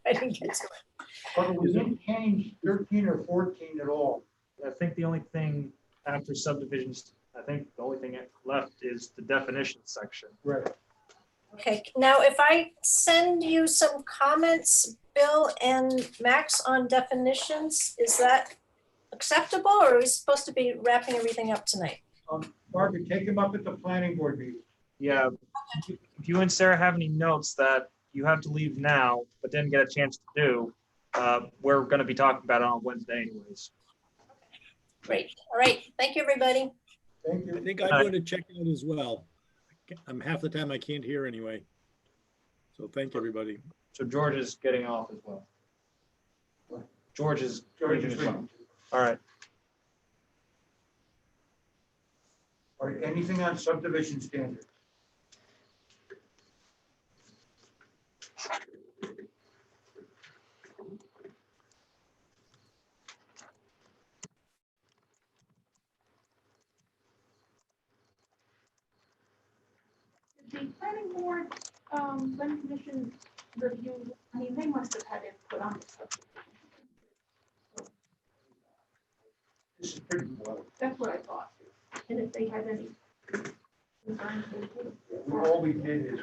I didn't get to it. But we didn't change 13 or 14 at all. I think the only thing after subdivisions, I think the only thing left is the definition section. Right. Okay, now if I send you some comments, Bill and Max, on definitions, is that acceptable, or are we supposed to be wrapping everything up tonight? Margaret, take him up at the planning board meeting. Yeah, if you and Sarah have any notes that you have to leave now, but didn't get a chance to do, we're going to be talking about it on Wednesday anyways. Great, all right, thank you, everybody. Thank I you. think I'm going to check out as well. I'm half the time I can't hear anyway. So thank you, everybody. So George is getting off as well. George is George leaving is as well. leaving. All right. All right, anything on subdivision standards? The planning board, when commission review, I mean, they must have had input on this subject. This is pretty low. That's what I thought. And if they had any concerns, they would have. All we did is,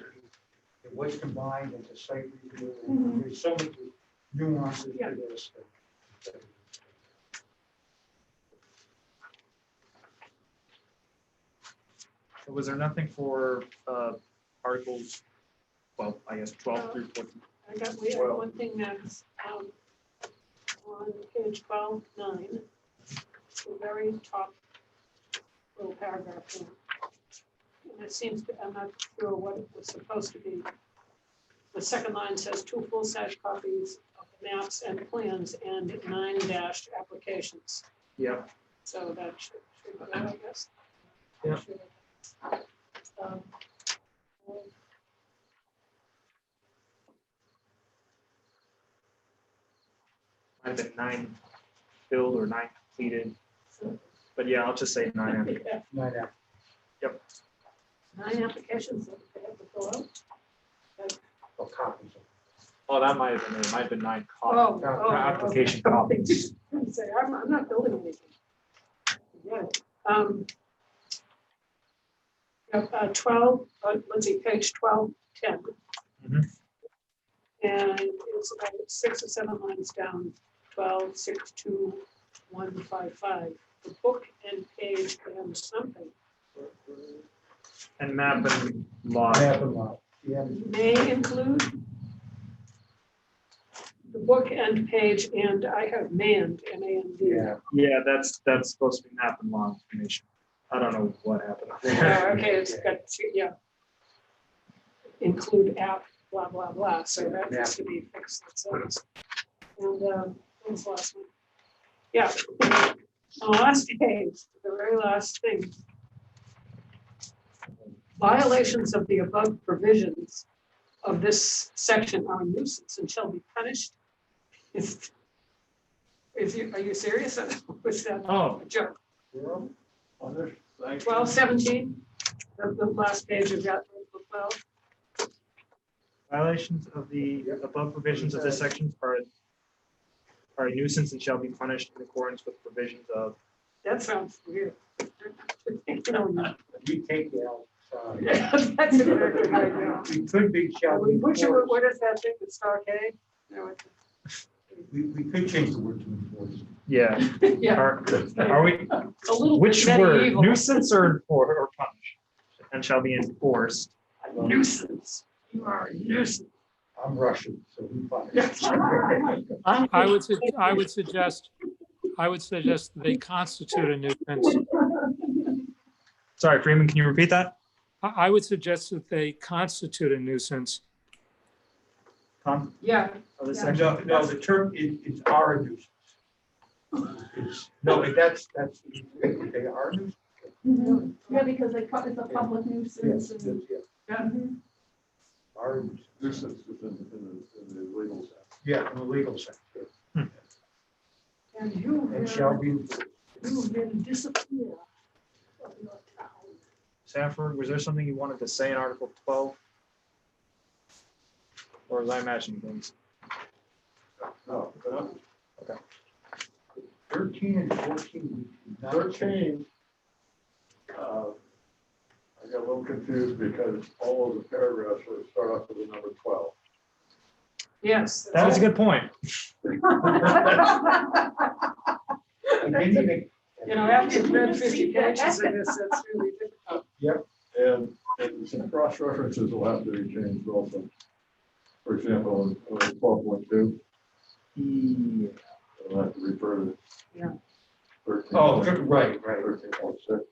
it was combined into site review, and Mhm. there's so many nuances Yeah. to this. So was there nothing for articles, well, I guess 12 through 14? We have one thing that's on page 12:9, the very top little paragraph here. And it seems to, I'm not sure what it was supposed to be. The second line says 2 full-size copies of maps and plans and 9 dashed applications. Yeah. So that should go, I guess. Yeah. Um, Might have been 9 filled or 9 completed. But yeah, I'll just say 9 after. yeah, Not that. 9 applications that they have to fill out. Or copies of. Oh, that might have been, it might have been 9 Oh, copies. oh, Application okay. copies. Say, I'm not building anything. Yeah. 12, let's see, page 12:10. Mhm. And it's about 6 or 7 lines down, 12.62155. The book and page and something And map and log. Map and lot. Yeah. may include the book and page, and I have manned, M-A-N-D. Yeah. Yeah, that's supposed to be map and log information. I don't know what happened. Okay, it's got, yeah. Include app, blah, blah, blah, so that has to be fixed. And, what was the last one? Yeah, on the last page, the very last thing. Violations of the above provisions of this section are a nuisance and shall be punished. If you, are you serious? Was that Oh, a joke? Well, on this, thank you. 1217, the last page of that, 12. violations of the above provisions of this section are a nuisance and shall be punished in accordance with provisions of. That sounds weird. We take the L, sorry. Yeah, that's exactly right now. We could be shall be What enforced. what is that thing, the stockade? No, We could change the word to enforce. Yeah. yeah, Are we, a little which bit word, medieval. nuisance or punish? And shall be enforced. Nuisance. You are a nuisance. I'm Russian, so we find. I would suggest they constitute a nuisance. Sorry, Freeman, can you repeat that? I would suggest that they constitute a nuisance. Yeah, Of this Yeah. section? No, the term is are a nuisance. No, that's, they are a nuisance. Yeah, because it's a public nuisance. Yes, and- yes, yeah. are a nuisance. Nuisance is in the legal sense. Yeah, in the legal sense. And you And shall be enforced. will then disappear from your town. Sanford, was there something you wanted to say in Article 12? Or was I imagining things? No, Okay. 13 and 14. not 13. I got a little confused because all of the paragraphs would start off with the number 12. Yes. That is a good point. And then you make- You know, after you've read 50 pages of this, that's really difficult. And some cross references will have to be changed also. For example, in 12.2, Yeah. I'll have to refer to. Yeah. 13. Oh, right. 13.6.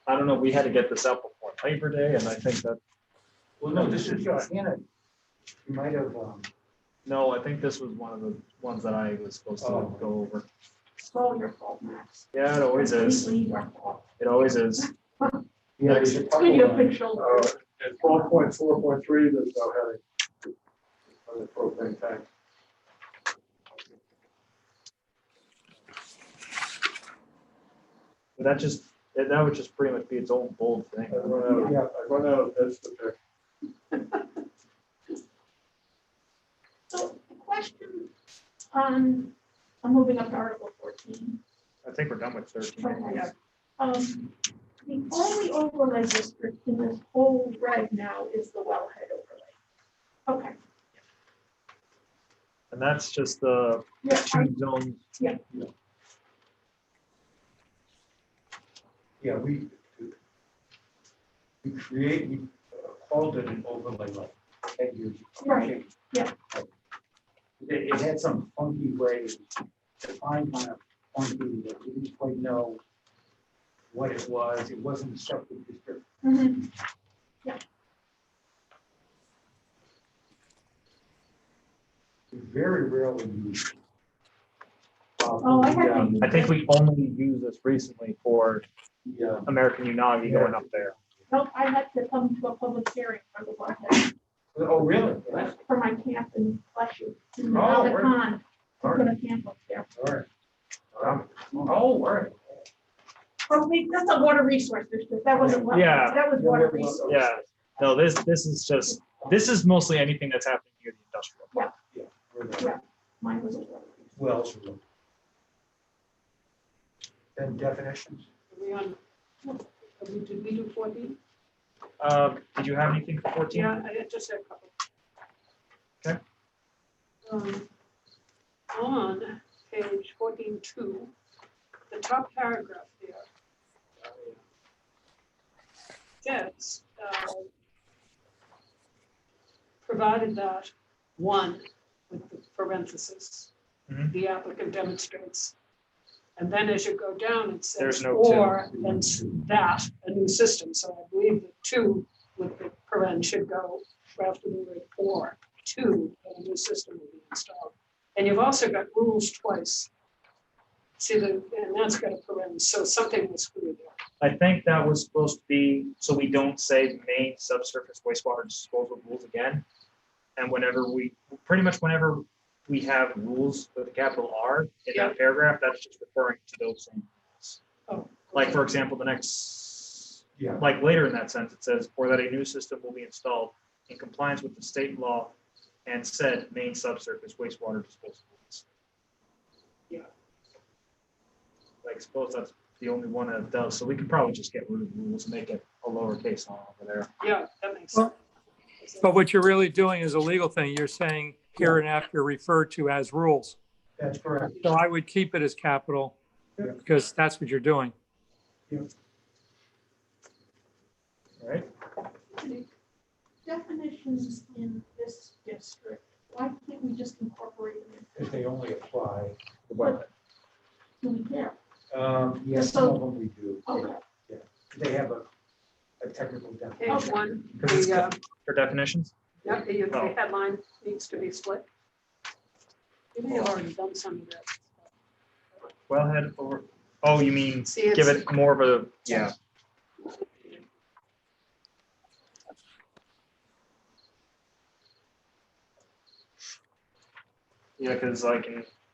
I don't know, we had to get this out before Labor Day, and I think that, Well, no, this is, Hannah, you might have, no, I think this was one of the ones that I was supposed to Oh. go over. It's all your fault, Max. Yeah, it always is. Completely your fault. It always is. yeah, there's a Give you a couple big of, shoulder. And 12.4.3, there's no heading. On the propane tank. But that would just pretty much be its own bold thing. I run out of heads to pick. So the question on, I'm moving up to Article 14. I think we're done with 13. Okay. The only overlay district in this whole reg now is the wellhead overlay. Okay. And that's just the Yeah, I- two zones. yeah, we called it an overlay like 10 years ago. Right, yeah. It had some funky ways, defined kind of funky, that we didn't quite know what it was. It wasn't a separate district. Mhm. We very rarely use. Oh, I had to use I think we only use this recently for Yeah. American Unagi going up there. Nope, I had to come to a public hearing for the wellhead, Oh, really? for my camp in Fletcher. In Oh, the right. pond, to All put right. a camp up there. All right. Oh, right. Oh, wait, that's a water resource district, that wasn't wellhead, Yeah. that was water resource. Yeah, no, this is mostly anything that's happening near the industrial park. We're there. Yeah. Mine was a water resource. Wells. Then definitions. Are we on, did we do 14? Did you have anything for 14? Yeah, I just had a couple. Okay. On page 14.2, the top paragraph there says, provided that, one, with the parenthesis, Mhm. the applicant demonstrates. And then as you go down, it says, There's no two. or, and that, a new system. So I believe the two with the paren should go after the word or, two, and a new system will be installed. And you've also got rules twice. See, and that's got a parenthesis, so something was screwed there. I think that was supposed to be, so we don't say main subsurface wastewater disposal rules again. And whenever we have rules with a capital R in that paragraph, that's just referring to those same rules. Oh, Like, for example, the next, Yeah. like later in that sentence, it says, or that a new system will be installed in compliance with the state law and said main subsurface wastewater disposal rules. Yeah. Like, suppose that's the only one that does, so we could probably just get rid of rules and make it a lowercase on over there. Yeah, that makes Well, sense. But what you're really doing is a legal thing. You're saying hereinafter referred to as rules. That's correct. So I would keep it as capital Yeah. because that's what you're doing. Right? Definitions in this district, why can't we just incorporate them in? Because they only apply. But Do we care? Yes, some of them we do. Okay. Yeah. They have a technical Page definition. one, Because it's the, for definitions, yep, the Oh. headline needs to be split. You may have already done some of that. wellhead over, oh, you mean, See, give it's, it more of a, yeah. Yeah, because like,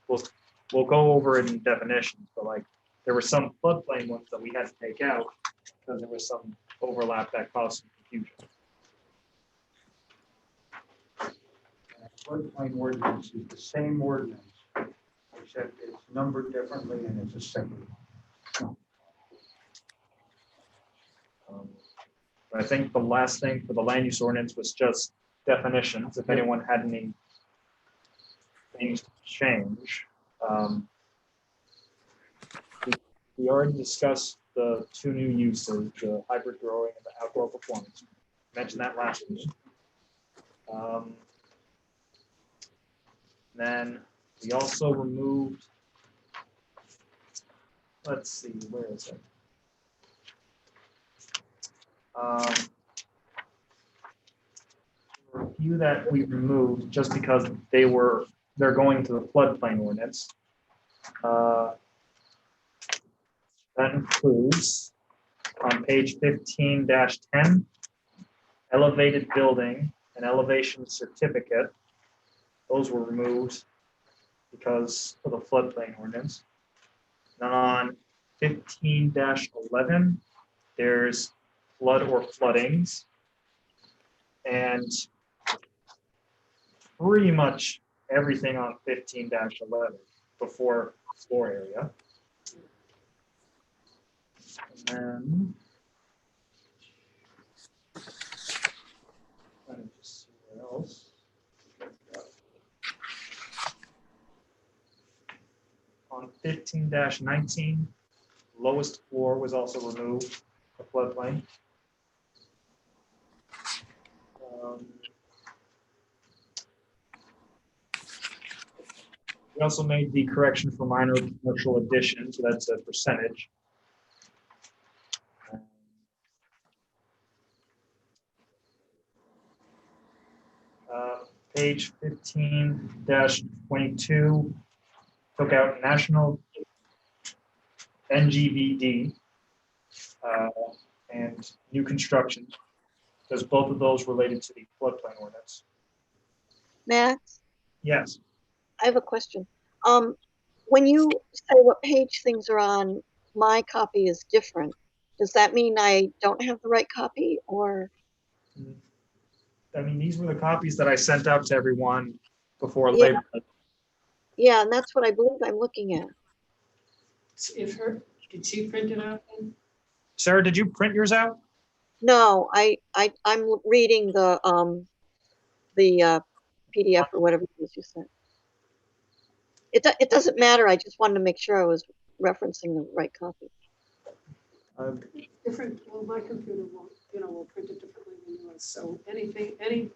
we'll go over it in definitions, but like, there were some floodplain ones that we had to take out because there was some overlap that caused some confusion. Floodplain ordinance is the same ordinance, except it's numbered differently and it's a separate. I think the last thing for the land use ordinance was just definitions, if anyone had any things to change. We already discussed the two new uses, the hybrid growing and the outdoor performance. Mentioned that last week. Then we also removed, let's see, where is it? A few that we removed just because they're going to the floodplain ordinance. That includes on page 15-10, elevated building and elevation certificate. Those were removed because of the floodplain ordinance. And on 15-11, there's flood or floodings. And pretty much everything on 15-11 before floor area. And then let me just see what else. On 15-19, lowest floor was also removed, the floodplain. We also made the correction for minor commercial addition, so that's a percentage. Page 15-22 took out national NGVD and new construction, because both of those related to the floodplain ordinance. Max, Yes. I have a question. When you say what page things are on, my copy is different. Does that mean I don't have the right copy or? I mean, these were the copies that I sent out to everyone before Yeah. Labor Day. Yeah, and that's what I believe I'm looking at. Did she print it out then? Sarah, did you print yours out? No, I'm reading the PDF or whatever it is you sent. It doesn't matter. I just wanted to make sure I was referencing the right copy. Different, well, my computer will print it differently than yours, so any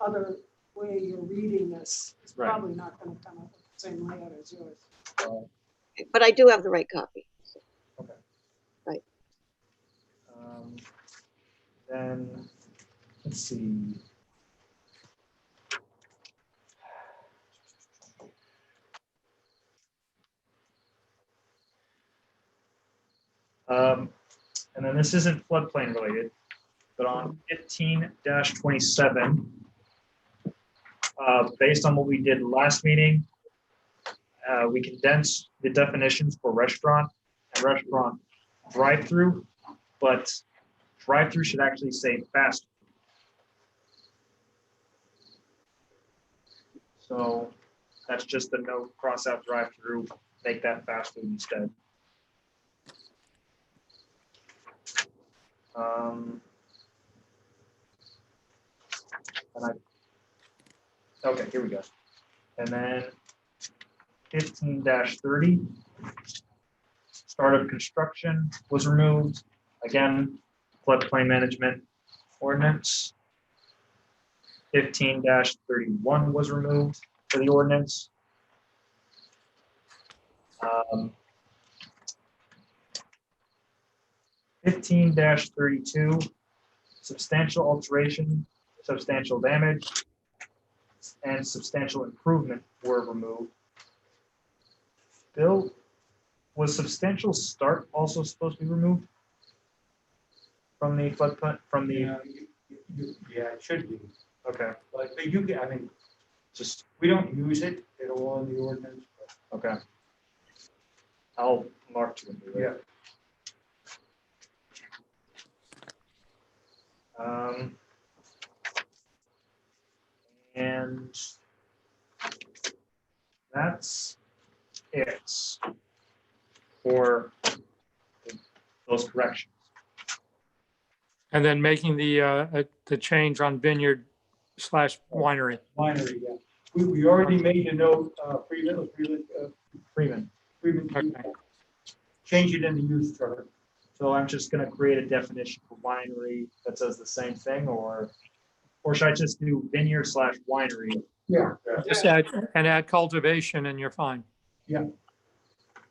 other way you're reading this is Right. probably not gonna come up with the same layout as yours. But I do have the right copy. Then, let's see. And then this isn't floodplain related, but on 15-27, based on what we did last meeting, we condensed the definitions for restaurant and restaurant drive-through, but drive-through should actually say fast. So that's just a note, cross out drive-through, make that fast food instead. Okay, here we go. And then 15-30, start of construction was removed. Again, floodplain management ordinance. 15-31 was removed for the ordinance. 15-32, substantial alteration, substantial damage, and substantial improvement were removed. Bill, was substantial start also supposed to be removed from the floodplain, from the, Yeah, it should be, okay, but you can, I mean, just, we don't use it at all in the ordinance, but okay. I'll mark to remove it. yeah. And that's it for those corrections. And then making the change on vineyard / winery. Winery, yeah. We already made a note, Freeman, Freeman. Okay. change it in the use chart. So I'm just gonna create a definition for winery that says the same thing, or should I just do vineyard / winery? Yeah. Just add cultivation and you're fine. And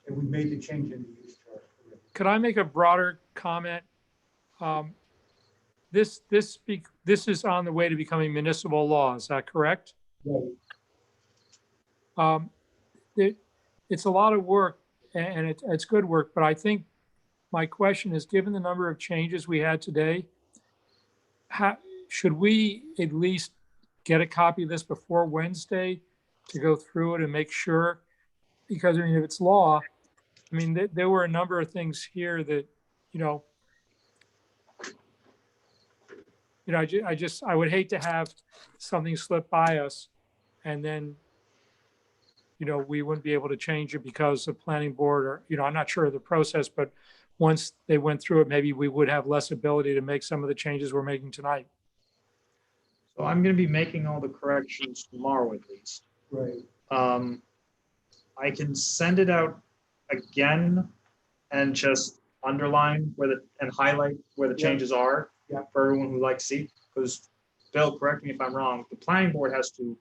we made the change in the use chart. Could I make a broader comment? This is on the way to becoming municipal law. Is that correct? Right. It's a lot of work and it's good work, but I think my question is, given the number of changes we had today, should we at least get a copy of this before Wednesday to go through it and make sure? Because I mean, if it's law, I mean, there were a number of things here that, I would hate to have something slip by us and then, we wouldn't be able to change it because the planning board or, I'm not sure of the process, but once they went through it, maybe we would have less ability to make some of the changes we're making tonight. So I'm gonna be making all the corrections tomorrow at least. Right. I can send it out again and just underline and highlight where the Yeah. changes are. Yeah. For everyone who likes to see, because Bill, correct me if I'm wrong, the planning board has to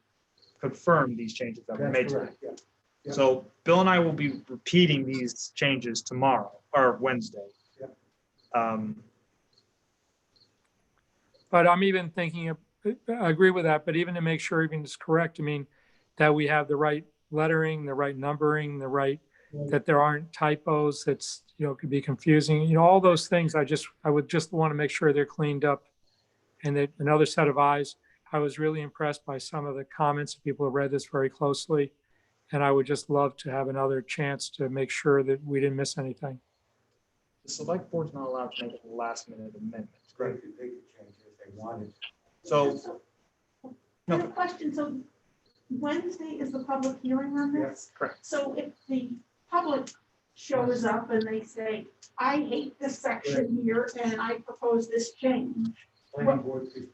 confirm these changes that were made That's tonight. correct, yeah. So Bill and I will be repeating these changes tomorrow or Wednesday. Yeah. But I'm even thinking I agree with that, but even to make sure even it's correct, I mean, that we have the right lettering, the right numbering, that there aren't typos that's, could be confusing, all those things. I would just want to make sure they're cleaned up and that another set of eyes. I was really impressed by some of the comments. People have read this very closely. And I would just love to have another chance to make sure that we didn't miss anything. The select board's not allowed to make last minute amendments. They could change it if they wanted. So, I have a question. So Wednesday is the public hearing on this? correct. So if the public shows up and they say, I hate this section here and I propose this change. Planning board could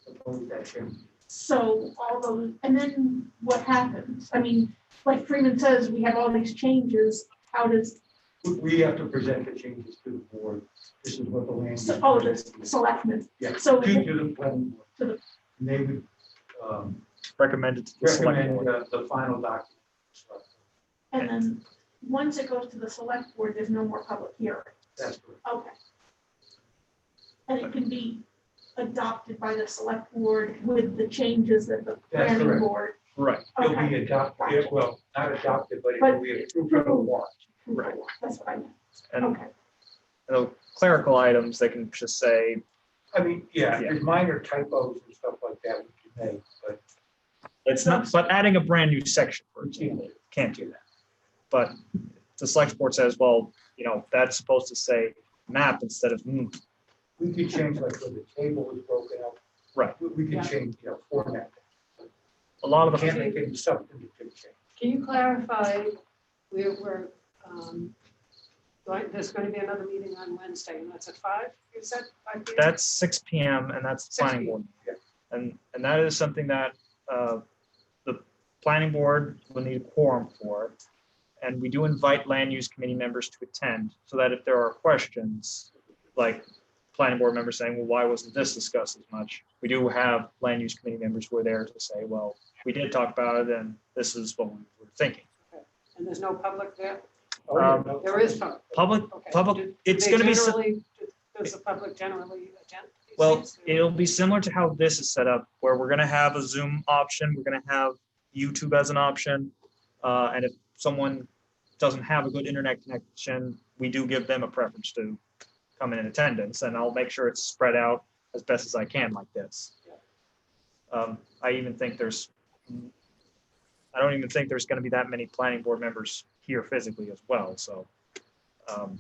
propose that change. So all those, and then what happens? I mean, like Freeman says, we have all these changes. How does, We have to present the changes to the board. This is what the land. the selectmen? Yeah, So to the planning board. To the- And they would Recommended to the select recommend board. the final document. And then, once it goes to the select board, there's no more public hearing. That's correct. Okay. And it can be adopted by the select board with the changes that the That's planning correct. board. Right. It'll Okay. be adopted, well, not adopted, but But it'll be approved for the warrant. Right. That's what I meant. And Okay. Clerical items, they can just say, I mean, yeah, Yeah. there's minor typos and stuff like that we can make, but it's not, but adding a brand new section, for example, can't do that. But the select board says, well, that's supposed to say map instead of we could change like where the table is broken up. Right. We Yeah. could change, format. a lot of We the. can't make any substantive change. Can you clarify, we're, there's going to be another meeting on Wednesday, and that's at 5, you said? 5 p.m.? That's 6 PM and that's the 6 planning board. And that is something that the planning board will need a quorum for. And we do invite land use committee members to attend so that if there are questions, like planning board members saying, well, why wasn't this discussed as much? We do have land use committee members who are there to say, well, we did talk about it and this is what we were thinking. And there's no public there? Oh, yeah, Um, no, There is public. Public, Okay. public, Do it's they gonna be. generally- Does the public generally attend? these Well, things? it'll be similar to how this is set up, where we're gonna have a Zoom option, we're gonna have YouTube as an option. And if someone doesn't have a good internet connection, we do give them a preference to come in attendance, and I'll make sure it's spread out as best as I can like this. I even think I don't even think there's gonna be that many planning board members here physically as well, so. I'm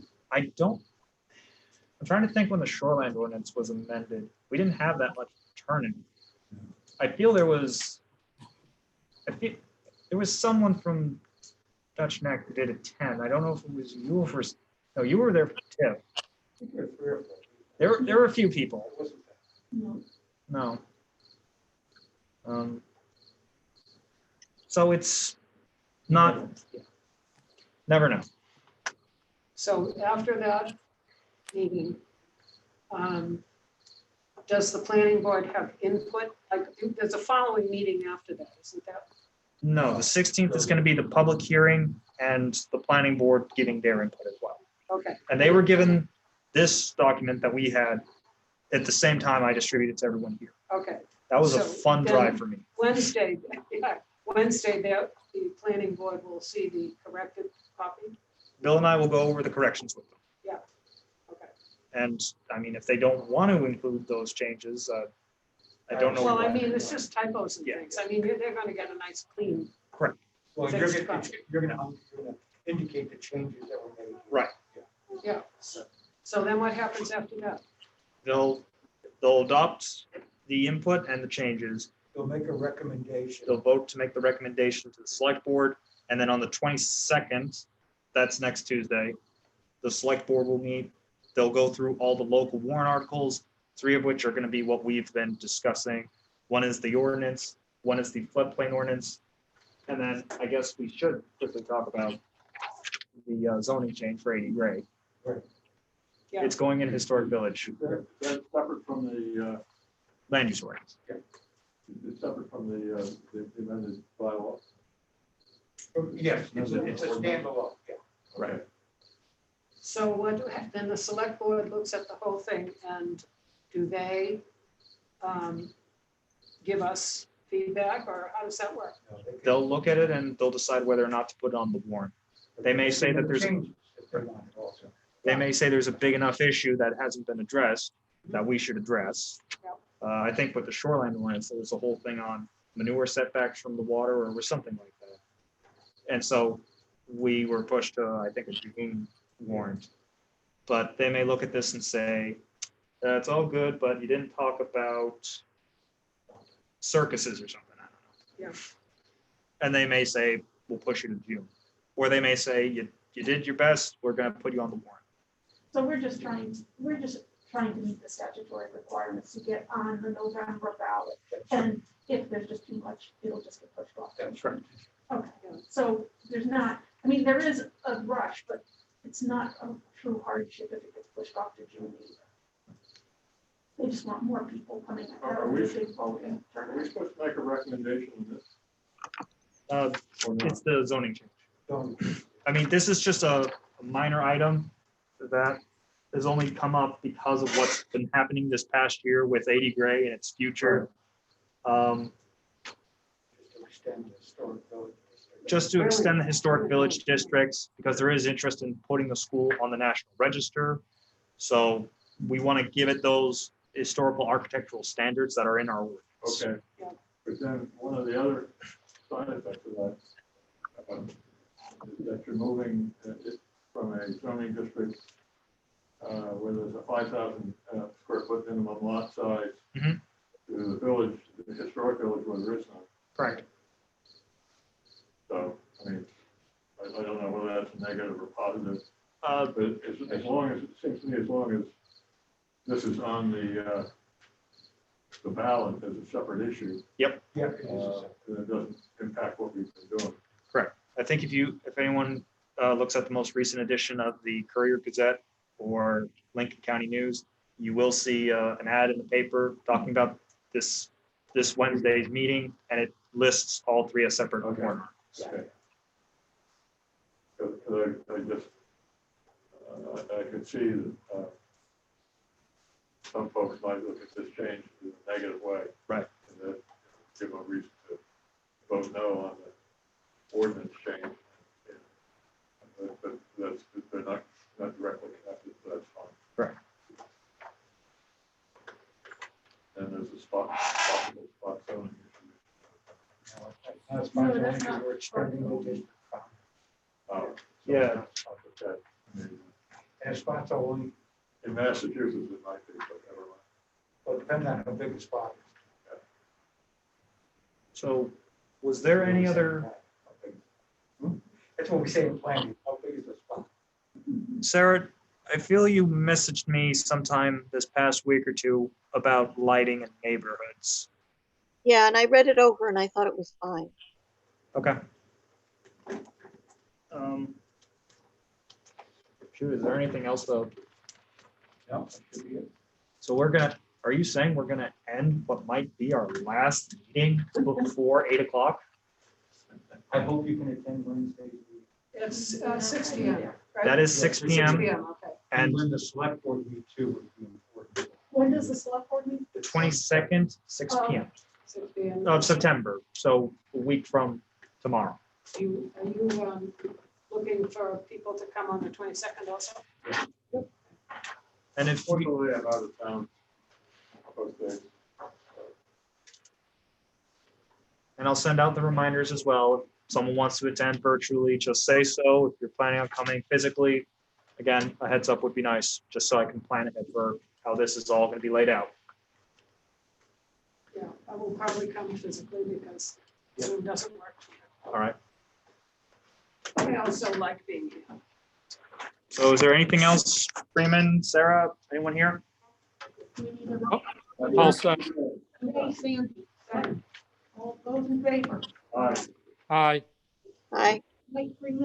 trying to think when the shoreline ordinance was amended. We didn't have that much turning. I feel there was someone from Dutch Neck who did attend. I don't know if it was you or first. No, you were there for TIF. I think there were 3 or 4. There were a few people. It wasn't that. No. No. So it's not, never know. So after that meeting, does the planning board have input? Like, there's a following meeting after that, isn't that? No, the 16th is going to be the public hearing and the planning board giving their input as well. Okay, And they were given this document that we had at the same time I distributed to everyone here. okay. That was a So fun then- drive for me. Wednesday, the planning board will see the corrected copy? Bill and I will go over the corrections with them. Okay. And I mean, if they don't want to include those changes, I don't know. Well, I why. mean, it's just typos and Yeah. things. I mean, they're gonna get a nice clean. Well, Fixed you're copy. gonna indicate the changes that were made. Right. Yeah. So then what happens after that? They'll adopt the input and the changes. They'll make a recommendation. They'll vote to make the recommendation to the select board. And then on the 22nd, that's next Tuesday, the select board will meet. They'll go through all the local warrant articles, 3 of which are going to be what we've been discussing. One is the ordinance, one is the floodplain ordinance. And then I guess we should quickly talk about the zoning change for 80 Gray. Right. Yeah. It's going in historic village, That's separate from the, land use ordinance. it's separate from the amended bylaw. Yes, it's a standalone, yeah. Right. So what, then the select board looks at the whole thing and do they give us feedback or how does that work? No, they can- They'll look at it and they'll decide whether or not to put it on the warrant. They may say that there's, Changes if they want it also. they may say there's a big enough issue that hasn't been addressed that we should address. Yep. I think with the shoreline ordinance, there was a whole thing on manure setbacks from the water or was something like that. And so we were pushed to, I think, a June warrant. But they may look at this and say, that's all good, but you didn't talk about circuses or something, I don't know. Yeah. And they may say, we'll push you to June. Or they may say, you did your best, we're gonna put you on the warrant. So we're just trying to meet the statutory requirements to get on the November ballot. And if there's just too much, it'll just get pushed off. That's right. Okay, so there's not, I mean, there is a rush, but it's not a true hardship if it gets pushed off to June either. They just want more people coming out. Are we- Big voting Are we turnout. supposed to make a recommendation on this? Or not? It's the zoning change. Don't- I mean, this is just a minor item that has only come up because of what's been happening this past year with 80 Gray and its future. Just to extend the historic village district. Just to extend the historic village districts, because there is interest in putting the school on the national register. So we want to give it those historical architectural standards that are in our ordinance. Okay, Yeah. but then one of the other side effects of that, is that you're moving it from a zoning district where there's a 5,000 square foot minimum lot size Mhm. to the village, the historic village where there is none. Correct. So, I mean, I don't know whether that's a negative or positive, Uh, but as long as, it seems to me, as long as this is on the ballot as a separate issue, Yeah. it is a separate- then it doesn't impact what we've been doing. I think if anyone looks at the most recent edition of the Courier Gazette or Lincoln County News, you will see an ad in the paper talking about this Wednesday's meeting, and it lists all three as separate Okay. warrants. Okay. Because I just, I could see that some folks might look at this change in a negative way. Right. And that give them a reason to vote no on the ordinance change. But that's, they're not directly connected, so that's fine. Correct. And there's a possible spot zoning issue. That's No, my that's zoning, not we're extending the district. So Yeah. it's not that- I mean, And spots only, in Massachusetts, it might be, but never mind. well, it depends on how big the spot is. So was there any other, That's what we say in planning, how big is the spot? Sarah, I feel you messaged me sometime this past week or two about lighting in neighborhoods. Yeah, and I read it over and I thought it was fine. Okay. Shoot, is there anything else though? No, that should be it. So are you saying we're gonna end what might be our last meeting before 8 o'clock? I hope you can attend Wednesday's meeting. It's 6 PM, right? That is 6 6 PM PM, okay. and when the select board meet too would be important. When does the select board meet? the 22nd, 6 PM 6 PM. of September. So a week from tomorrow. Are you looking for people to come on the 22nd also? And if we, Fortunately, I'm out of town those days. and I'll send out the reminders as well. If someone wants to attend virtually, just say so. If you're planning on coming physically, again, a heads up would be nice, just so I can plan ahead for how this is all gonna be laid out. Yeah, I will probably come physically because Zoom doesn't work. All right. I also like being here. So is there anything else, Freeman, Sarah, anyone here? We need a- I'll say, Okay, Sandy, second. All those in favor? Aye. aye. I Mike, bring